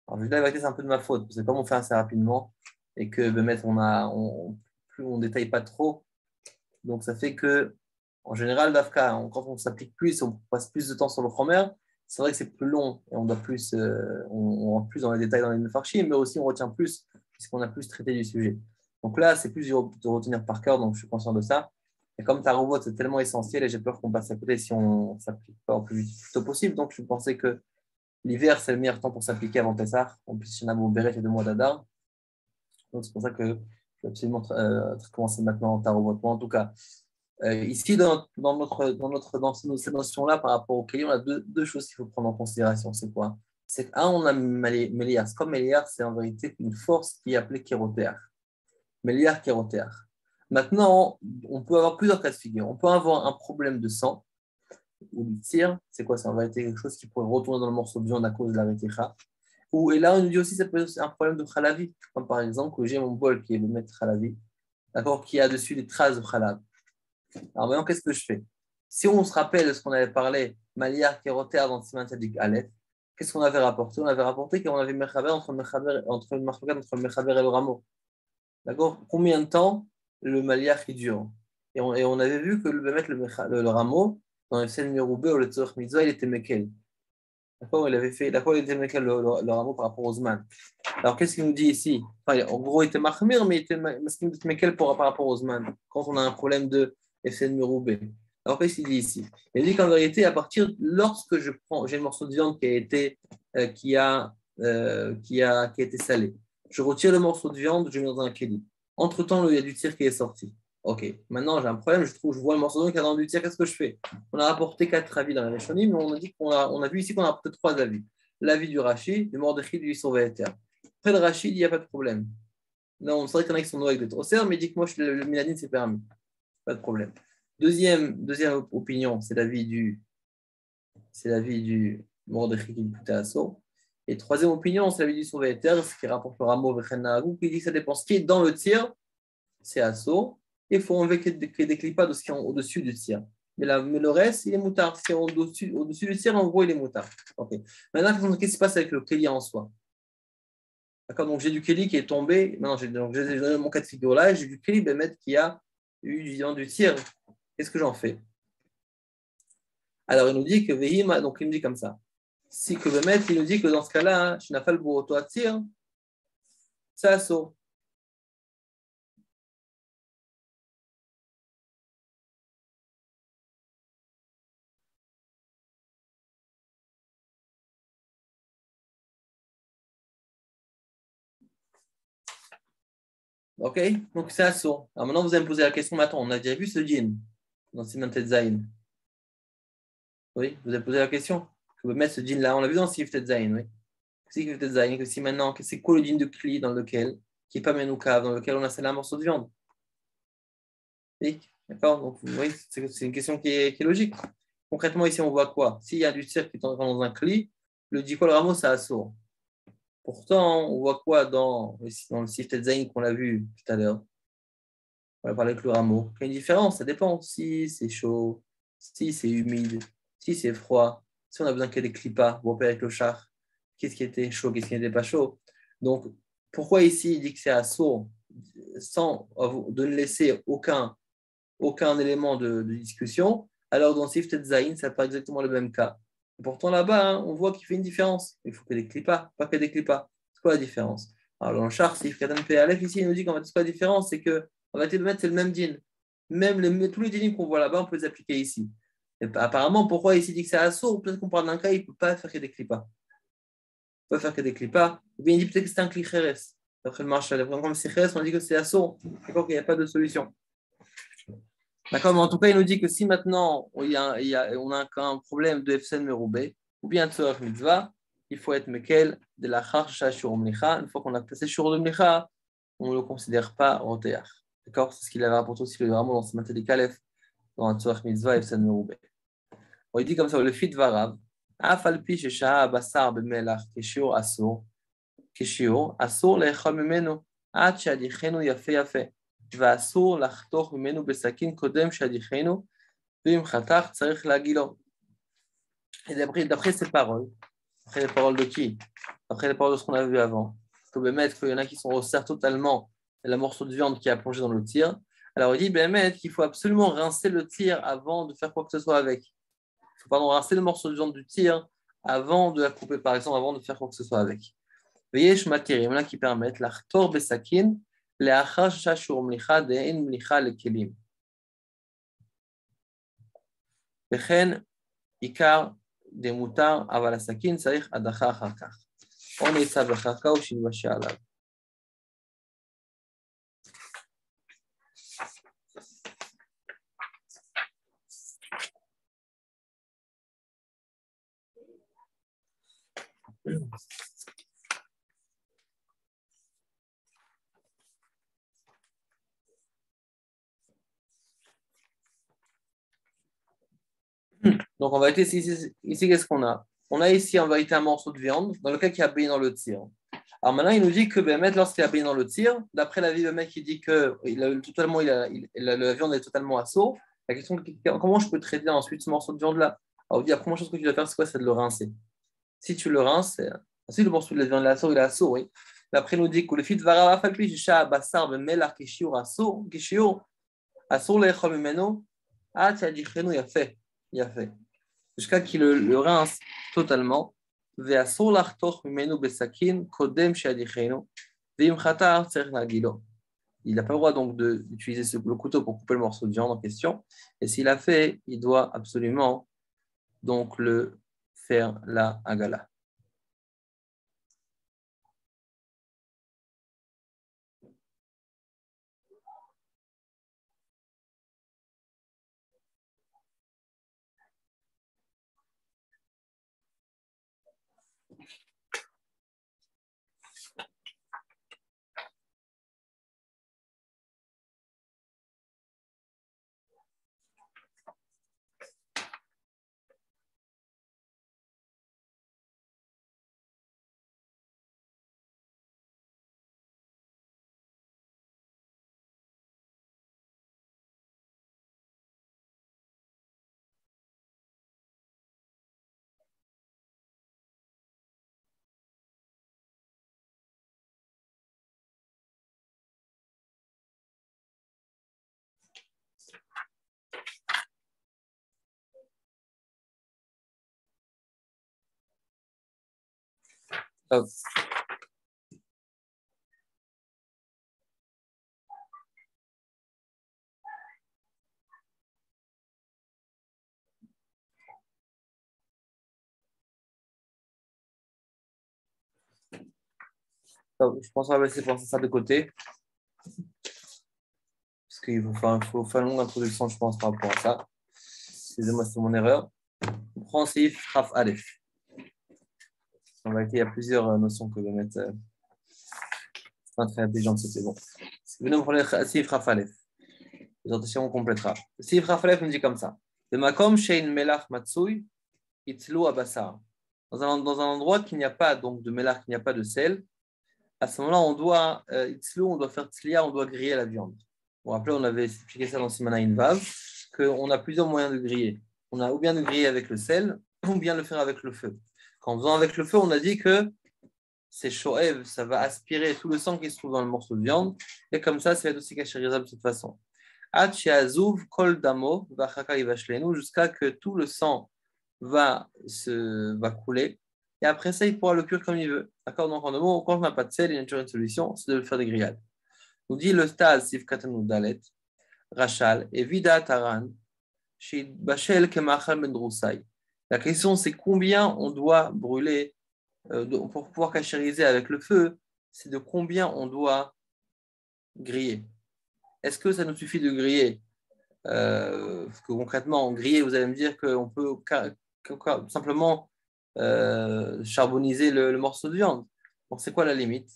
Alors je dis la vérité, c'est un peu de ma faute, parce que comme on fait assez rapidement et que plus on ne détaille pas trop, donc ça fait que en général, d'Afka, quand on s'applique plus, on passe plus de temps sur le Khomer, c'est vrai que c'est plus long et on doit plus, on rentre plus dans les détails dans les Mefarshim, mais aussi on retient plus puisqu'on a plus traité du sujet. Donc là, c'est plus de retenir par cœur, donc je suis conscient de ça. Et comme Taruvot, c'est tellement essentiel et j'ai peur qu'on passe à côté si on ne s'applique pas au plus tôt possible. Donc je pensais que l'hiver, c'est le meilleur temps pour s'appliquer avant Pessah. En plus, il y en a au Béret et 2 mois d'Adar. Donc c'est pour ça que je vais absolument commencer maintenant en Taruvot. En tout cas, ici, dans cette notion-là, par rapport au Kéli, on a deux choses qu'il faut prendre en considération. C'est quoi? C'est qu'un, on a Méliar. Comme Méliar, c'est en vérité une force qui est appelée Kérotéar. Méliar Kérotéar. Maintenant, on peut avoir plusieurs cas de figure. On peut avoir un problème de sang ou du tir. C'est quoi? C'est en vérité quelque chose qui pourrait retourner dans le morceau de viande à cause de la réticha. Et là, on nous dit aussi que ça peut être un problème de khalavi. Comme par exemple, que j'ai mon bol qui est le maître khalavi, d'accord, qui a dessus des traces de khalab. Alors maintenant, qu'est-ce que je fais? Si on se rappelle de ce qu'on avait parlé, Maliar Kérotéar dans Siman Tzadik Aleph, qu'est-ce qu'on avait rapporté? On avait rapporté qu'on avait Mechaber entre le Mechaber et le rameau. D'accord? Combien de temps le Maliar qui dure? Et on avait vu que le rameau, dans le Sen Meroubé ou le Tzorch Mitzvah, il était Mekel. D'accord? Il était Mekel le rameau par rapport aux Zman. Alors qu'est-ce qu'il nous dit ici? Enfin, en gros, il était Mahmir, mais il était Mekel par rapport aux Zman. Quand on a un problème de FCN Meroubé. Alors, qu'est-ce qu'il dit ici? Il dit qu'en vérité, à partir lorsque j'ai le morceau de viande qui a été salé, je retire le morceau de viande, je le mets dans un kéli. Entre-temps, il y a du tir qui est sorti. Ok, maintenant j'ai un problème, je vois le morceau de viande qui a dans du tir, qu'est-ce que je fais? On a rapporté 4 avis dans la Rishonim, mais on a dit on a vu ici qu'on a rapporté 3 avis. L'avis du Rashi, du Mordechai, du Yisrovéter. Après le Rashi, il n'y a pas de problème. Non, c'est vrai qu'il y en a qui sont noirs avec des trossers, mais il dit que moi, le miladine, c'est permis. Pas de problème. Deuxième opinion, c'est l'avis du Mordechai qui dit tout à assaut. Et troisième opinion, c'est l'avis du Sauvéter, ce qui rapporte le Rameau Vechenagou, qui dit que ça dépend. Ce qui est dans le tir, c'est assaut. Il faut enlever des clipas de ce qui est au-dessus du tir. Mais le reste, il est moutard. Ce qui est au-dessus du tir, en gros, il est moutard. Okay. Maintenant, qu'est-ce qui se passe avec le Kéli en soi? D'accord, donc j'ai du Kéli qui est tombé. Maintenant, j'ai mon cas de figure là, j'ai du Kéli Bémet qui a eu du tir. Qu'est-ce que j'en fais? Alors, il nous dit que Vehima, donc il nous dit comme ça. Si que Bémet, il nous dit que dans ce cas-là, Shinafal Bouroto Atir, c'est assaut. Ok, donc c'est assaut. Alors maintenant, vous allez me poser la question, mais attends, on a déjà vu ce djinn dans Siman Tetzain. Oui, vous avez posé la question. Que vous mettre ce djinn-là, on l'a vu dans Sif Tetzain, oui. Sif Tetzain, que si maintenant, c'est quoi le djinn de Kli dans lequel, qui n'est pas Menoukav, dans lequel on a scellé un morceau de viande? Oui, d'accord, donc oui, c'est une question qui est logique. Concrètement, ici, on voit quoi? S'il y a du tir qui est dans un Kli, le Dikol Ramo, c'est assaut. Pourtant, on voit quoi dans le Sif Tetzain qu'on a vu tout à l'heure? On va parler avec le rameau. Il y a une différence, ça dépend. Si c'est chaud, si c'est humide, si c'est froid, si on a besoin qu'il y ait des clipas pour opérer avec le char, qu'est-ce qui était chaud, qu'est-ce qui n'était pas chaud. Donc, pourquoi ici il dit que c'est assaut sans de ne laisser aucun élément de discussion, alors dans Sif Tetzain, ça pas exactement le même cas. Et pourtant là-bas, on voit qu'il fait une différence. Il faut qu'il y ait des clipas, pas que des clipas. C'est quoi la différence? Alors, dans le char, si Kadan P. ici, il nous dit qu'en fait, c'est pas différent, c'est que en fait, c'est le même din. Tous les dinim qu'on voit là-bas, on peut les appliquer ici. Et apparemment, pourquoi ici dit que c'est assourd? Peut-être qu'on parle d'un cas, il ne peut pas faire que des clipas. Il ne peut pas faire que des clipas. Ou bien il dit peut-être que c'est un cli kheres. D'après le marché, comme c'est kheres, on dit que c'est assourd. D'accord, qu'il n'y a pas de solution. D'accord, mais en tout cas, il nous dit que si maintenant on a un problème de Efsen Meroubé, ou bien Tzoach Mitzvah, il faut être Mekel de la Charcha Shur Mlicha. Une fois qu'on a placé Shur de Mlicha, on ne le considère pas Rotéach. D'accord, c'est ce qu'il avait rapporté aussi vraiment dans ce matin des Kalef, dans un Tzoach Mitzvah Efsen Meroubé. On dit comme ça, le fit Varav, Afalpi Shesha Basar Bemelach Keshiur Asur, Keshiur Asur Lechol Mimenu, Ad Shadichenu Yafe Yafe. ואסור לחתוך ממנו בסכין קודם שהדיחנו, ואם חתך צריך להגילו. Et d'après ces paroles, après les paroles de qui? Après les paroles de ce qu'on a vu avant, que Bémet, qu'il y en a qui sont resserrent totalement la morceau de viande qui a plongé dans le tir, alors il dit Bémet qu'il faut absolument rincer le tir avant de faire quoi que ce soit avec. Il faut rincer le morceau de viande du tir avant de la couper, par exemple, avant de faire quoi que ce soit avec. Veyesh matirim, là qui permettent la chtor besakin, לאחר ששור מליחה דאין מליחה לכלים. וכן עיקר דמותר, אבל הסכין צריך הדחה אחר כך. או נעצב אחר כך או שיבשה עליו. Donc, en vérité, ici qu'est-ce qu'on a? On a ici en vérité un morceau de viande dans le cas qui a baigné dans le tir. Alors maintenant, il nous dit que Bémet, lorsqu'il a baigné dans le tir, d'après l'avis de mec qui dit que la viande est totalement à saut, la question est comment je peux traiter ensuite ce morceau de viande-là? Alors, on dit la première chose que tu dois faire, c'est quoi? C'est de le rincer. Si tu le rinces, si le morceau de viande est à saut, il est à saut, oui. Mais après, il nous dit que le fit vara falpi shisha basar bemelar kishiur asur kishiur asur lechol mimeno ah tchadichenu yafeh yafeh. Jusqu'à qu'il le rince totalement. Il n'a pas le droit donc d'utiliser le couteau pour couper le morceau de viande en question. Et s'il a fait, il doit absolument donc le faire la agala. טוב. טוב, je pense qu'on va laisser penser ça de côté. Parce qu'il faut faire une longue introduction, je pense, par rapport à ça. Excusez-moi, c'est mon erreur. On prend Sif Raf Aleph. En vérité, il y a plusieurs notions que je vais mettre. C'est pas très intelligent, c'était bon. Si vous nous prenez Sif Raf Aleph, les attentions, on complétera. Sif Raf Aleph nous dit comme ça. Le makom shein melach matsui itzlu abasar. Dans un endroit qu'il n'y a pas donc de melach, qu'il n'y a pas de sel, à ce moment-là, on doit faire tzlia, on doit griller la viande. Vous vous rappelez, on avait expliqué ça dans Simana Invav, qu'on a plusieurs moyens de griller. On a ou bien de griller avec le sel, ou bien le faire avec le feu. En faisant avec le feu, on a dit que c'est shoev, ça va aspirer tout le sang qui se trouve dans le morceau de viande, et comme ça va être aussi cachérisable de cette façon. Kol damo, jusqu'à que tout le sang va couler, et après ça, il pourra le cuire comme il veut. D'accord? Donc, en un mot, quand on n'a pas de sel, il y a toujours une solution, c'est de le faire des grillades. Nous dit le staz, sif katanu dalet, rachal, et vida taran, chez bachel kemachal mendrousai. La question, c'est combien on doit brûler pour pouvoir cachériser avec le feu, c'est de combien on doit griller. Est-ce que ça nous suffit de griller parce que concrètement, griller, vous allez me dire qu'on peut simplement charboniser le morceau de viande. Donc, c'est quoi la limite?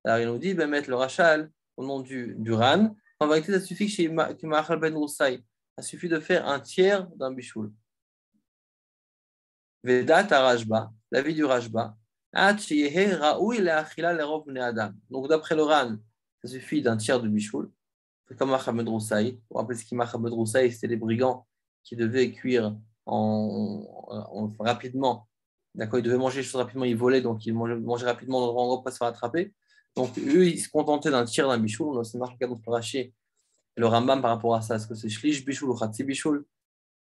Alors, il nous dit mettre le rachal au nom du ran. En vérité, ça suffit chez Ma'achal ben Roussaï. Ça suffit de faire un tiers d'un bichoul. Vedat Rajba, l'avis du Rajba. Donc, d'après le ran, ça suffit d'un tiers de bichoul. C'est comme Ahmed Roussaï. Vous vous rappelez ce qu'il Ahmed Roussaï, c'était les brigands qui devaient cuire rapidement. D'accord, ils devaient manger les choses rapidement, ils volaient, donc ils mangeaient rapidement dans l'endroit pour pas se faire attraper. Donc eux, ils se contentaient d'un tiers d'un bichoul. C'est marqué dans le Rashi. Le Rambam par rapport à ça, est-ce que c'est Shlish Bichoul ou Khatsi Bichoul?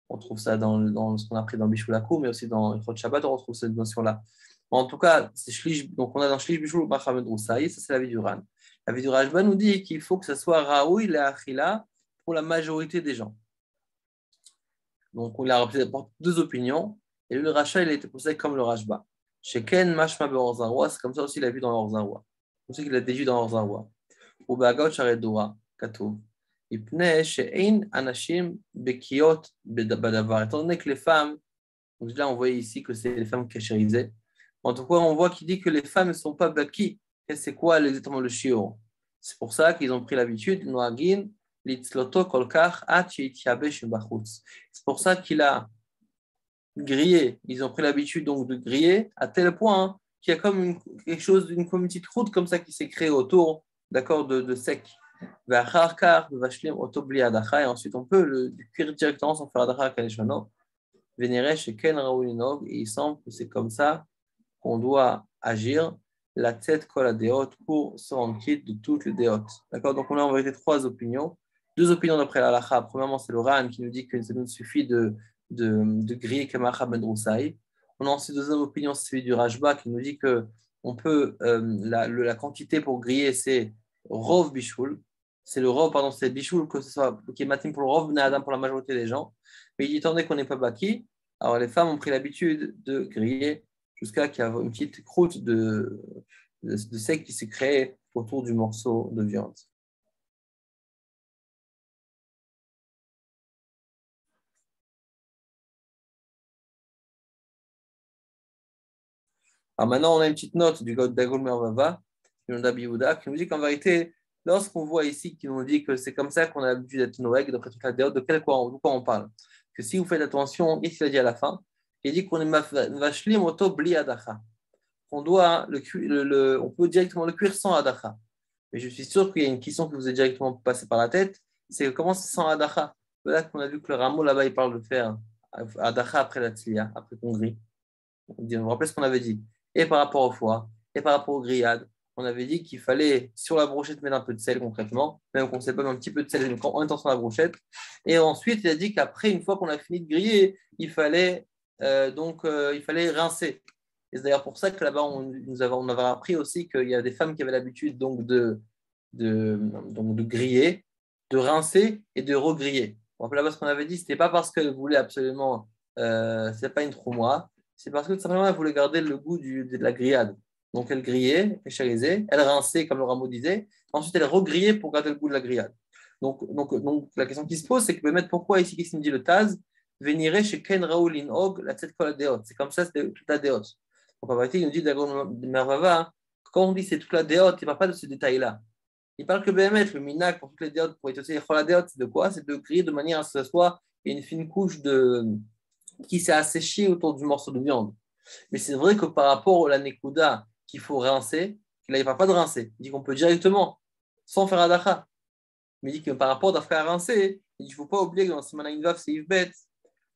On trouve ça dans ce qu'on a pris dans Bichoul Akou, mais aussi dans Chod Shabbat, on retrouve cette notion-là. En tout cas, c'est Shlish, donc on a dans Shlish Bichoul ou Ahmed Roussaï, ça c'est la vie du Ran. La vie du Rajba nous dit qu'il faut que ce soit Raoui la Achila pour la majorité des gens. Donc, il a apporté deux opinions. Et le Racha, il a été posé comme le Rajba. Sheken Mashma Be'orzarwa, c'est comme ça aussi il a vu dans l'Orzarwa. C'est comme ça qu'il a déduit dans l'Orzarwa. Ou Ba'agot Sharedora, Katov. Ipne She'ein Anashim Bekiot Badavar. Étant donné que les femmes, donc là on voit ici que c'est les femmes cachérisaient. En tout cas, on voit qu'il dit que les femmes ne sont pas baki. C'est quoi exactement le shiur? C'est pour ça qu'ils ont pris l'habitude, c'est pour ça qu'il a grillé. Ils ont pris l'habitude donc de griller à tel point qu'il y a comme quelque chose, une petite croûte comme ça qui s'est créée autour, d'accord, de sec. Et ensuite on peut le cuire directement sans faire adachar kaleshano. Vénéré chez Ken Raoulinov, et il semble que c'est comme ça qu'on doit agir. La tête colle à déote pour se rendre quitte de toutes les déotes. D'accord? Donc, on a en vérité trois opinions. Deux opinions d'après l'Alacha. Premièrement, c'est le Ran qui nous dit que ça nous suffit de griller Kamacha Ben Roussaï. On a ensuite deuxième opinion, c'est celui du Rajba qui nous dit que on peut, la quantité pour griller, c'est Rov Bichoul. C'est le Rov, pardon, c'est Bichoul, que ce soit qui est matin pour le Rov, Adam pour la majorité des gens. Mais il dit, étant donné qu'on n'est pas Baki, alors les femmes ont pris l'habitude de griller jusqu'à qu'il y ait une petite croûte de sec qui s'est créée autour du morceau de viande. Alors maintenant, on a une petite note du Dagol Mervava, qui nous dit qu'en vérité, lorsqu'on voit ici qu'il nous dit que c'est comme ça qu'on a l'habitude d'être Noël, d'après toute la déote, de quoi on parle? Que si vous faites attention, qu'est-ce qu'il a dit à la fin? Il dit qu'on est mafashlim auto bli adacha. On doit on peut directement le cuire sans adacha. Mais je suis sûr qu'il y a une question qui vous est directement passée par la tête, c'est comment c'est sans adacha? Là qu'on a vu que le rameau là-bas, il parle de faire adacha après la tzliya, après qu'on grille. Vous vous rappelez ce qu'on avait dit? Et par rapport au foie, et par rapport aux grillades, on avait dit qu'il fallait sur la brochette mettre un peu de sel concrètement, même qu'on ne sait pas, un petit peu de sel en étant sur la brochette. Et ensuite, il a dit qu'après, une fois qu'on a fini de griller, il fallait rincer. Et c'est d'ailleurs pour ça que là-bas, on avait appris aussi qu'il y a des femmes qui avaient l'habitude donc de griller, de rincer et de regriller. Donc là-bas, ce qu'on avait dit, ce n'était pas parce qu'elle voulait absolument, c'est pas une troumois, c'est parce que tout simplement, elle voulait garder le goût de la grillade. Donc elle grillait, elle rinçait, comme le rameau disait, ensuite elle regrillait pour garder le goût de la grillade. Donc la question qui se pose, c'est que pourquoi ici, qu'est-ce qu'il me dit le Taz? Véniré chez Ken Raoul Inhog, la tête colle déote. C'est comme ça, c'est toute la déote. Donc en vérité, il nous dit de Mervava, quand on dit c'est toute la déote, il ne parle pas de ce détail-là. Il parle que BMF, le minac pour toutes les déotes, pour être aussi la déote, c'est de quoi? C'est de griller de manière à ce que ce soit une fine couche qui s'est asséchée autour du morceau de viande. Mais c'est vrai que par rapport à la nekuda qu'il faut rincer, là, il ne parle pas de rincer. Il dit qu'on peut directement, sans faire adacha. Mais il dit que par rapport à faire rincer, il ne faut pas oublier que dans Simana Invav, c'est Yvbet.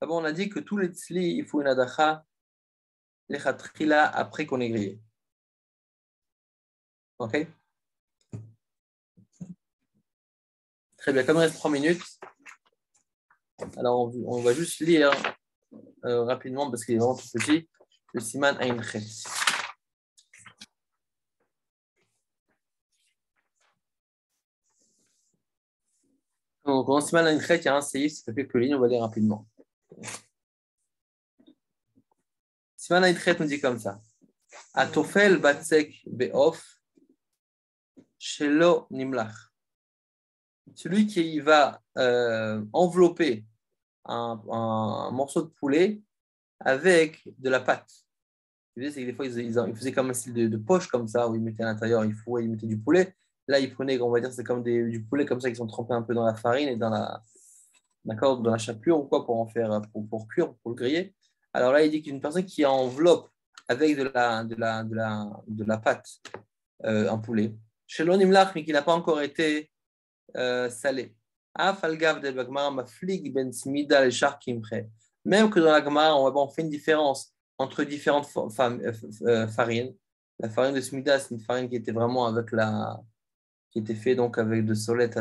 D'abord, on a dit que tous les tzli, il faut une adacha, les khatrila, après qu'on ait grillé. Ok? Très bien, comme il reste 3 minutes, alors on va juste lire rapidement parce qu'il est vraiment tout petit. le Siman Ain Chet. Donc, dans le Siman Ain Chet, il y a un seif, ça fait quelques lignes, on va lire rapidement. Siman Ain Chet nous dit comme ça. Atofel batsek be'of shelo nimlach. Celui qui va envelopper un morceau de poulet avec de la pâte. C'est que des fois, ils faisaient comme un style de poche comme ça, où ils mettaient à l'intérieur, ils mettaient du poulet. Là, ils prenaient, on va dire, c'est comme du poulet comme ça, qui sont trempés un peu dans la farine et dans la chapelure ou quoi pour en faire, pour cuire, pour le griller. Alors là, il dit qu'une personne qui enveloppe avec de la pâte un poulet, chez l'onimlach, mais qui n'a pas encore été salé. Même que dans la Gemara, on fait une différence entre différentes farines. La farine de smida, c'est une farine qui était vraiment qui était faite donc avec de solette,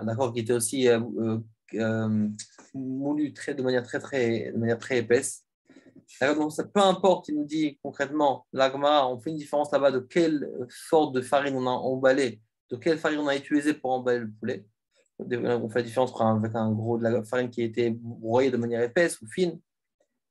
d'accord, qui était aussi moulue de manière très épaisse. Donc, peu importe, il nous dit concrètement, la Gemara, on fait une différence là-bas de quelle sorte de farine on a emballé, de quelle farine on a utilisé pour emballer le poulet. On fait la différence avec de la farine qui a été broyée de manière épaisse ou fine,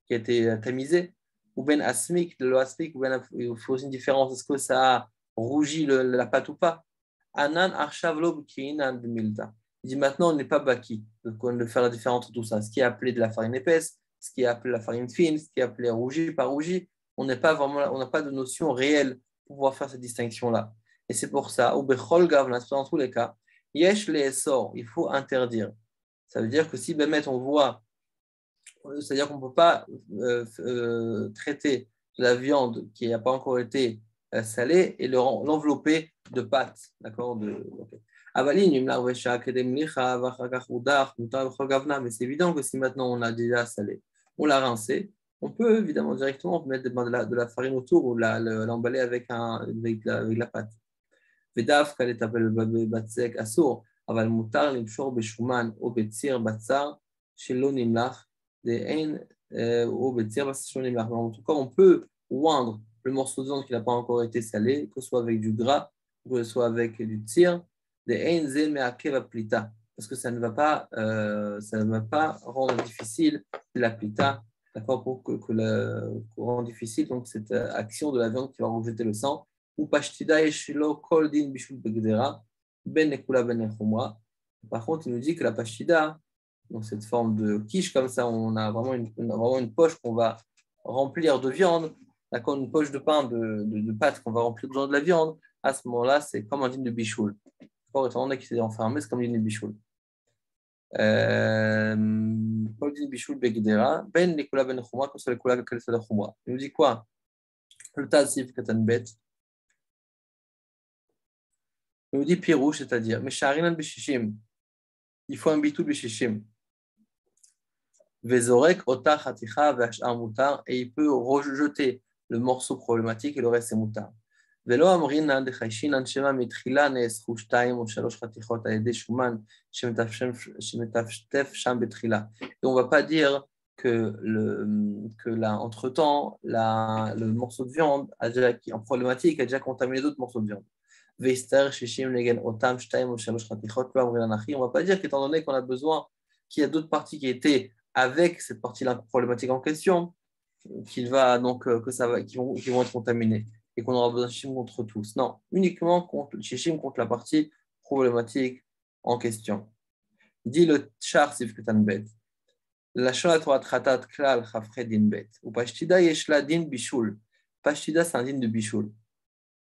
qui a été tamisée, ou bien asmique, de l'eau asmique, ou bien il faut aussi une différence, est-ce que ça a rougi la pâte ou pas. Anan arshavlo b'kiinan de milta. Il dit maintenant, on n'est pas baki de faire la différence entre tout ça. Ce qui est appelé de la farine épaisse, ce qui est appelé la farine fine, ce qui est appelé rougi, pas rougi, on n'a pas de notion réelle pour pouvoir faire cette distinction-là. Et c'est pour ça, ou bechol gav, dans tous les cas, yesh le essor, il faut interdire. Ça veut dire que si on voit, c'est-à-dire qu'on ne peut pas traiter de la viande qui n'a pas encore été salée et l'envelopper de pâte. D'accord, okay. Mais c'est évident que si maintenant on a déjà salé, on l'a rincé, on peut évidemment directement mettre de la farine autour ou l'emballer avec la pâte. Vedaf, quand elle appelle batsek assour, aval mutar limshor beshuman ou betzir batsar shelo nimlach de ein ou betzir batsar shelo nimlach. En tout cas, on peut oindre le morceau de viande qui n'a pas encore été salé, que ce soit avec du gras, que ce soit avec du tsir, de ein ze me'akev plita, parce que ça ne va pas rendre difficile la plita, d'accord, pour rendre difficile donc cette action de la viande qui va rejeter le sang. Ou pashtida yeshilo kol din bishul begdera ben nekula ben nechumra. Par contre, il nous dit que la pashtida, donc cette forme de quiche comme ça, on a vraiment une poche qu'on va remplir de viande, d'accord, une poche de pain de pâte qu'on va remplir de la viande. À ce moment-là, c'est comme un din de bichoul. D'accord, étant donné qu'il est enfermé, c'est comme un din de bichoul. Kol din bishul begdera ben nekula ben nechumra, comme ça le kula quel c'est le chumra. Il nous dit quoi? Le tasif katan bet. Il nous dit pirouche, c'est-à-dire, mais sharinan bishishim, il faut un bitou bishishim. Vezorek ota chaticha v'ashar mutar, et il peut rejeter le morceau problématique et le reste c'est mutar. Velo amrinan dechayshinan shema mitchila neeschu shtayim ou shalosh chatichot aedé shuman shemetavshtef sham betchila. Et on ne va pas dire que là, entre-temps, le morceau de viande qui est en problématique a déjà contaminé d'autres morceaux de viande. On ne va pas dire qu'étant donné qu'on a besoin qu'il y a d'autres parties qui étaient avec cette partie-là problématique en question, qui vont être contaminées et qu'on aura besoin de shishim contre tous. Non, uniquement contre la partie problématique en question. Dit le char sifketan bet. La shona Torah tratat klal chafre din bet. Ou pashtida yeshla din bishul. Pashtida c'est un din de bishul.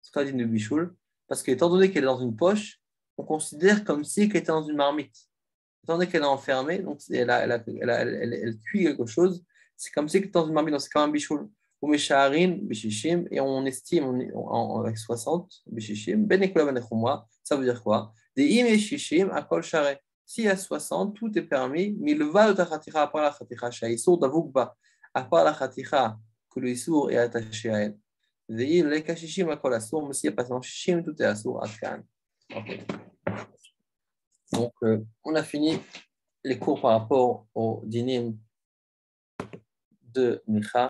C'est quoi un din de bishul? Parce qu'étant donné qu'elle est dans une poche, on considère comme si elle était dans une marmite. Étant donné qu'elle est enfermée, donc elle cuit quelque chose, c'est comme si elle était dans une marmite, donc c'est comme un bichoul. Ou meshaharin, bishishim, et on estime avec 60 bishishim, ben ekula ben echumra, ça veut dire quoi? Des im et shishim, akol share. S'il y a 60, tout est permis, mais le va de ta khaticha, à part la khaticha, shaïsour d'avoukba, à part la khaticha, que le issour est attaché à elle. Mais s'il n'y a pas de shishim, tout est assour à Khan. Donc, on a fini les cours par rapport au dinim de Micha.